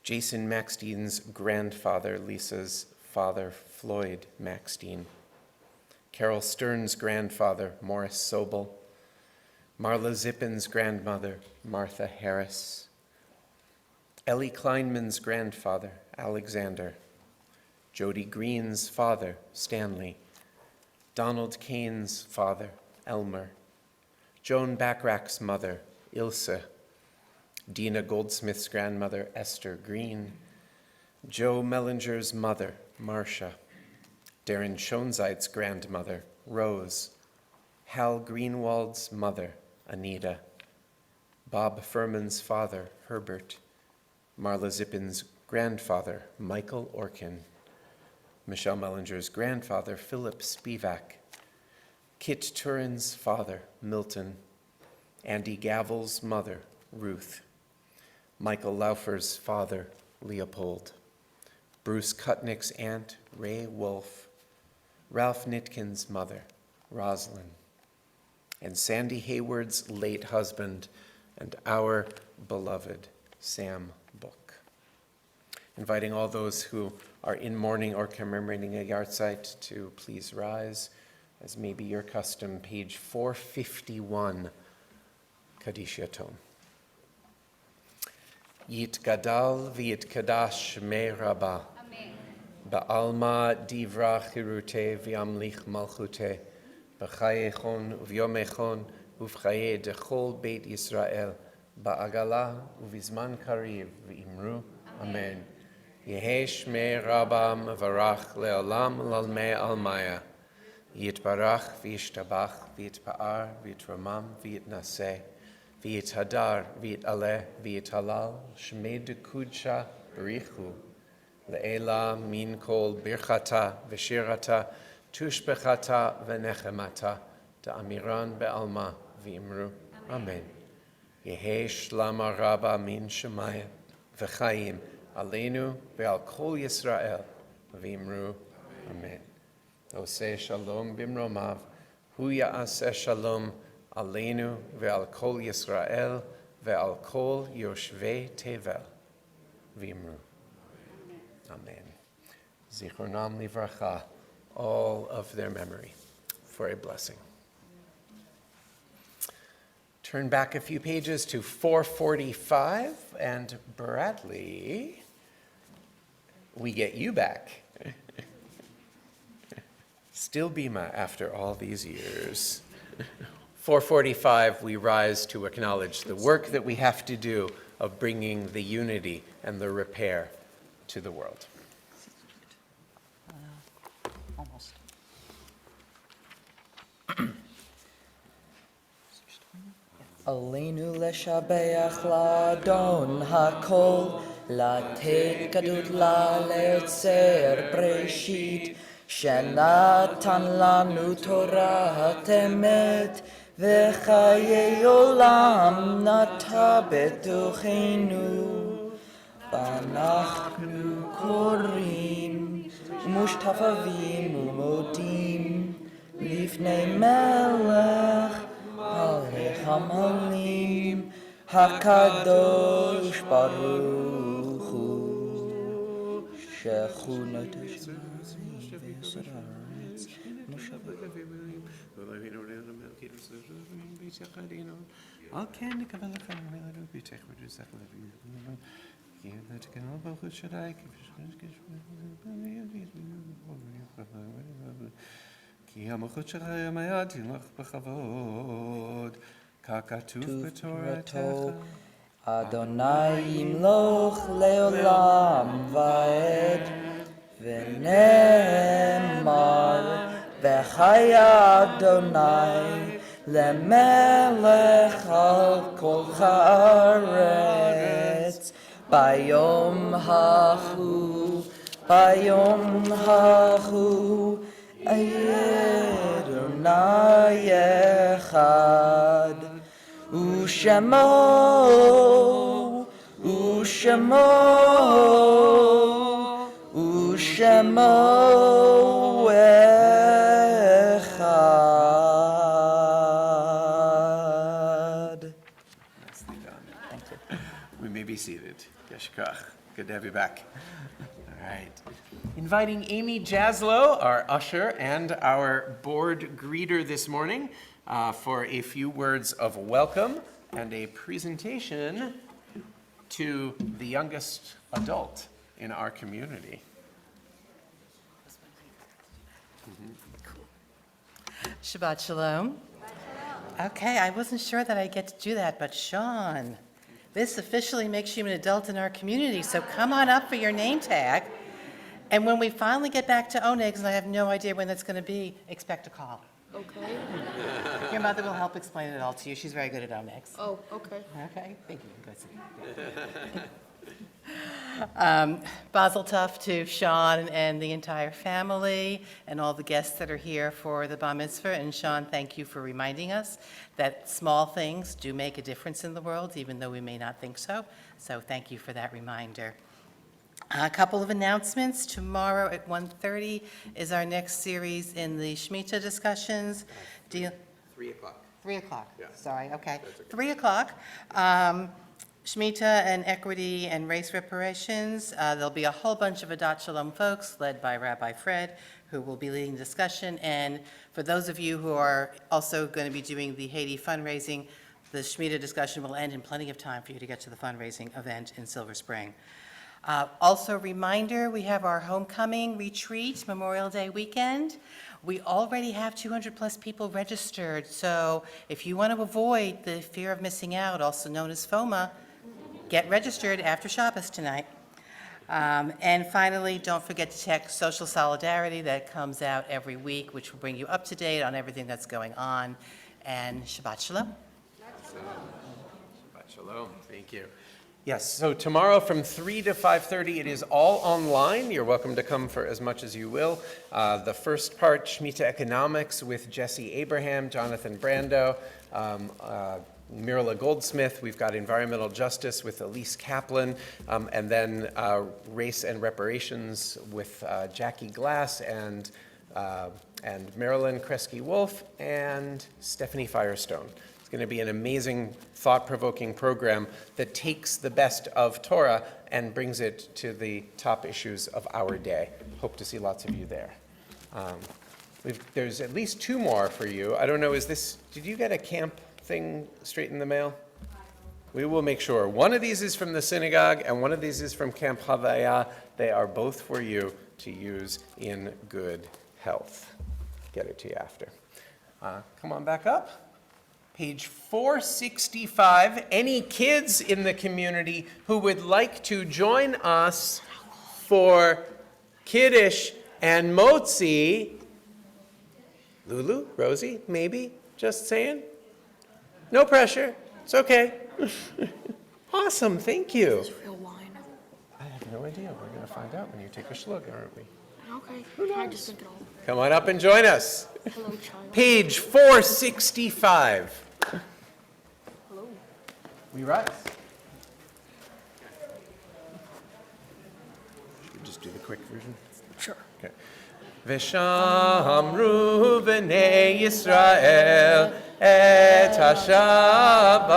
Jason Maxtein's grandfather, Lisa's father, Floyd Maxtein. Carol Stern's grandfather, Morris Sobel. Marla Zippin's grandmother, Martha Harris. Ellie Kleinman's grandfather, Alexander. Jody Green's father, Stanley. Donald Kane's father, Elmer. Joan Backrack's mother, Ilse. Dina Goldsmith's grandmother, Esther Green. Joe Mellinger's mother, Marcia. Darren Schoenzeit's grandmother, Rose. Hal Greenwald's mother, Anita. Bob Furman's father, Herbert. Marla Zippin's grandfather, Michael Orkin. Michelle Mellinger's grandfather, Philip Spivak. Kit Turin's father, Milton. Andy Gavel's mother, Ruth. Michael Laufer's father, Leopold. Bruce Kutnick's aunt, Ray Wolf. Ralph Nitkin's mother, Rosalind. And Sandy Hayward's late husband and our beloved Sam Book. Inviting all those who are in mourning or commemorating a yahrzeit to please rise, as may be your custom, page 451, Kaddish Yatom. Yit gadal v'yit kadash me rabba, ba'alma divra chirute v'yamlich malchute, b'chayechon v'yomechon uv'chaye dechol beit Yisrael, ba'agala uv'izman kariv v'imru, amen. Yehesh me rabam varach le'olam lalme almaya. Yitbarach v'yishtabach v'yitpa'ar v'yitramam v'yitnaseh v'yithadar v'yitaleh v'yitalal shmei kudsha barichu le'ela min kol birchata v'shirata tushbechata v'nechemata ta'amiran be'alma v'imru. Amen. Yehesh lama rabba min shemaya v'chaim Aleinu ve'al kol Yisrael v'imru. Amen. Oseh shalom bimromav, hu ya'aseh shalom aleinu ve'al kol Yisrael ve'al kol yoshvei tevel v'imru. Amen. Zichronam livracha, all of their memory, for a blessing. Turn back a few pages to 445, and Bradley, we get you back. Still Bima after all these years. 445, we rise to acknowledge the work that we have to do of bringing the unity and the repair to the world. Almost. Aleinu leshabeach la'adon hakol, לתת גדות לה ליוצר בראשית, שנתן לנו תורת אמת, וחיי עולם נטע בתוכנו. ואנחנו קוראים ומשתחווים ומודים לפני מלך Alech Hamalim, HaKadosh Baruch Hu, Shechunot HaShamayim V'Yosod HaAretz, Moshe כי המלכות שלך ימיה תלך בכבוד, ככתוב בתורתך. Adonai yimloch leolam vaed, v'nemar v'chaya Adonai lemelech al kol haaretz, bayom hachu, Adonai echad. Ushemo echad. Nicely done. We may be seated. Yeshkach. Good to have you back. All right. Inviting Amy Jaslow, our usher and our board greeter this morning, for a few words of welcome and a presentation to the youngest adult in our community. Shabbat Shalom. Okay, I wasn't sure that I'd get to do that, but Sean, this officially makes you an adult in our community, so come on up for your name tag. And when we finally get back to Onyx, and I have no idea when that's going to be, expect a call. Okay. Your mother will help explain it all to you. She's very good at Onyx. Oh, okay. Okay, thank you. Basil Tuff to Sean and the entire family and all the guests that are here for the Bar Mitzvah. And Sean, thank you for reminding us that small things do make a difference in the world, even though we may not think so. So thank you for that reminder. A couple of announcements. Tomorrow at 1:30 is our next series in the Shemitah discussions. 3 o'clock. 3 o'clock, Yeah. sorry, okay. That's okay. 3 o'clock, Shemitah and equity and race reparations. There'll be a whole bunch of Adat Shalom folks led by Rabbi Fred, who will be leading the discussion. And for those of you who are also going to be doing the Haiti fundraising, the Shemitah discussion will end in plenty of time for you to get to the fundraising event in Silver Spring. Also, reminder, we have our homecoming retreat, Memorial Day weekend. We already have 200-plus people registered, so if you want to avoid the fear of missing out, also known as FOMA, get registered after Shabbos tonight. And finally, don't forget to check Social Solidarity that comes out every week, which will bring you up to date on everything that's going on. And Shabbat Shalom. Shabbat Shalom. Thank you. Yes, so tomorrow from 3 to 5:30, it is all online. You're welcome to come for as much as you will. The first part, Shemitah Economics with Jesse Abraham, Jonathan Brando, Mirla Goldsmith. We've got Environmental Justice with Elise Kaplan, and then Race and Reparations with Jackie Glass and Marilyn Kresge-Wolf and Stephanie Firestone. It's going to be an amazing, thought-provoking program that takes the best of Torah and brings it to the top issues of our day. Hope to see lots of you there. There's at least 2 more for you. I don't know, did you get a camp thing straight in the mail? We will make sure. One of these is from the synagogue and one of these is from Camp Havaya. They are both for you to use in good health. Get it to you after. Come on back up. Page 465, any kids in the community who would like to join us for Kiddush and Motzi? Lulu, Rosie, maybe? Just saying? No pressure. It's okay. Awesome, thank you. Is this real wine? I have no idea. We're going to find out when you take a slug, aren't we? Okay. I just think it all. Come on up and join us. Hello, child. Page 465. Hello. We rise. Should we just do the quick version? Sure. Okay. V'shamru b'nei Yisrael את השבת,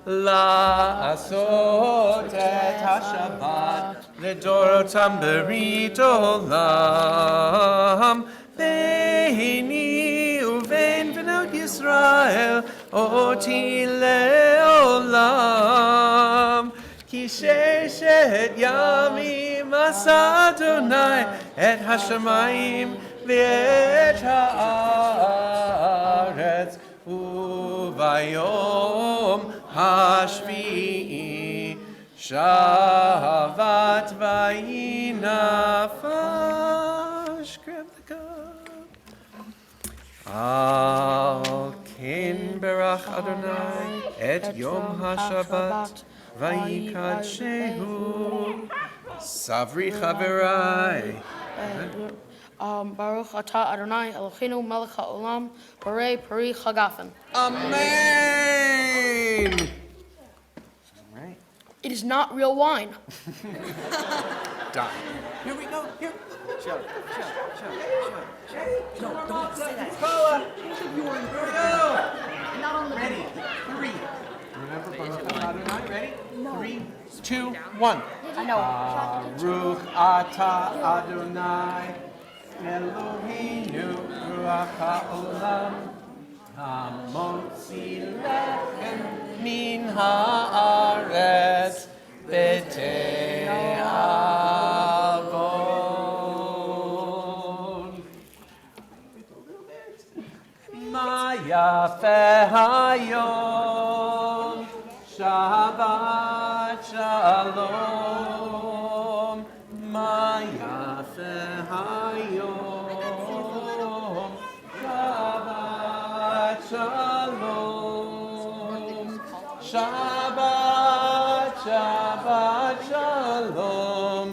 לעשות את השבת, לדורותם ברית עולם, ביני ובין בנות ישראל, אותי לעולם. כי ששת ימים עשה אדוני את השמיים ואת הארץ, וביום השביעי שבת ויהי נפש. Grab the cup. על כן ברך אדוני את יום השבת ויקדשהו. סברי חבריי. Baruch atah Adonai Eloheinu melech haolam, Borei peri chagafen. Amen. Right. It is not real wine. Done. Here we go. Here. Show. No, don't say that. Paula. You were in here we go. Not on the ready. 3. Remember Baruch Adonai. Ready? No. 3, 2, 1. I know. Baruch atah Adonai Eloheinu ruach haolam hamotzi lechem min haaretz b'te'avon. Ma yafe hayom Shabbat shalom. Ma yafe hayom Shabbat shalom. Shabbat shalom.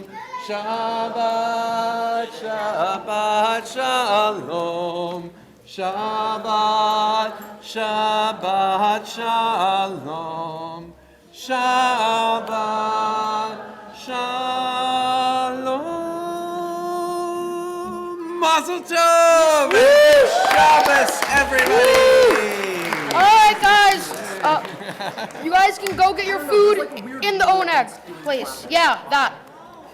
Shabbat shalom. Shabbat shalom. Shabbat shalom. Mazel tov! Shabbos, everybody! All right, guys. You guys can go get your food in the Oneg place. Yeah, that.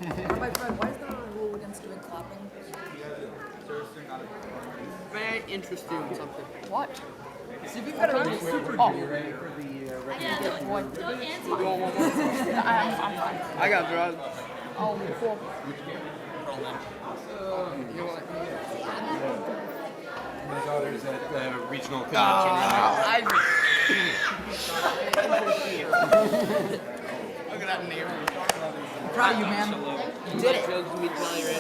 Rabbi Fred, why is there a rule against doing clapping? Very interesting something. What? See, we've got a super ready for the I'm fine. I got drugs. Oh, cool. My daughter's at the regional convention right now. Look at that neighbor. I'm proud of you, man. You did it.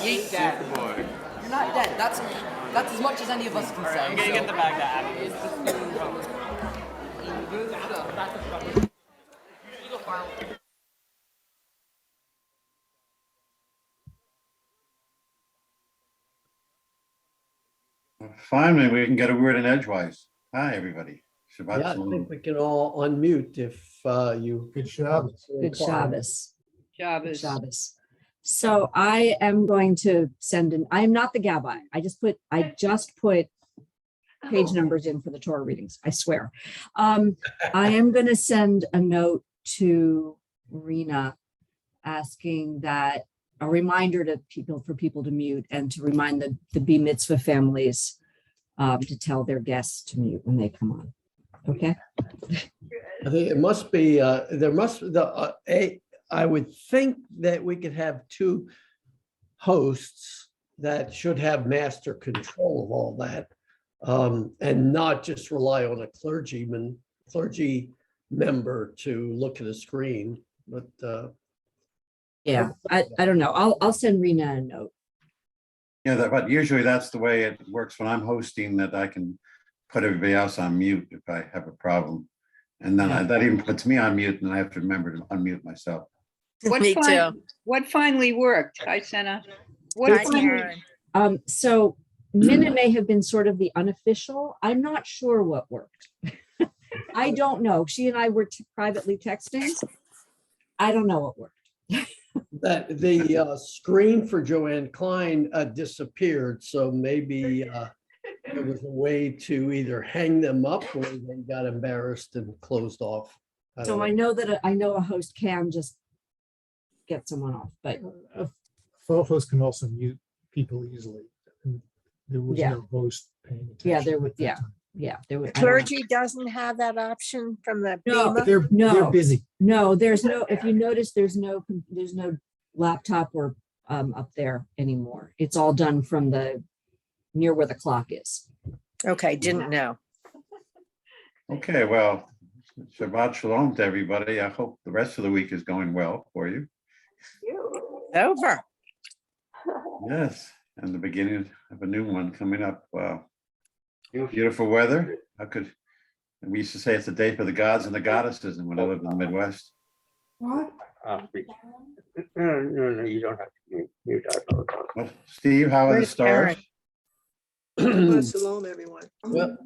Yeet that. You're not dead. That's as much as any of us can say. I'm gonna get the bag that Finally, we can get a word in edgewise. Hi, everybody. Shabbat Yeah, I shalom. think we can all unmute if you. Good Shabbos. Good Shabbos. Shabbos. So I am going to send I am not the Gabbai. I just put page numbers in for the Torah readings. I swear. I am going to send a note to Rena asking that a reminder to for people to mute and to remind the B Mitzvah families to tell their guests to mute when they come on. Okay. I think it must be, I would think that we could have 2 hosts that should have master control of all that, and not just rely on a clergy member to look at a screen, but yeah, I don't know. I'll send Rena a note. Yeah, but usually that's the way it works when I'm hosting, that I can put everybody else on mute if I have a problem. And then that even puts me on mute, and I have to remember to unmute myself. What finally worked? Hi, Senna. So Minna may have been sort of the unofficial. I'm not sure what worked. I don't know. She and I were privately texting. I don't know what worked. that the screen for Joanne Klein disappeared. So maybe there was a way to either hang them up or they got embarrassed and closed off. So I know that I know a host can just get someone off, but Photos can also mute people easily. And there was Yeah. no host paying attention. yeah, there at would, that yeah, time. yeah, there would. The I don't know. clergy doesn't have that option from the No, FEMA? They're No. busy. No, there's no, if you notice, there's no laptop or up there anymore. It's all done from near where the clock is. Okay, didn't know. Okay, well, Shabbat Shalom to everybody. I hope the rest of the week is going well for you. Over. Yes, and the beginning of a new one coming up. Wow. Beautiful weather. And we used to say it's a day for the gods and the goddesses and when I lived in the Midwest. What? No, you don't have to mute that. Well, Steve, how are the Where's stars? Shalom, everyone. Well,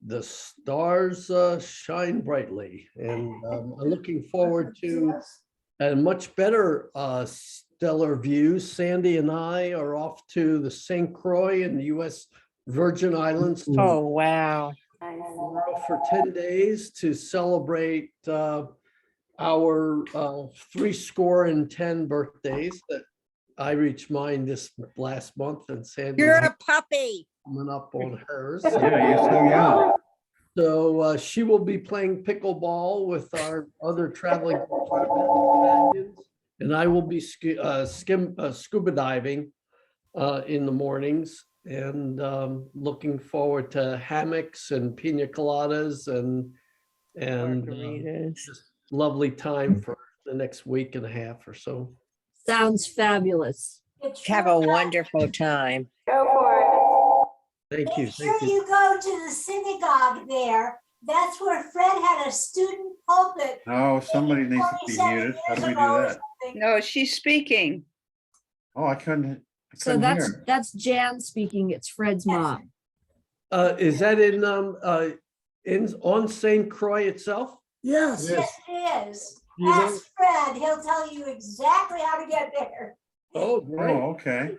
the stars shine brightly, and I'm looking forward to a much better stellar view. Sandy and I are off to the St. Croix in the U.S. Virgin Islands Oh, wow. for 10 days to celebrate our 10 birthdays that I reached mine this last month, and Sandy You're a puppy. coming up on hers. Yeah, you're so young. So she will be playing pickleball with our other traveling companions, and I will be scuba diving in the mornings, and looking forward to hammocks and pina coladas and just lovely time for the next week and a half or so. Sounds fabulous. Have a wonderful time. Go for it. Thank you. Make sure you go to the synagogue there. That's where Fred had a student pulpit. No, somebody needs to be 47 muted. How do we years do ago or that? something. No, she's speaking. Oh, I couldn't So hear. that's Jan speaking. It's Fred's mom. Is that on St. Croix itself? Yes, it is. You know- Ask Fred. He'll tell you exactly how to get there. Oh, great. Oh, okay.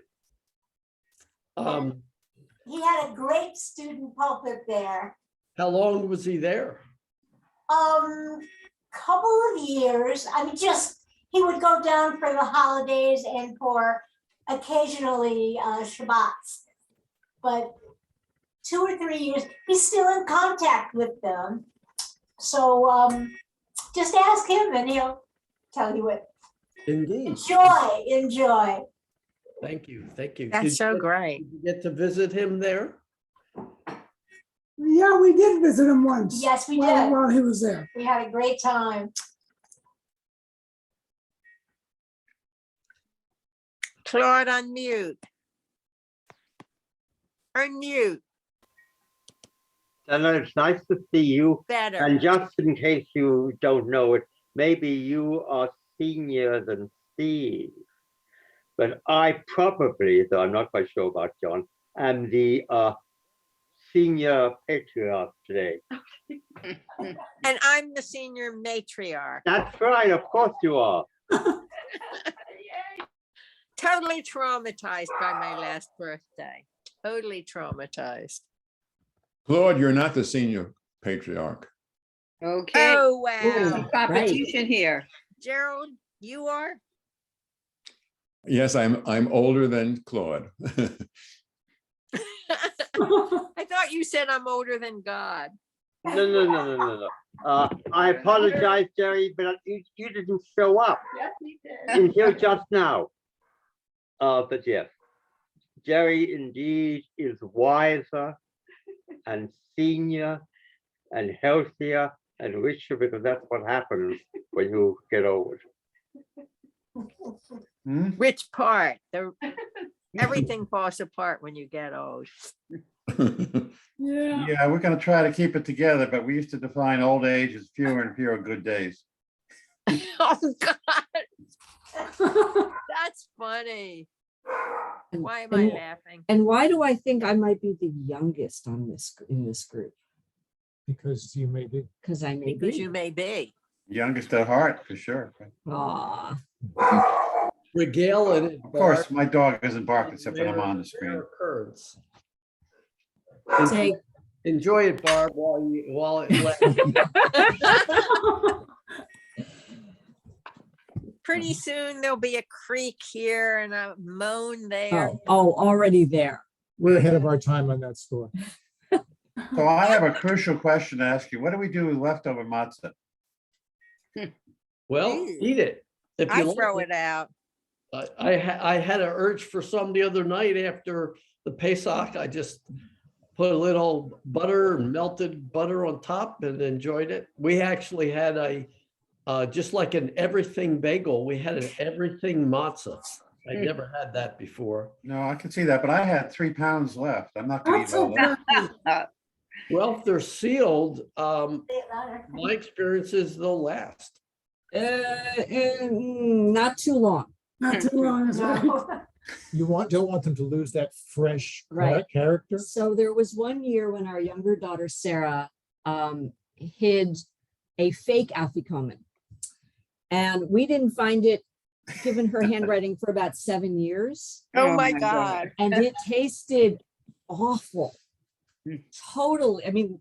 He had a great student pulpit there. How long was he there? Couple of years. I mean, he would go down for the holidays and for occasionally Shabbats. But 2 or 3 years, he's still in contact with them. So just ask him and he'll tell you it. Indeed. Enjoy. Thank you. That's so great. Did you get to visit him there? Yeah, we did visit him once. Yes, we did. While he was there. We had a great time. Claude, unmute. Unmute. And it's nice to see you. Better. And just in case you don't know it, maybe you are senior than Steve. But I probably, though I'm not quite sure about John, am the senior patriarch today. And I'm the senior matriarch. That's right, of course you are. Totally traumatized by my last birthday. Totally traumatized. Claude, you're not the senior patriarch. Okay. Oh, wow. Some competition here. Gerald, you are? Yes, I'm older than Claude. I thought you said I'm older than God. No. I apologize, Jerry, but you didn't show up until just now. But yes, Jerry indeed is wiser and senior and healthier and richer, because that's what happens when you get old. Which part? Everything falls apart when you get old. Yeah, we're gonna try to keep it together, but we used to define old age as fewer and fewer good days. Oh, God. That's funny. Why am I laughing? And why do I think I might be the youngest in this group? Because you may be. Because I may Because be. you may be. Youngest at heart, for sure. Aw. regale in it. Of course, my dog doesn't bark except when I'm on the Rare screen. occurrence. Say, Enjoy it, Barb, while it lasts. Pretty soon there'll be a creek here and a moan there. already there. We're ahead of our time on that score. So I have a crucial question to ask you. What do we do with leftover matzah? Well, eat it. If you I like throw it out. I had an urge for some the other night after the Pesach. I just put a little butter and melted butter on top and enjoyed it. We actually had just like an everything bagel, we had an everything matzah. I'd never had that before. No, I can see that, but I had 3 pounds left. I'm not going to eat all that. Well, if they're sealed, my experience is they'll last. Not too long. Not too long as well. You don't want them to lose that fresh Right. character? So there was one year when our younger daughter, Sarah, hid a fake afikomen. And we didn't find it, given her handwriting, for about 7 years. Oh my God. And it tasted awful. Totally. I mean,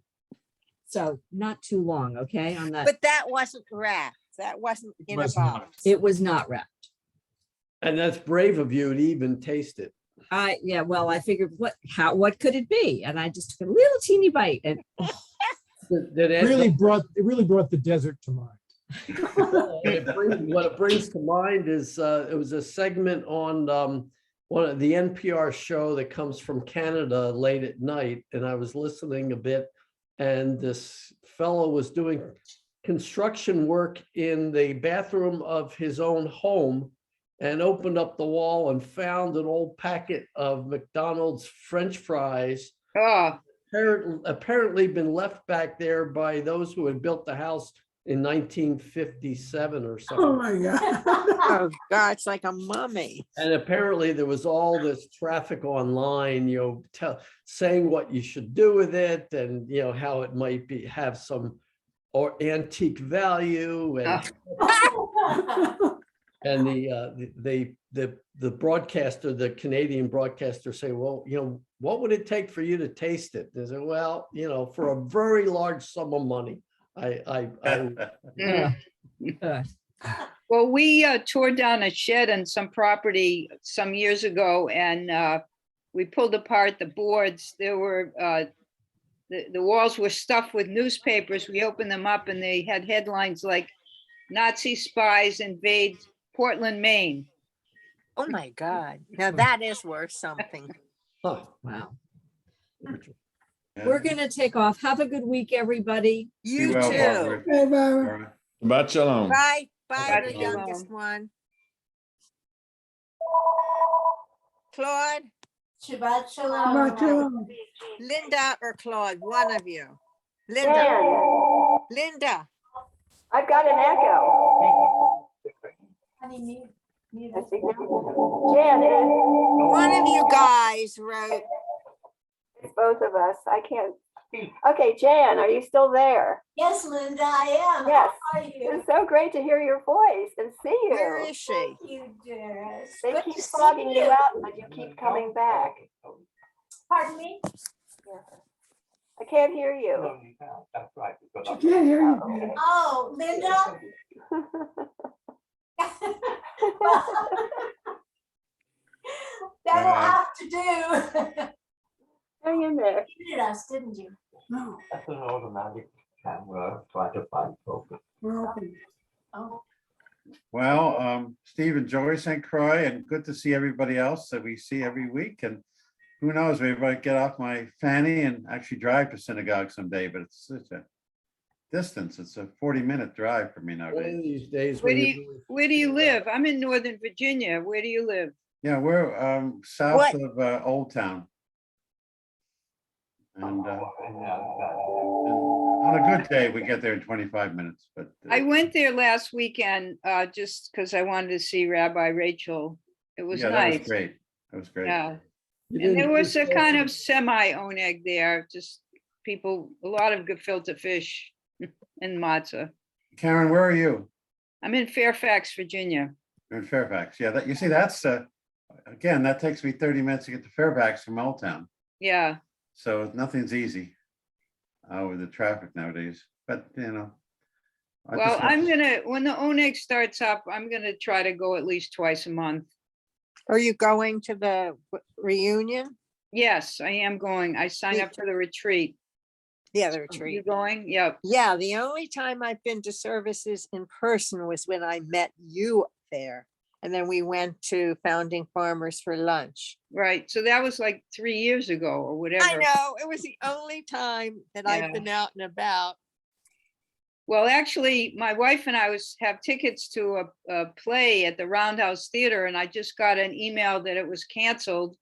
so not too long, okay, on that. But that wasn't wrapped. That wasn't in a box. It was not wrapped. And that's brave of you to even taste it. Yeah, well, I figured what could it be? And I just took a little teeny bite and It really brought the desert to mind. What it brings to mind is it was a segment on one of the NPR show that comes from Canada late at night, and I was listening a bit, and this fellow was doing construction work in the bathroom of his own home and opened up the wall and found an old packet of McDonald's French fries. Apparently been left back there by those who had built the house in 1957 or something. Oh my God. Oh God, it's like a mummy. And apparently there was all this traffic online, saying what you should do with it and, how it might have some or antique value and the broadcaster, the Canadian broadcaster say, well, what would it take for you to taste it? They said, well, for a very large sum of money. Well, we tore down a shed on some property some years ago, and we pulled apart the boards. There were the walls were stuffed with newspapers. We opened them up, and they had headlines like "Nazi spies invade Portland, Maine." Oh my God. Now that is worth something. Oh, wow. We're going to take off. Have a good week, everybody. You well, too. Barbara. Shabbat shalom. Bye. Bye, Shabbat the shalom. youngest one. Claude, Shabbat Shabbat shalom. Linda, or Claude, one of you. Linda. Linda. I've got an echo. Jan, One of you guys wrote. it's both of us. I can't. Okay, Jan, are you still there? Yes, Linda, I am. Yes. How are you? It's so great to hear your voice and see you. Where is she? Thank you, dearest. They Good keep to see fogging you out, but you keep coming back. Pardon me? I can't hear you. She can't hear you. Oh, Linda? That'll have to do. Hang in there. You did us, didn't you? No, That's an automatic camera, try to find focus. we're open. Oh. Well, Steve and Joy St. Croix, and good to see everybody else that we see every week. And who knows, maybe I get off my fanny and actually drive to synagogue someday, but it's such a distance. It's a 40-minute drive for me One of nowadays. these days. Where when do you you Where do you live? I'm in Northern Virginia. Where do you live? Yeah, we're south What? of Old Town. And on a good day, we get there in 25 minutes, but I went there last weekend just because I wanted to see Rabbi Rachel. It was yeah, nice. that was great. That was great. Yeah. You And there didn't was a do kind of semi-oneg there, just people, a lot of gefilte fish and matzah. Karen, where are you? I'm in Fairfax, Virginia. in Fairfax. Yeah, that, you see, that's, again, that takes me 30 minutes to get to Fairfax from Old Town. Yeah, So nothing's easy with the traffic nowadays, but I well, just have I'm to- gonna, when the ONEG starts up, I'm gonna try to go at least twice a month. Are you going to the reunion? Yes, I am going. I signed up for the retreat. Yeah, the You retreat. going? Yep. Yeah, the only time I've been to services in person was when I met you there. And then we went to Founding Farmers for lunch. Right. So that was like 3 years ago or whatever. I know, it was the only time that Yeah. I've been out and about. Well, actually, my wife and I have tickets to a play at the Roundhouse Theater, and I just got an email that it was canceled.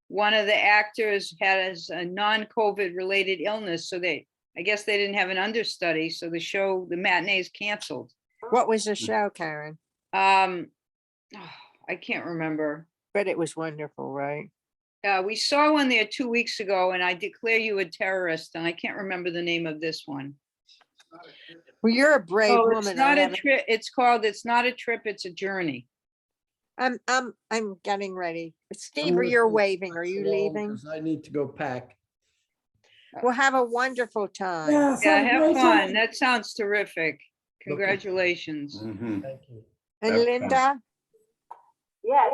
One of the actors has a non-COVID related illness, so I guess they didn't have an understudy, so the matinee is canceled. What was the show, Karen? I can't remember. But it was wonderful, right? We saw one there 2 weeks ago, and I Declare You a Terrorist, and I can't remember the name of this one. Well, you're a brave Oh, woman. it's not I a haven't- trip. It's called It's Not a Trip, It's a Journey. I'm getting ready. Steve, I'm or gonna you're go waving. Are you along leaving? 'cause I need to go pack. Well, have a wonderful time. Yes, Yeah, have a have great fun. time. That sounds terrific. Congratulations. Mhm. Thank you. And Have fun. Linda, Yes,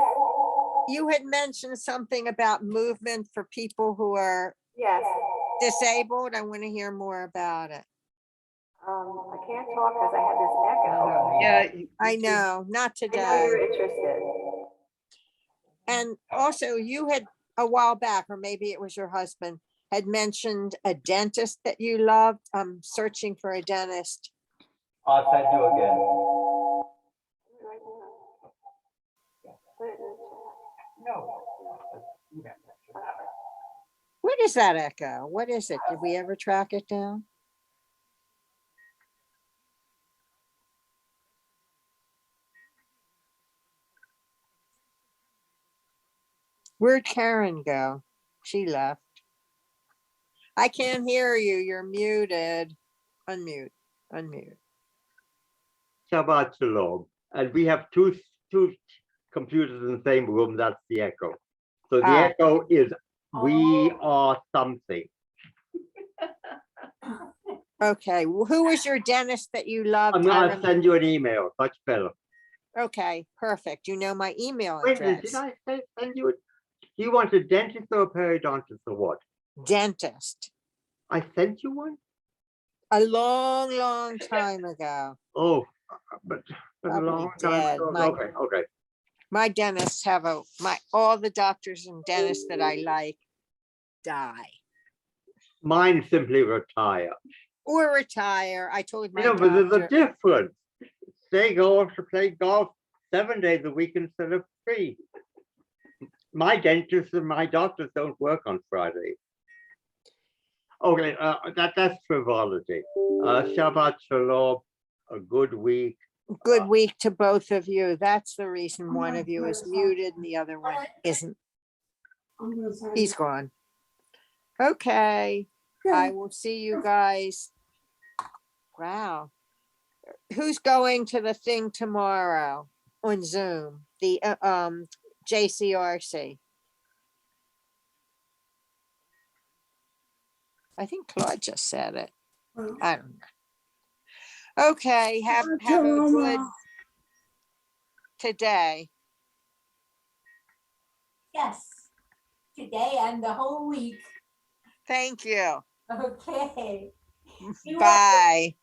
you had mentioned something about movement for people who are yes. disabled. I want to hear more about it. I can't talk because I have this echo. Yeah, I know, not I know you're today. interested. And also you had a while back, or maybe it was your husband, had mentioned a dentist that you loved. I'm searching for a dentist. I'll send you again. What is that echo? What is it? Did we ever track it down? Where'd Karen go? She left. I can't hear you. You're muted. Unmute, unmute. Shabbat Shalom. And we have two computers in the same room. That's the echo. So the Ah. echo is we are something. Okay, who was your dentist that you loved? I'm gonna send you an email. Much better. Okay, perfect. You know my email Wait, did address. I send you it? Do you want a dentist or a periodontist or what? Dentist. I sent you one? A long, long time ago. Oh, but a Probably long time dead. ago. My- Okay, okay. My dentists have all the doctors and dentists that I like die Mine simply retire. or retire. I told my You know, but there's a doctor, difference. They go off to play golf 7 days a week instead of 3. My dentists and my doctors don't work on Friday. Okay, that's frivolity. Shabbat Shalom, a good week. good week to both of you. That's the reason one of you is muted and the other one isn't. He's gone. Okay, I will see you guys. Wow. Who's going to the thing tomorrow on Zoom? The JCRC. I think Claude just said it. I don't know. Okay, have a good today. Yes, today and the whole week. Thank you. Okay. Bye.